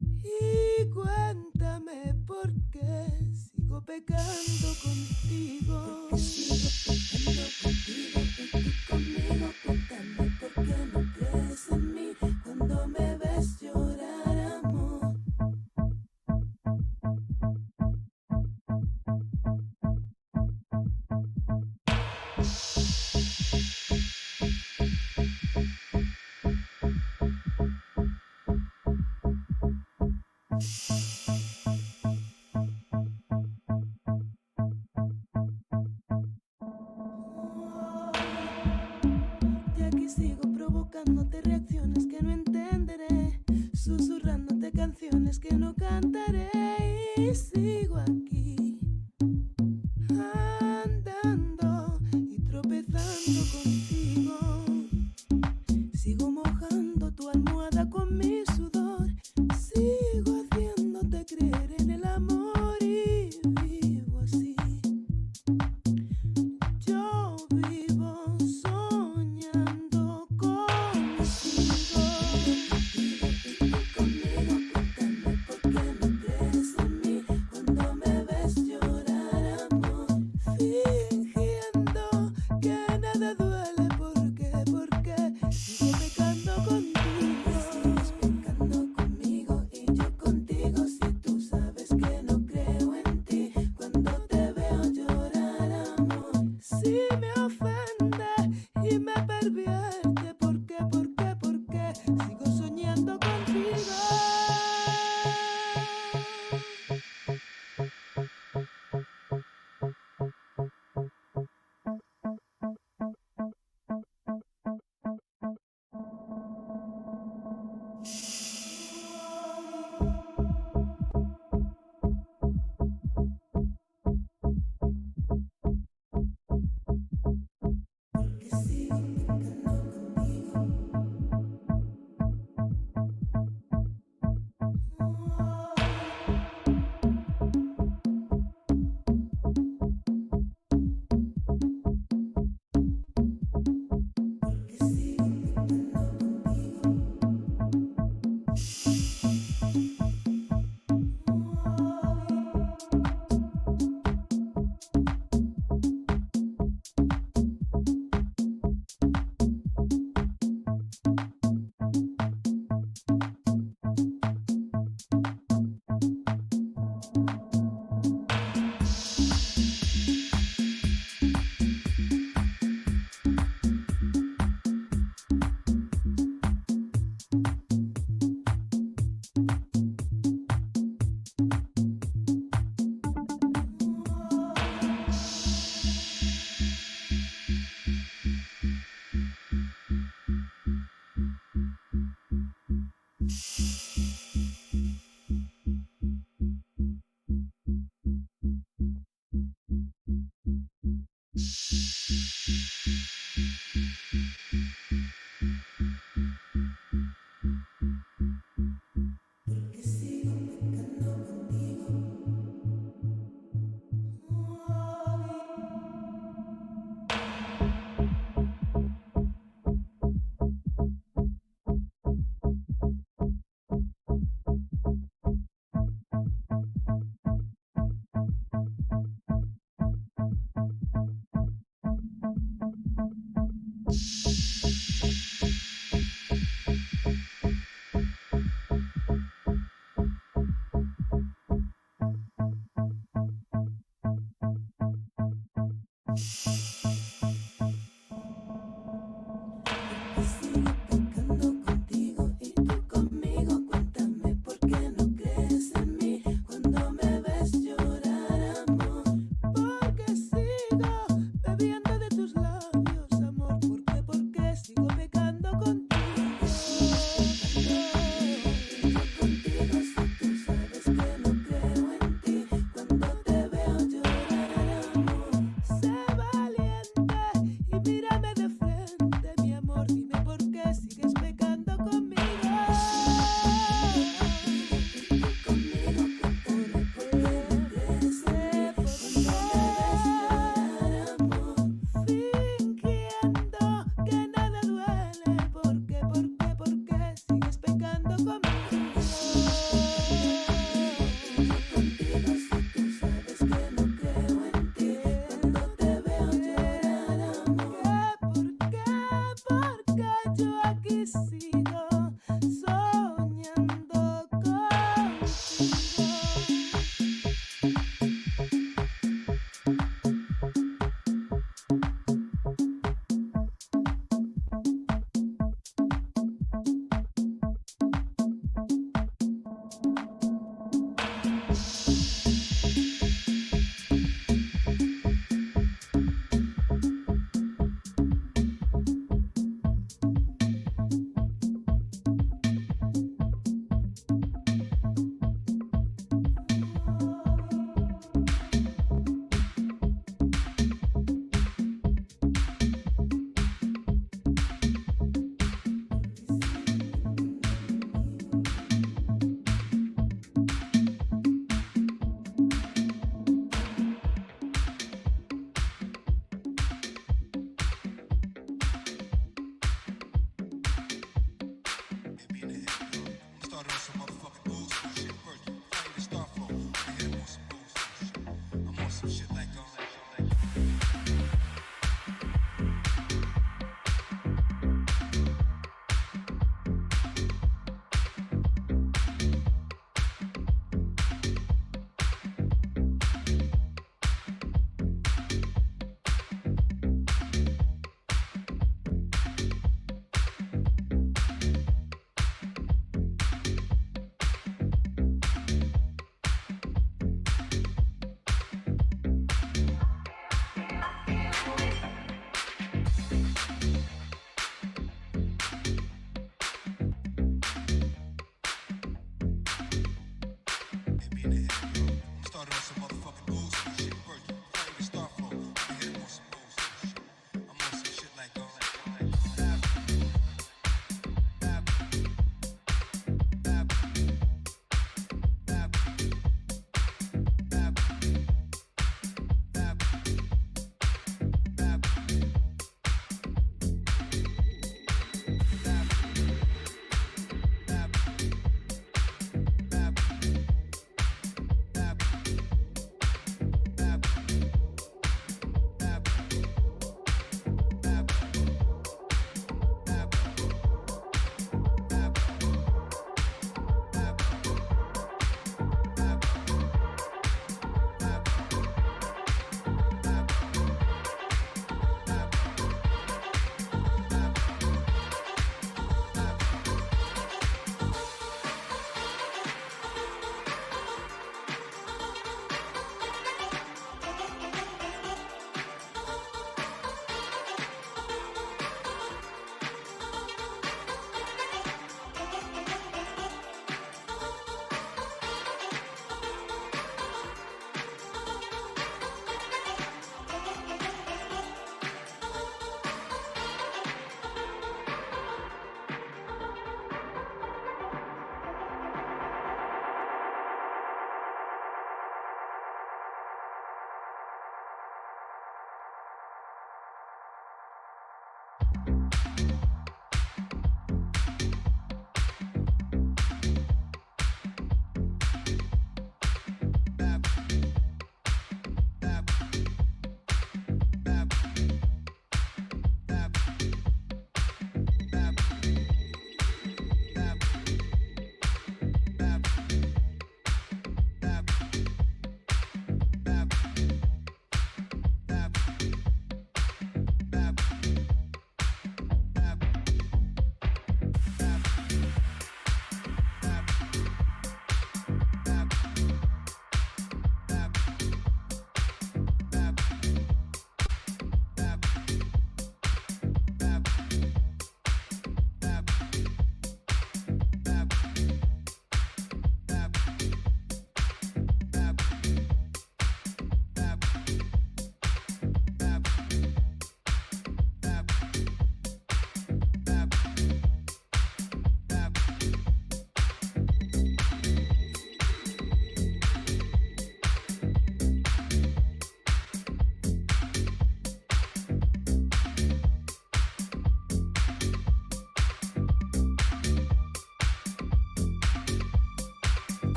y cuéntame por qué sigo pecando contigo. Porque sigo pecando contigo y tú conmigo. Cuéntame por qué no crees en mí cuando me ves llorar, amor. Y aquí sigo provocándote reacciones que no entenderé, susurrándote canciones que no cantaré. Y sigo aquí, andando y tropezando contigo. Sigo mojando tu almohada con mi sudor. Sigo haciéndote creer en el amor y vivo así. Yo vivo soñando contigo. Conmigo, cuéntame por qué no crees en mí cuando me ves llorar, amor. Fingiendo que nada duele, porque sigo pecando contigo. Sigues pecando conmigo y yo contigo. Si tú sabes que no creo en ti cuando te veo llorar, amor. Si me ofende y me pervierte, ¿por qué sigo soñando contigo?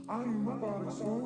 I'm about so.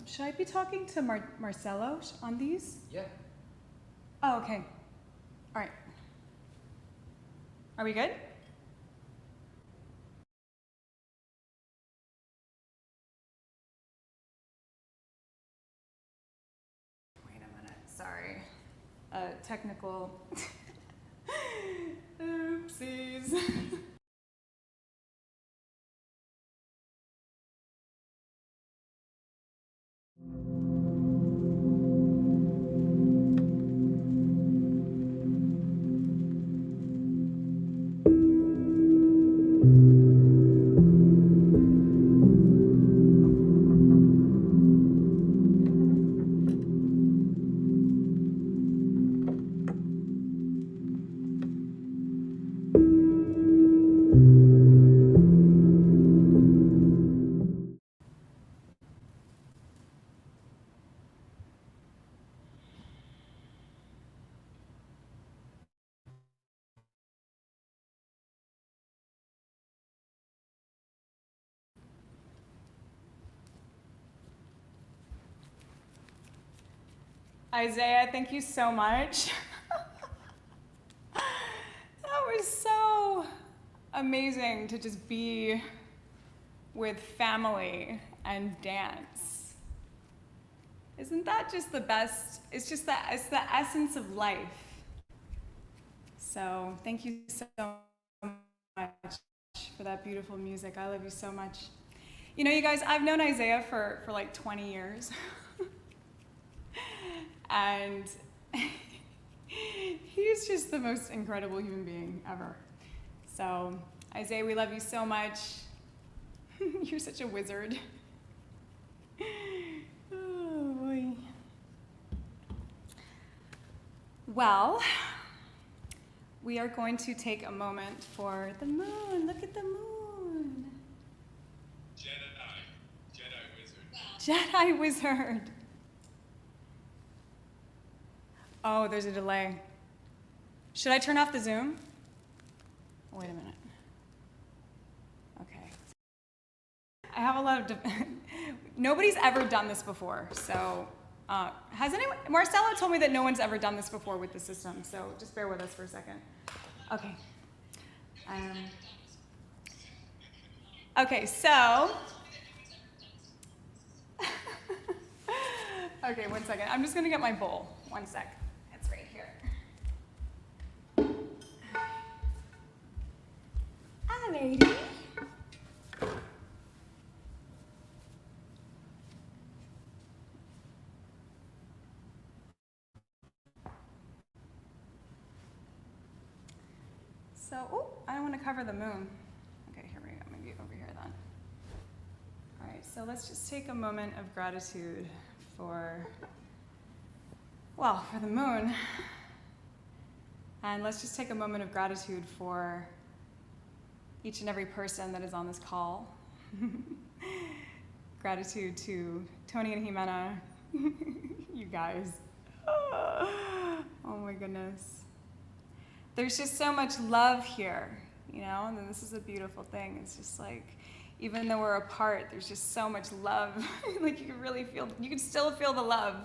Should I be talking to Marcelo on these? Yeah. Oh, okay. All right. Are we good? Wait a minute. Sorry. Technical. Oopsies. Isaiah, thank you so much. That was so amazing to just be with family and dance. Isn't that just the best? It's just that it's the essence of life. So thank you so much for that beautiful music. I love you so much. You know, you guys, I've known Isaiah for like 20 years. And he's just the most incredible human being ever. So, Isaiah, we love you so much. You're such a wizard. Oh, boy. Well, we are going to take a moment for the moon. Look at the moon. Jedi wizard. Oh, there's a delay. Should I turn off the Zoom? Wait a minute. Okay. I have a lot of, nobody's ever done this before, so has anyone, Marcelo told me that no one's ever done this before with the system, so just bear with us for a second. Okay. Okay, so, okay, 1 second. I'm just gonna get my bowl. 1 sec. It's right here. Hi, lady. So, oh, I don't want to cover the moon. Okay, here we go. Maybe over here then. All right, so let's just take a moment of gratitude for, well, for the moon. And let's just take a moment of gratitude for each and every person that is on this call. Gratitude to Tony and Jimena, you guys. Oh my goodness. There's just so much love here, you know, and this is a beautiful thing. It's just like, even though we're apart, there's just so much love. Like you can really feel, you can still feel the love.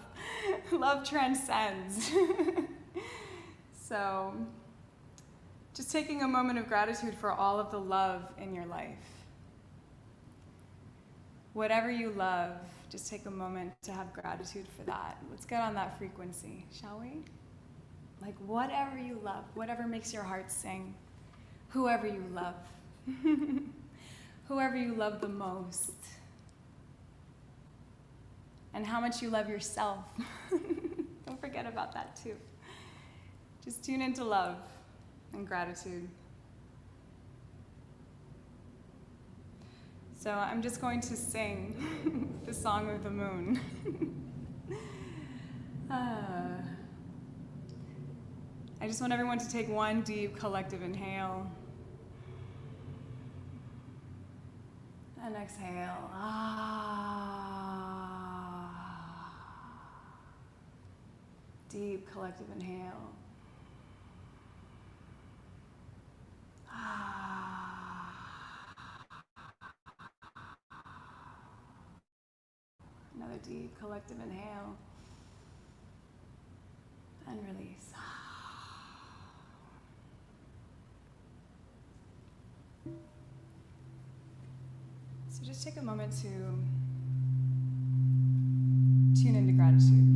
Love transcends. So, just taking a moment of gratitude for all of the love in your life. Whatever you love, just take a moment to have gratitude for that. Let's get on that frequency, shall we? Like whatever you love, whatever makes your heart sing, whoever you love, whoever you love the most, and how much you love yourself. Don't forget about that too. Just tune into love and gratitude. So I'm just going to sing the Song of the Moon. I just want everyone to take one deep collective inhale. And exhale. Deep collective inhale. Another deep collective inhale and release. So just take a moment to tune into gratitude.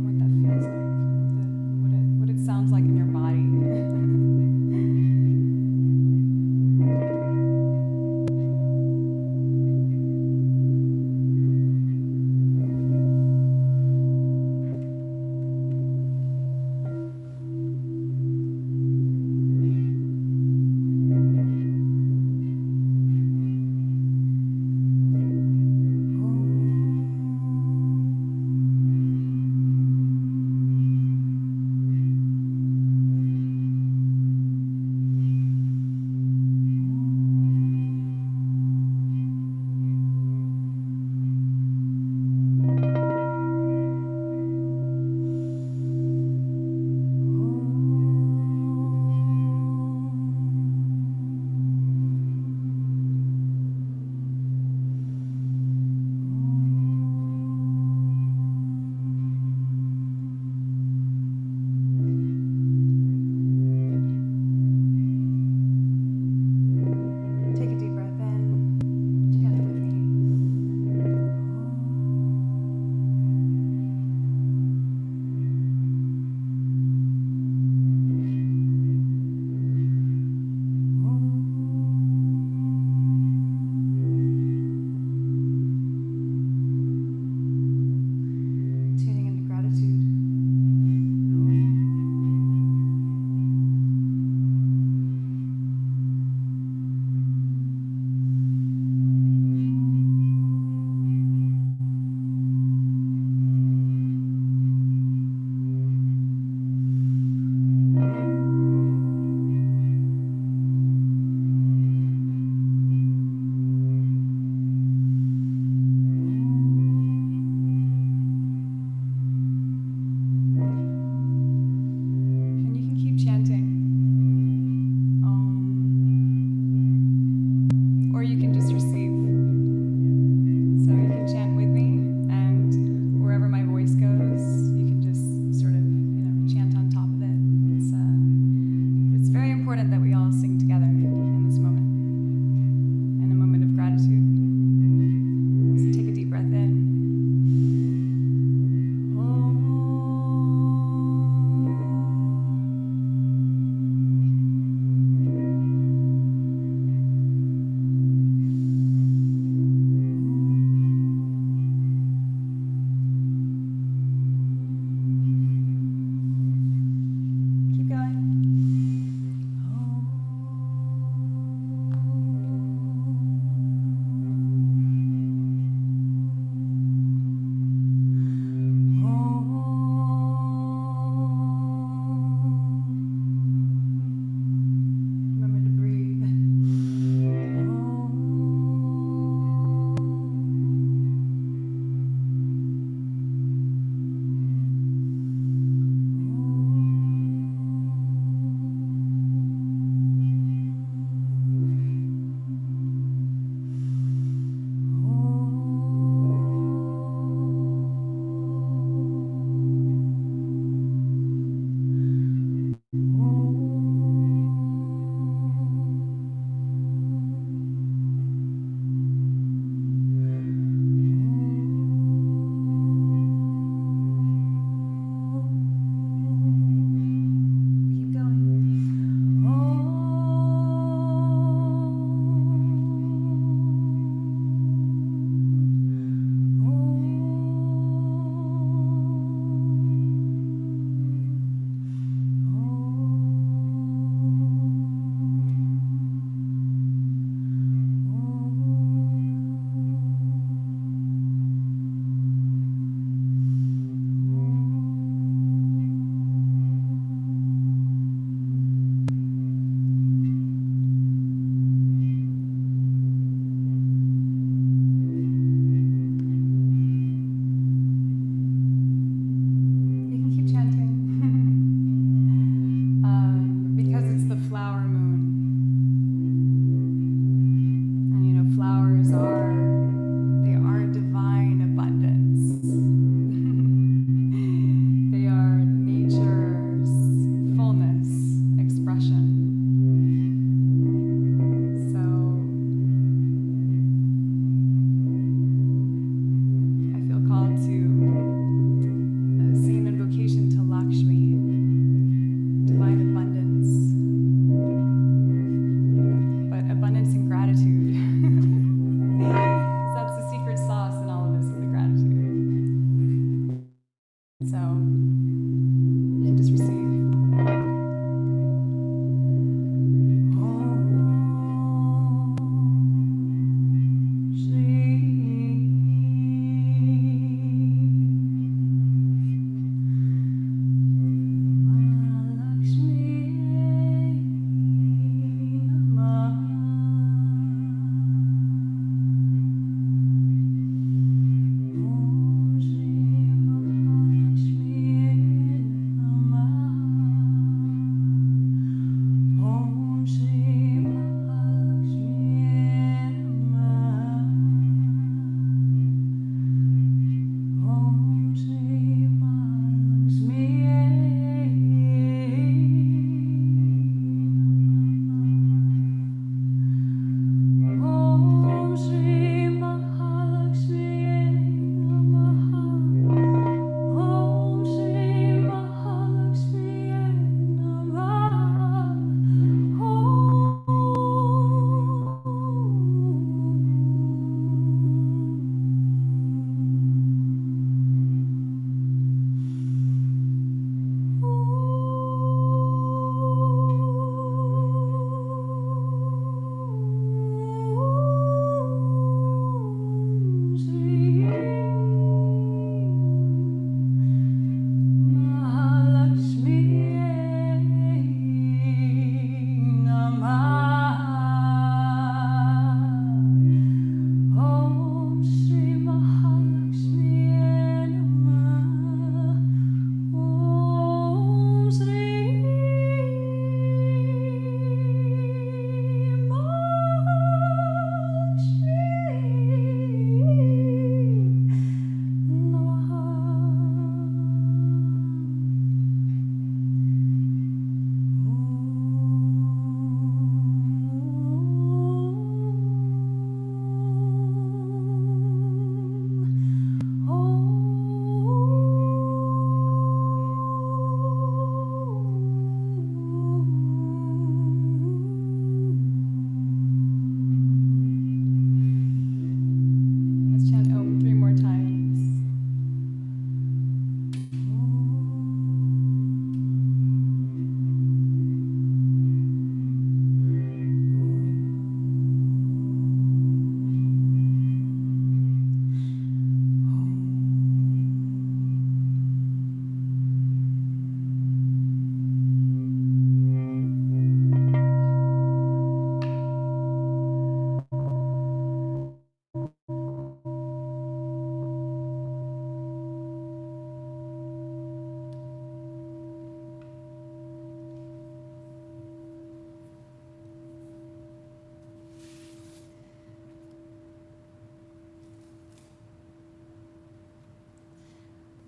What that feels like, what it sounds like in your body.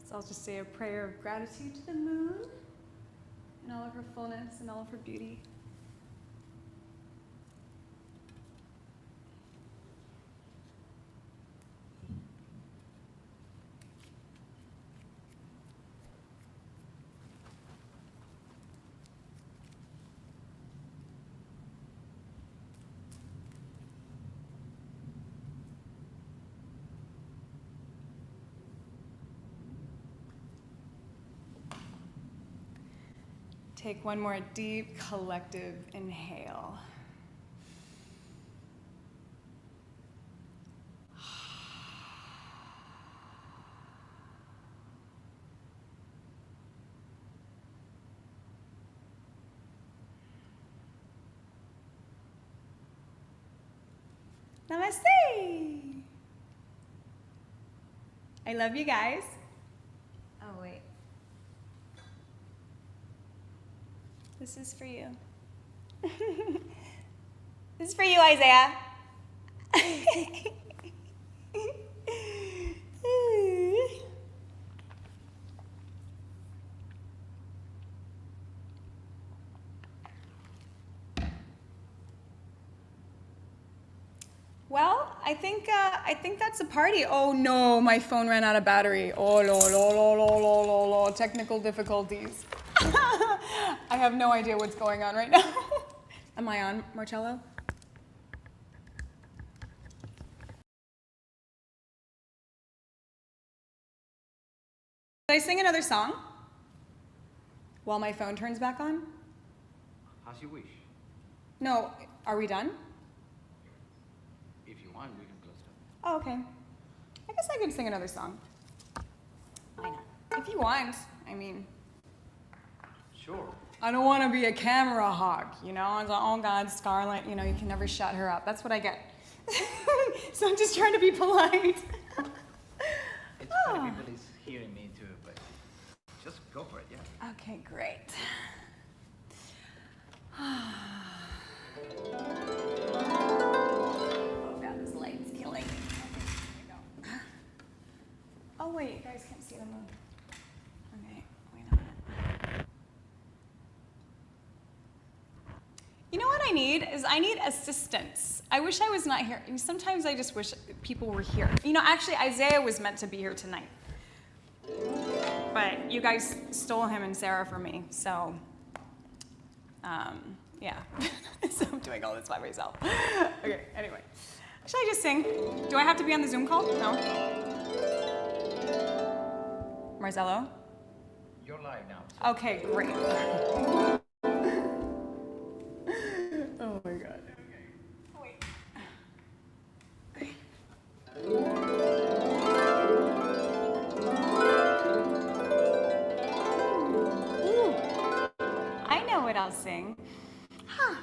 So I'll just say a prayer of gratitude to the moon and all of her fullness and all of her beauty. Take one more deep collective inhale. Namaste. I love you guys. Oh, wait. This is for you. This is for you, Isaiah. Well, I think that's a party. Oh no, my phone ran out of battery. Oh lo, technical difficulties. I have no idea what's going on right now. Am I on, Marcello? Should I sing another song while my phone turns back on? As you wish. No, are we done? If you want, we can close it. Oh, okay. I guess I can sing another song. Why not? If you want, I mean. Sure. I don't want to be a camera hog, you know? I was like, oh God, Scarlett, you know, you can never shut her up. That's what I get. So I'm just trying to be polite. It's funny people is hearing me too, but just go for it, yeah. Okay, great. Oh God, this light's killing me. Okay, here we go. Oh wait, you guys can't see the moon. Okay, wait a minute. You know what I need is I need assistance. I wish I was not here. Sometimes I just wish people were here. You know, actually Isaiah was meant to be here tonight. But you guys stole him and Sarah from me, so yeah. So I'm doing all this by myself. Okay, anyway. Should I just sing? Do I have to be on the Zoom call? No? Marcello? You're live now. Okay, great. Oh my God. Wait. Ooh. I know what I'll sing. Huh.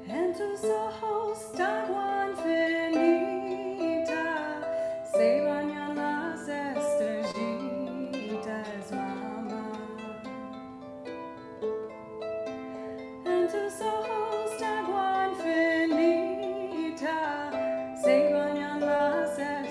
En tus ojos de agua infinita se bañan las estrellitas, mamá. En tus ojos de agua infinita se bañan las estrellitas.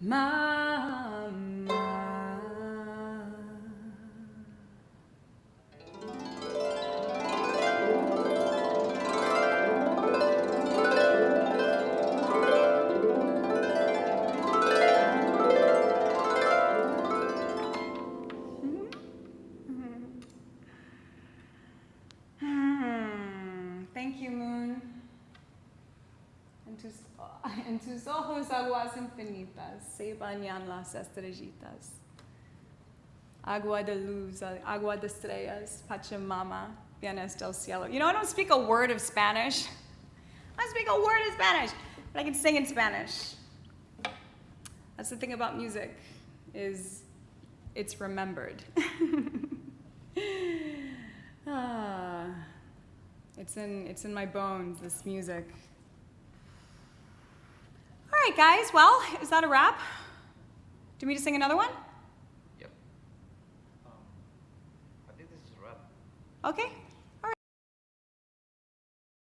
Mama. Thank you, Moon. En tus ojos aguas infinitas se bañan las estrellitas. Agua de luz, agua de estrellas, Pachamama, vienes del cielo. You know, I don't speak a word of Spanish. I don't speak a word of Spanish, but I can sing in Spanish. That's the thing about music, is it's remembered. It's in my bones, this music. All right, guys, well, is that a wrap? Do you want me to sing another one? Yep. I think this is a wrap. Okay, all right.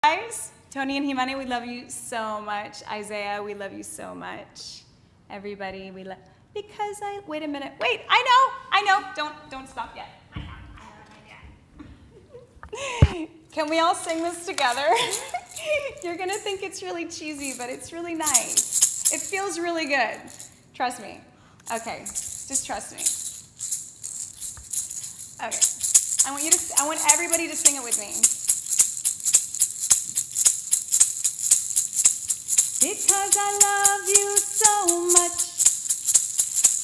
Guys, Tony and Himani, we love you so much. Isaiah, we love you so much. Everybody, we love, wait a minute, wait, I know, don't stop yet. Can we all sing this together? You're gonna think it's really cheesy, but it's really nice. It feels really good. Trust me. Okay, just trust me. Okay, I want everybody to sing it with me. Because I love you so much.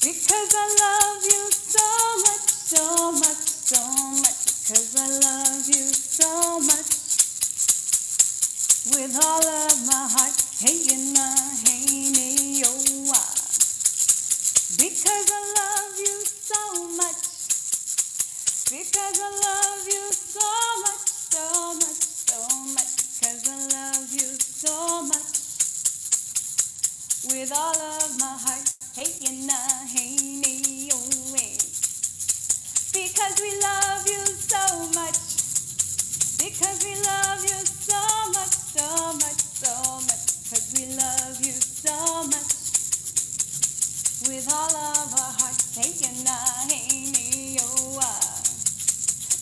Because I love you so much, so much, so much. Because I love you so much. With all of my heart, hey, hey, nay, oh, ah. Because I love you so much. Because I love you so much, so much, so much. Because I love you so much. With all of my heart, hey, hey, nay, oh, hey. Because we love you so much. Because we love you so much, so much, so much. Because we love you so much. With all of our hearts, hey, hey, oh, ah.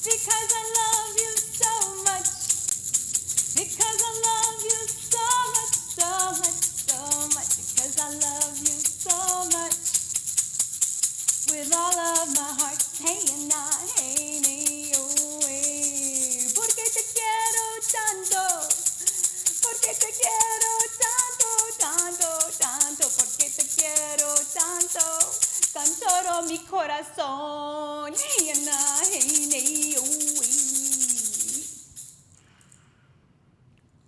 Because I love you so much. Because I love you so much, so much, so much. Because I love you so much. With all of my heart, hey, hey, oh, hey. Porque te quiero tanto. Porque te quiero tanto, tanto, tanto. Porque te quiero tanto. Con todo mi corazón. Hey, hey, oh, hey.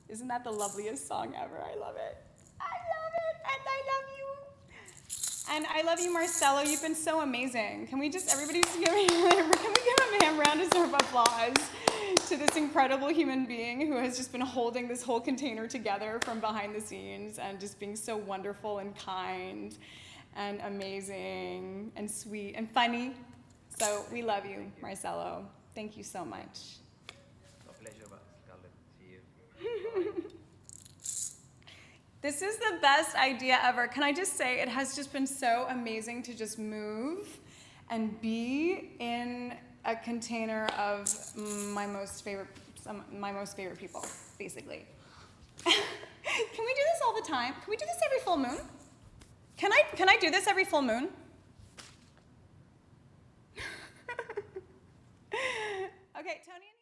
Isn't that the loveliest song ever? I love it. I love it, and I love you. And I love you, Marcelo. You've been so amazing. Can we just, everybody just give me, can we give a round of applause to this incredible human being who has just been holding this whole container together from behind the scenes and just being so wonderful and kind and amazing and sweet and funny. So we love you, Marcelo. Thank you so much. A pleasure, Scarlett. See you. This is the best idea ever. Can I just say, it has just been so amazing to just move and be in a container of my most favorite people, basically. Can we do this all the time? Can we do this every full moon? Can I do this every full moon? Okay, Tony.